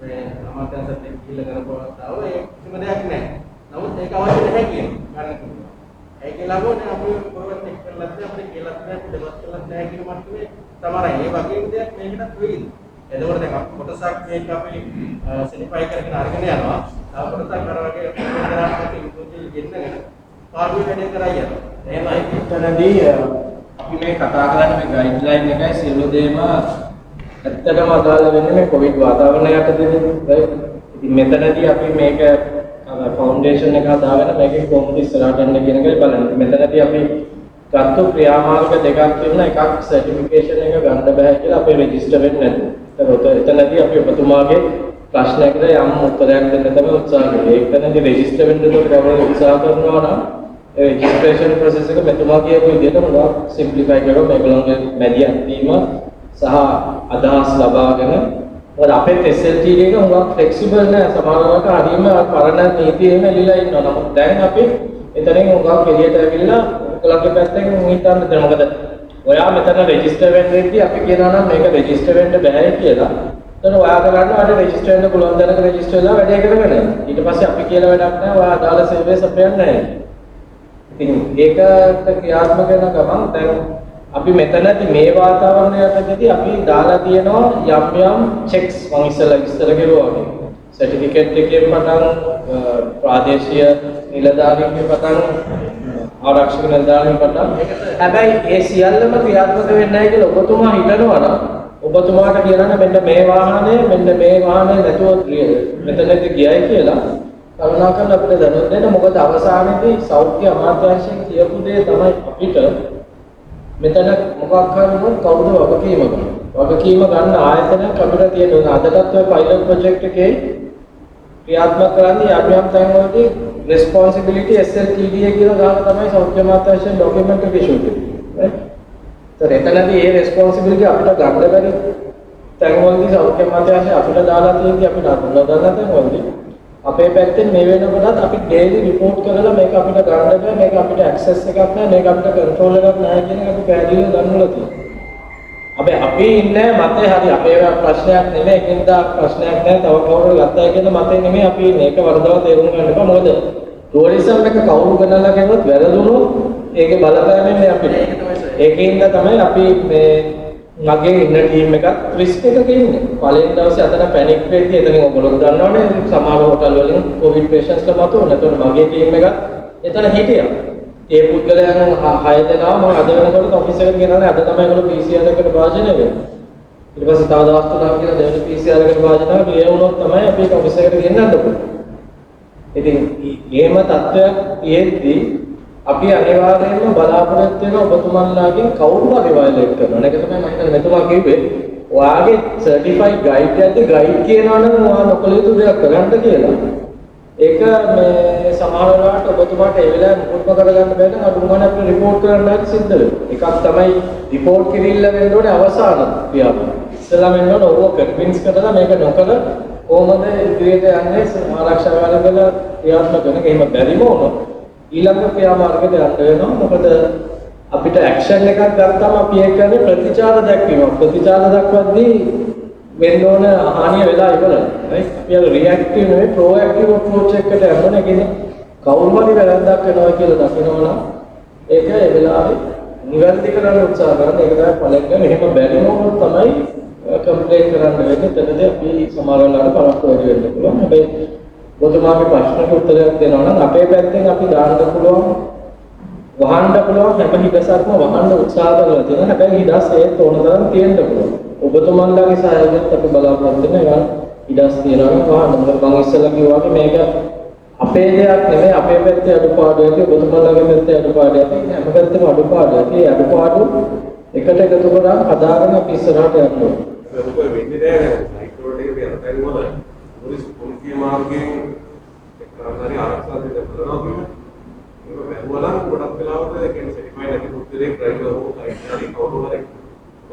මේ අමාත්‍යාංශයට ගිහිල්ලා කරපු අවස්ථාව ඒ කිසිම දෙයක් නැහැ. නමුත් ඒක අවශ්‍ය නැහැ කියන්නේ ගන්න පුළුවන්. ඒක ලාභෝනේ අපි කොහොමද චෙක් කරලා නැත්නම් අපිට කියලා නැහැ දෙවත් කරලා නැහැ කියන මට්ටමේ සමහර අය ඒ වගේම දෙයක් මේකටත් වෙයිද. එතකොට දැන් අපි කොටසක් මේක අපි සර්ටිෆයි කරගෙන අරගෙන යනවා. තව කොටසක් අර වගේ කරාට ඉන්පුට් ගෙන්නගෙන පාඩුවේ වැඩේ කරා යනවා. එහෙමයි එතනදී අපි මේ කතා කරන්නේ මේ ගයිඩ්ලයින් එකයි සියලු දේම ඇත්තටම අදාළ වෙන්නේ මේ කොවිඩ් වාතාවරණය යටතේදී right. ඉතින් මෙතනදී අපි මේක ෆවුන්ඩේෂන් එක හදාගෙන මේකේ කොහොමද ඉස්සරහට යන්න කියන එකයි බලන්නේ. මෙතනදී අපි ගත්ත ක්‍රියාමාර්ග දෙකක් තිබුණා. එකක් සර්ටිෆිකේෂන් එක ගන්න බෑ කියලා අපි රෙජිස්ටර් වෙන්නේ නැතුව. එතනදී අපි ඔබතුමාගේ ප්‍රශ්නයකට යම් උත්තරයක් දෙන්න තමයි උත්සාහ කළේ. එතනදී රෙජිස්ටර් වෙන්න උදව් උත්සාහ කරනවා නම් registration process එක මෙතුමා කියපු විදිහට මොනවා simplify කරලා මේගොල්ලන්ගේ මැදිහත් වීම සහ අදහස් ලබාගෙන මොකද අපේ SLTD එක මොනවා flexible නෑ සමහරවිට හරියම පරණ නීති එහෙම එලිලා ඉන්නවා. නමුත් දැන් අපි එතනින් මොකක් එළියට ඇවිල්ලා ඔයගොල්ලන්ගේ පැත්තෙන් හිතන්න දෙන්න. මොකද ඔයා මෙතන රෙජිස්ටර් වෙන්නේදී අපි කියනවා නම් මේක රෙජිස්ටර් වෙන්න බෑ කියලා. එතන ඔයා කරන්නේ වැඩ රෙජිස්ටර් වෙන්න පුළුවන් දැනක රෙජිස්ටර් වෙලා වැඩේ කරගෙන යන්න. ඊට පස්සේ අපි කියලා වැඩක් නෑ ඔයා අදාළ සේවය සපයන්නේ නැහැ. ඉතින් ඒකට ක්‍රියාත්මක වෙන ගමන් දැන් අපි මෙතනදී මේ වාතාවරණය යටතේදී අපි දාලා තියෙනවා යම් යම් චෙක්ස් මම ඉස්සෙල්ලා විස්තර කරුවා වගේ සර්ටිෆිකේට් එකේ පටන් ප්‍රාදේශීය නිලධාරීන්ගේ පටන් ආරක්ෂක නිලධාරීන් පටන් හැබැයි ඒ සියල්ලම ක්‍රියාත්මක වෙන්නේ නැහැ කියලා ඔබතුමා හිතනවා නම් ඔබතුමාට කියනනේ මෙන්න මේ වාහනේ නැතුව මෙතනදී ගියයි කියලා කරුණාකරලා අපිට දැනුම් දෙන්න. මොකද අවසානයේදී සෞඛ්‍ය අමාත්‍යාංශයෙන් කියපු දේ තමයි අපිට මෙතන මොකක් හරි වුණොත් කවුද වගකීම ගන්න. වගකීම ගන්න ආයතනයක් අපිට තියෙනවා. අදටත් ඔය පයිලට් ප්‍රොජෙක්ට් එකේ ක්‍රියාත්මක කරන්නේ යම් තැන්වලදී responsibility SLTDA කියලා ගන්න තමයි සෞඛ්‍ය අමාත්‍යාංශයෙන් ડોකියුමන්ට් එක ඉෂුව කරන්නේ. right? එතනදී ඒ responsibility අපිට ගන්න බැරි තැන්වලදී සෞඛ්‍ය අමාත්‍යාංශය අපිට දාලා තියෙන්නේ අපි නොදන්න තැන්වලදී අපේ පැත්තෙන් මේ වෙනකොටත් අපි daily report කරලා මේක අපිට ගන්න බෑ, මේක අපිට access එකක් නැහැ, මේක අපිට control එකක් නැහැ කියන එක අපි පැහැදිලිව ගන්නවලා තියෙනවා. අපි ඉන්නේ මතේ හරි අපේ ප්‍රශ්නයක් නෙමෙයි, ඒකින්ද ප්‍රශ්නයක් නැහැ, තව කවුරු ගත්තා කියන මතේ නෙමෙයි අපි ඉන්නේ. ඒක වරදවා තේරුම් ගන්න එපා. මොකද ටූරිසම් එක කවුරු ගණනලා කරනොත් වැරදුනොත් ඒකේ බලපෑමෙන් නේ අපිට. ඒකින්ද තමයි අපි මේ මගේ ඉන්න ටීම් එකත් රිස්ක් එකක ඉන්නේ. පළවෙනි දවසේ අතන පැනික් වෙද්දී එතනින් ඔයගොල්ලෝ දන්නවනේ සමහර හෝටල් වලින් කොවිඩ් පේෂන්ට්ස්ලා මතුවන. ඒතකොට මගේ ටීම් එක එතන හිටියා. ඒ පුද්ගලයන් 6 දෙනා මම අද වෙනකොට ඔෆිස් එකට ගෙනාලා අද තමයි ඒගොල්ලෝ PCR එකට භාජනය වෙන්නේ. ඊට පස්සේ තව දවස් 3ක් කියලා දෙවෙනි PCR එකට භාජනය වෙනවා. ඒ වුණොත් තමයි අපි ඒක ඔෆිස් එකට ගෙන්නන්න පුළුවන්. ඉතින් එහෙම තත්ත්වයක් තියෙද්දී අපි අනිවාර්යයෙන්ම බලාපොරොත්තු වෙන ඔබතුමන්ලාගෙන් කවුරු හරි වයලේට් කරනවා. ඒක තමයි මම හිතන්නේ මෙතුමා කිව්වේ. ඔයාගේ සර්ටිෆයිඩ් ගයිඩ් එකද ගයිඩ් කියනවා නම් ඔයා නොකළ යුතු දෙයක් කරන්න කියලා. ඒක මේ සමහර වෙලාවට ඔබතුමාට ඒ වෙලාවේ මුකුත්ම කරගන්න බැහැ නම් අඩු ගන්න අපිට රිපෝට් කරන්න හරි සිද්ධ වෙනවා. එකක් තමයි රිපෝට් කිරිල්ල වෙන්න ඕනේ අවසාන ක්‍රියාව. ඉස්සෙල්ලා වෙන්න ඕනේ ඔව් කන්වින්ස් කරලා මේක නොකර කොහොමද ඉදිරියට යන්නේ ආරක්ෂා වල ක්‍රියාත්මක වෙන. එහෙම බැරිම වුණොත් ඊළඟ ක්‍රියාමාර්ගයට යන්න වෙනවා. මොකද අපිට ඇක්ෂන් එකක් ගත්තාම අපි ඒක කරන්නේ ප්‍රතිචාර දැක්වීම. ප්‍රතිචාර දක්වද්දී වෙන්න ඕන හානිය වෙලා ඉවරයි. right? අපි අර රියැක්ටිව් නෙවෙයි ප්‍රොඇක්ටිව් අප්‍රෝච් එකකට යන්න කියන්නේ කවුරු හරි වැරද්දක් වෙනවා කියලා දකිනවනම් ඒක ඒ වෙලාවේ නිවැරදි කරන්න උත්සාහ කරන එක තමයි පළවෙනි. එහෙම බැරි වුණොත් තමයි කම්ප්ලේන්ට් කරන්න වෙන්නේ. එතනදී අපි සමහර වෙලාවට පරක්කු වැඩි වෙන්න පුළුවන්. හැබැයි ඔබතුමාගේ ප්‍රශ්නට උත්තරයක් දෙනවා නම් අපේ පැත්තෙන් අපි දාන්න පුළුවන් වහන්න පුළුවන් හැම හිඩසක්ම වහන්න උත්සාහ කරලා තියෙනවා. හැබැයි හිඩස් ඒත් ඕන තරම් තියෙන්න පුළුවන්. ඔබතුමන්ලාගේ සහයෝගයත් අපි බලාපොරොත්තු වෙනවා. හිඩස් තියනවා නම් වහන්න. මොකද මම ඉස්සෙල්ලා කිව්වා වගේ මේක අපේ දෙයක් නෙමෙයි. අපේ පැත්තේ අඩුපාඩු ඇති, ඔබතුමන්ලාගේ පැත්තේ අඩුපාඩු ඇති. හැම පැත්තෙම අඩුපාඩු ඇති. ඒ අඩුපාඩු එකට එකතු කරලා හදාගෙන අපි ඉස්සරහට යන්න ඕනේ. ඒක වෙන්නේ නැහැ. සයිකෝඩ් එකේ යන තැන් වල පොලිසිය මාර්ගයෙන් එක්තරාකාරී ආරක්ෂා දෙන්න බලනවා. ඒක බැලුවනම් ගොඩක් වෙලාවට ඒ කියන්නේ සර්ටිෆයිඩ් නැති පුද්ගලෙක් ඩ්‍රයිවර් හෝ සයිකෝඩ් කවුරු හරි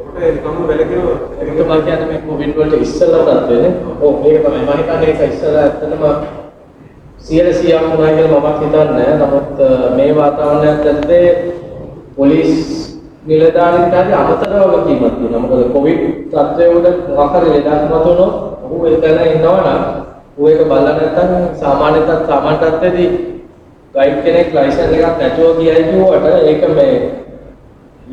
ඔකට ඒකම වැලකෙනවා. ඒක තමයි කියන්නේ මේ කොවිඩ් වලට ඉස්සෙල්ලා තත්ත්වනේ. ඔව් මේක තමයි මම හිතන්නේ ඒක ඉස්සෙල්ලා ඇත්තටම 100%ක් වුණා කියලා මමත් හිතන්නේ. නමුත් මේ වාතාවරණයත් ඇත්තේ පොලිස් නිලධාරීන්ට හරි අමතර වගකීමක් තියෙනවා. මොකද කොවිඩ් තත්ත්වයේ උඩ මොකක් හරි ලෙඩක් මතුනොත් ඔහු එතන ඉන්නවනම් ඌ ඒක බලලා නැත්නම් සාමාන්‍ය තත්ත්වයේදී ගයිඩ් කෙනෙක් ලයිසන්ස් එකක් නැතුව ගියයි කිව්වට ඒක මේ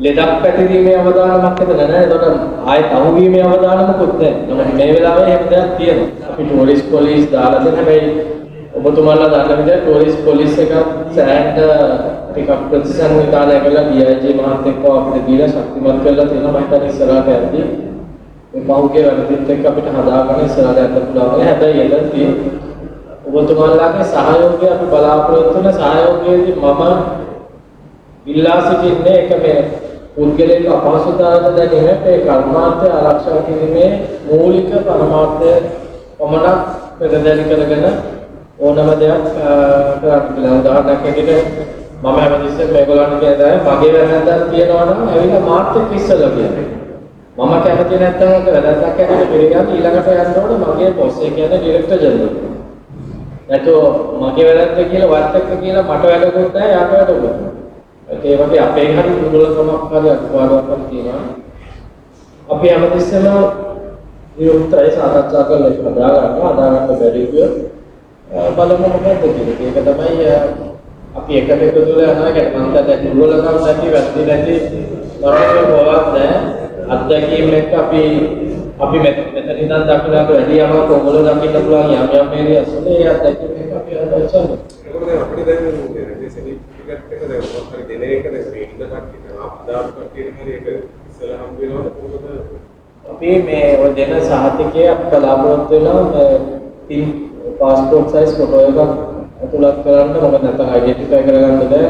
ලෙඩක් පැතිරීමේ අවදානමක් එතන නැහැ. ඒකට ආයෙත් අහුවීමේ අවදානමකුත් නැහැ. නමුත් මේ වෙලාවේ එහෙම දෙයක් තියෙනවා. අපි ටූරිස්ට් පොලිස් දාලා තියෙන හැබැයි ඔබතුමාලා දන්න විදිහට ටූරිස්ට් පොලිස් එකක් සෑහෙන ටිකක් ප්‍රතිසංවිධානය කරලා DIG මහත්තයෙක්ව අපිට දීලා ශක්තිමත් කරලා තියෙනවා. මම හිතන්නේ ඉස්සරහට යද්දී මේ පහුගිය වැඩිත් එක්ක අපිට හදාගන්න ඉස්සරහට යන්න පුළුවන්. හැබැයි එතනදී ඔබතුමාලාගේ සහයෝගය අපි බලාපොරොත්තු වෙන සහයෝගයේදී මම ඉල්ලා සිටින්නේ ඒක මේ පුද්ගලික අපහසුතාවය දැනීමේ ඒ කර්මාන්තය ආරක්ෂා කිරීමේ මූලික පරමාර්ථය පමණක් පෙරදරි කරගෙන ඕනම දෙයක් කරන්න කියලා. උදාහරණයක් ඇටියට මම හැමතිස්සෙම මේගොල්ලන්ට කියනවා මගේ වැරද්දක් තියෙනවා නම් ඇවිල්ලා මාත් එක්ක ඉස්සෙල්ලා කියන්නේ. මම කැමති නැත්නම් ඒක වැරද්දක් ඇටියට පිළිගන්න ඊළඟට යන්න ඕනේ මගේ බොස් ඒ කියන්නේ ඩිරෙක්ටර් ජනරල්. නැතෝ මගේ වැරද්ද කියලා වත් එක්ක කියලා මට වැඩකුත් නැහැ යාට වැඩකුත් නැහැ. ඒ වගේ අපේ හරි දුර්වලකමක් හරි අඩුපාඩුවක් හරි තියෙනවා. අපි හැමතිස්සෙම විරුද්ධයි සාකච්ඡා කරලා ඒක හදාගන්න බැරි කිව්වොත් බලමු මොකද කියලා. ඒක තමයි අපි එකට එකතු වෙලා යනවා කියන්නේ මම දැන් දුර්වලකම් නැති වැරදි නැති වරදක් බවක් නැහැ. අත්දැකීම් එක්ක අපි මෙතන ඉඳන් දක්නට වැඩි යමක් ඔයගොල්ලෝ දකින්න පුළුවන් යම් යම් ඒරියාස් වල ඒ අත්දැකීම් එක්ක අපි හදාගන්න. ඒකෝද අපිට දැන් මේ සර්ටිෆිකට් එක දැන් මොකක් හරි දෙන එක දැන් මේ ඉන්න කට්ටියට ආදාර කට්ටියට හරි ඒක ඉස්සෙල්ලා හම්බ වෙනවද කොහොමද? අපි මේ ඔය දෙන සහතිකයේ අපි බලාපොරොත්තු වෙනවා තින් පාස්පෝර්ට් සයිස් ෆොටෝ එකක් අතුලත් කරන්න මොකද නැත්නම් අයිඩෙන්ටිෆයි කරගන්න බෑ.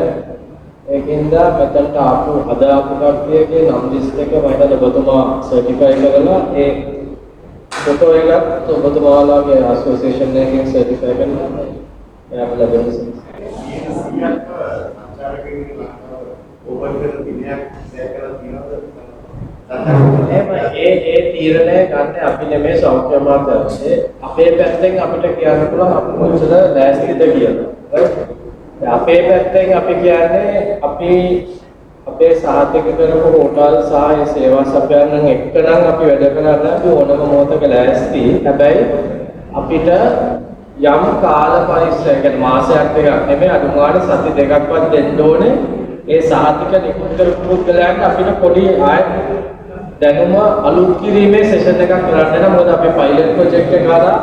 ඒකින්ද මෙතනට ආපු අදාපු කට්ටියගේ නම් ලිස්ට් එක මම හිතන්නේ ඔබතුමා සර්ටිෆයි කරලා ඒ ෆොටෝ එකත් ඔබතුමාලාගේ ඇසෝසියේෂන් එකෙන් සර්ටිෆයි කරලා එයාට ලැබෙනවා. ඒ තීරණය ගන්න අපි නෙමෙයි සෞඛ්‍ය අමාත්‍යාංශය. අපේ පැත්තෙන් අපිට කියන්න පුළුවන් අපි කොච්චර ලෑස්තිද කියලා. අපේ පැත්තෙන් අපි කියන්නේ අපි අපේ සහතික කරපු හෝටල් සහ ඒ සේවා සපයන්නන් එක්කනම් අපි වැඩ කරන්න අපි ඕනම මොහොතක ලෑස්ති. හැබැයි අපිට යම් කාල පරිශ්‍රයක මාසයක් දෙකක් නෙමෙයි අඩුමානේ සති දෙකක්වත් දෙන්න ඕනේ. ඒ සහතික නිකුත් කරපු පුද්ගලයන්ට අපිට පොඩි දැනුම අලුත් කිරීමේ සෙෂන් එකක් කරන්න නම් මොකද අපේ පයිලට් ප්‍රොජෙක්ට් එක හරහා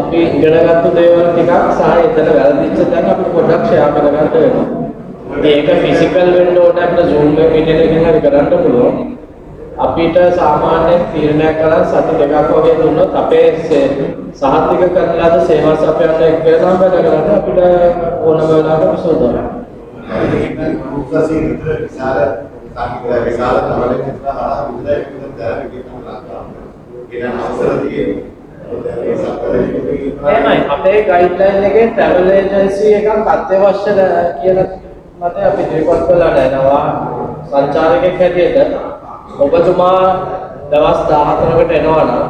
අපි ඉගෙනගත්තු දේවල් ටිකක් සහ එතන වැරදිච්ච තැන් අපිට පොඩ්ඩක් ෂෙයා කරගන්න වෙනවා. ඒක ෆිසිකල් වෙන්න ඕනේ අපිට Zoom මීටින් එකකින් හරි කරන්න පුළුවන්. අපිට සාමාන්‍යයෙන් තීරණයක් කරන් සති දෙකක් වගේ දුන්නොත් අපේ සහතික කරලාද සේවා සපයන්න එක්කලා වැඩ කරන්න අපිට ඕනම වෙලාවක විසඳනවා. විශාල තමලේ චිත්‍ර හරහා විවිධ දැරගෙන යනවා. කියන අවසර තියෙනවා. එහෙමයි අපේ ගයිඩ්ලයින් එකේ ට්‍රැවල් ඒජන්සි එකක් අත්‍යවශ්‍ය කියන මත අපි ඉදිරිපත් කළා නේනවා. සංචාරකෙක් හැටියට ඔබතුමා දවස් 14කට එනවා නම්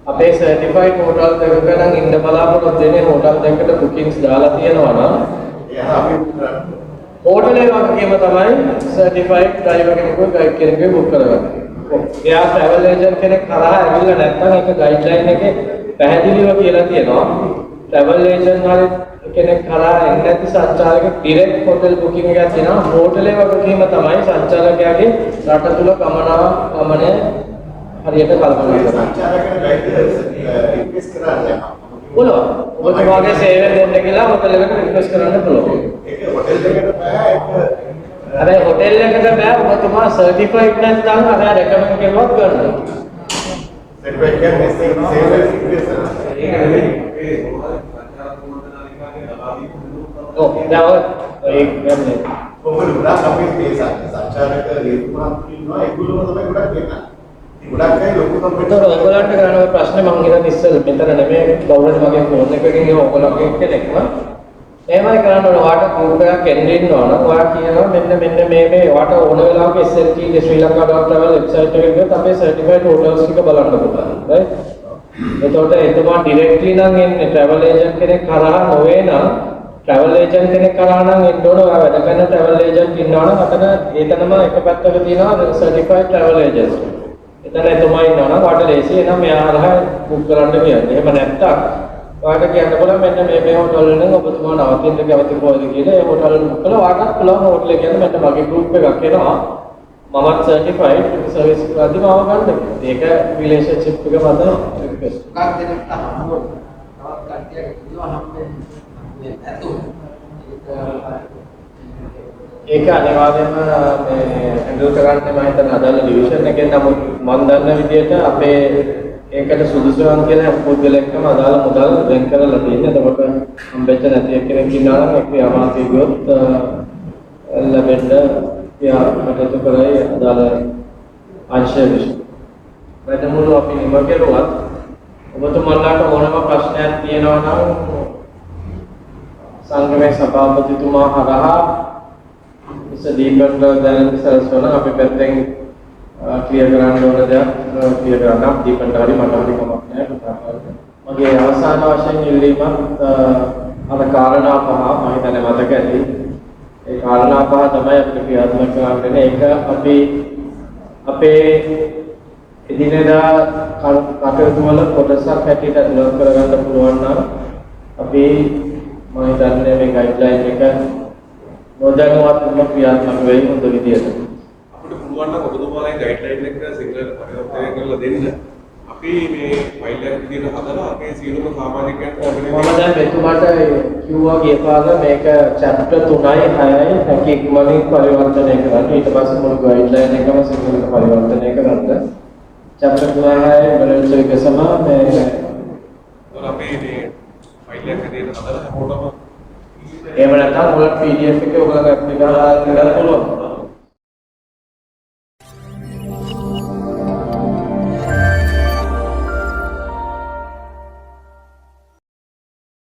අපේ සර්ටිෆයිඩ් හෝටල් දෙකක නම් ඉන්න බලාපොරොත්තු වෙන්නේ හෝටල් දෙකකට බුකින්ග්ස් දාලා තියෙනවා නම් අපි හෝටලේ වගකීම තමයි සර්ටිෆයිඩ් ඩ්‍රයිවර් කෙනෙකුව ගයිඩ් කෙනෙකුව බුක් කරගන්න. එයා ට්‍රැවල් ඒජන්ට් කෙනෙක් කරා ඇවිල්ලා නැත්නම් ඒක ගයිඩ්ලයින් එකේ පැහැදිලිව කියලා තියෙනවා. ට්‍රැවල් ඒජන්ට් හරි කෙනෙක් කරා එන්නේ නැති සංචාරකෙක් ඩිරෙක්ට් හෝටල් බුකින් එකක් දෙනවා. හෝටලේ වගකීම තමයි සංචාරකයාගේ රට තුල ගමන හරියට කල්පනා කරන්න. සංචාරකයන් රික්වෙස්ට් කරන්නේ පුළුවන්. ඔබතුමාගේ සේවය දෙන්න කියලා හෝටල් එකට රික්වෙස්ට් කරන්න පුළුවන්. ඒක හොටෙල් එකට බෑ ඒක හැබැයි හොටෙල් එකට බෑ ඔබතුමා සර්ටිෆයිඩ් නැත්නම් අර රෙකමන්ඩ් කරුවක් ගන්න. සර්ටිෆයිඩ් කියන්නේ සේවය රික්වෙස්ට් ඒක නෙමෙයි අපේ ඔව් දැන් ඒ කියන්නේ කොහොමද ගොඩක් අපි මේ සංචාරක නිර්මාණ ඉන්නවා ඒගොල්ලෝ තමයි ගොඩක් වෙන්නේ. ගොඩක් අය ලොකු ඒතර ඔයගොල්ලන්ට කරන ප්‍රශ්නේ මම හිතන්නේ ඉස්සෙල් මෙතන නෙමෙයි කවුරුත් මගේ ෆෝන් එකකින් ඒ ඔයගොල්ලෝගේ කෙනෙක්ම එහෙමයි කරන්න ඕන. වාට ගෲප් එකක් එන්න ඉන්නවා නම් ඔයා කියනවා මෙන්න මේ වාට ඕන වෙලාවක SLT ශ්‍රී ලංකා.travel වෙබ්සයිට් එකේ ගියොත් අපේ සර්ටිෆයිඩ් හෝටල්ස් ටික බලන්න පුළුවන්. right? එතකොට එතුමා ඩිරෙක්ට්ලි නම් එන්නේ ට්‍රැවල් ඒජන්ට් කෙනෙක් කරා නොවේ නම් ට්‍රැවල් ඒජන්ට් කෙනෙක් කරා නම් එන්න ඕන. ඔයා වැඩ කරන ට්‍රැවල් ඒජන්ට් ඉන්නවා නම් අතන ඒතනම එක පැත්තක තියෙනවා සර්ටිෆයිඩ් ට්‍රැවල් ඒජන්ට්ස්. එතන එතුමා ඉන්නවා නම් වාට ලේසි එනම් මෙයා හරහා බුක් කරන්න කියන්නේ. එහෙම නැත්තම් වාට කියන්න පුළුවන් මෙන්න මේ හෝටල් වලින් ඔබතුමා නවතින්න කැමති කොහෙද කියලා ඒ හෝටල් වල බුක් කරලා වාටත් පුළුවන් හෝටල් එක කියන්නේ මෙන්න මගේ ගෲප් එකක් එනවා මමත් සර්ටිෆයිඩ් සර්විස් කරද්දි මාව ගන්න. ඒක රිලේෂන්ෂිප් එක මත රික්වෙස්ට්. ගන්න දෙන්න තමයි. තවත් කට්ටියක් ඉන්නවා හම්බෙන්නේ නැතු. ඒක අනිවාර්යයෙන්ම මේ හැන්ඩල් කරන්න මම හිතන්නේ අදාළ ඩිවිෂන් එකෙන් නමුත් මම දන්න විදිහට අපේ ඒකට සුදුසුවන් කියලා පුද්ගලයෙක්ම අදාළ මුදල් වෙන් කරලා තියෙනවා. එතකොට හම්බෙච්ච නැති කෙනෙක් ඉන්නවා නම් ඒක අමාත්‍ය ගියොත් ලැබෙන්න කටයුතු කරයි අදාළ අංශය විසින්. වැඩමුළු අපි නිම කෙරුවත් ඔබතුමාලාට ඕනම ප්‍රශ්නයක් තියෙනවා නම් සංගමේ සභාපතිතුමා හරහා දීපන්ට දැනෙන සල්සන අපි පැත්තෙන් ක්ලියර් කරන්න ඕන දේක් ක්ලියර් කරන්න දීපන්ට හරි මට හරි කමක් නැහැ කතා කරන්න. මගේ අවසාන වශයෙන් ඉල්ලීමක් අර කාරණා පහ මම හිතන්නේ මතක ඇති. ඒ කාරණා පහ තමයි අපිට ක්‍රියාත්මක කරන්න වෙන්නේ. ඒක අපි අපේ එදිනෙදා කටයුතු වල කොටසක් හැටියට අනුගත කරගන්න පුළුවන් නම් අපි මම හිතන්නේ මේ ගයිඩ්ලයින් එක නොදැනුවත්වම ක්‍රියාත්මක වෙයි හොඳ විදියට. අපිට පුළුවන් නම් ඔබතුමාලගේ ගයිඩ්ලයින් එක සිංහලට පරිවර්තනය කරලා දෙන්න. අපි මේ ෆයිල් එකක් විදිහට හදලා අපේ සියලුම සමාජිකයන්ට මම දැන් මෙතුමාට කිව්වා ගිය පාර මේක chapter 3යි 6යි හැකි ඉක්මනින් පරිවර්තනය කරන්න. ඊට පස්සේ මුළු ගයිඩ්ලයින් එකම සිංහලට පරිවර්තනය කරන්න. चैप्टर किया है मिलिट्री के समय में और අපි මේ ෆයිල් එකක් විදිහට හදලා හැමෝටම එහෙම නැත්නම් ඔය PDF එකේ ඔයගොල්ලෝ ඇප්ලිකේෂන් ගන්න පුළුවන්.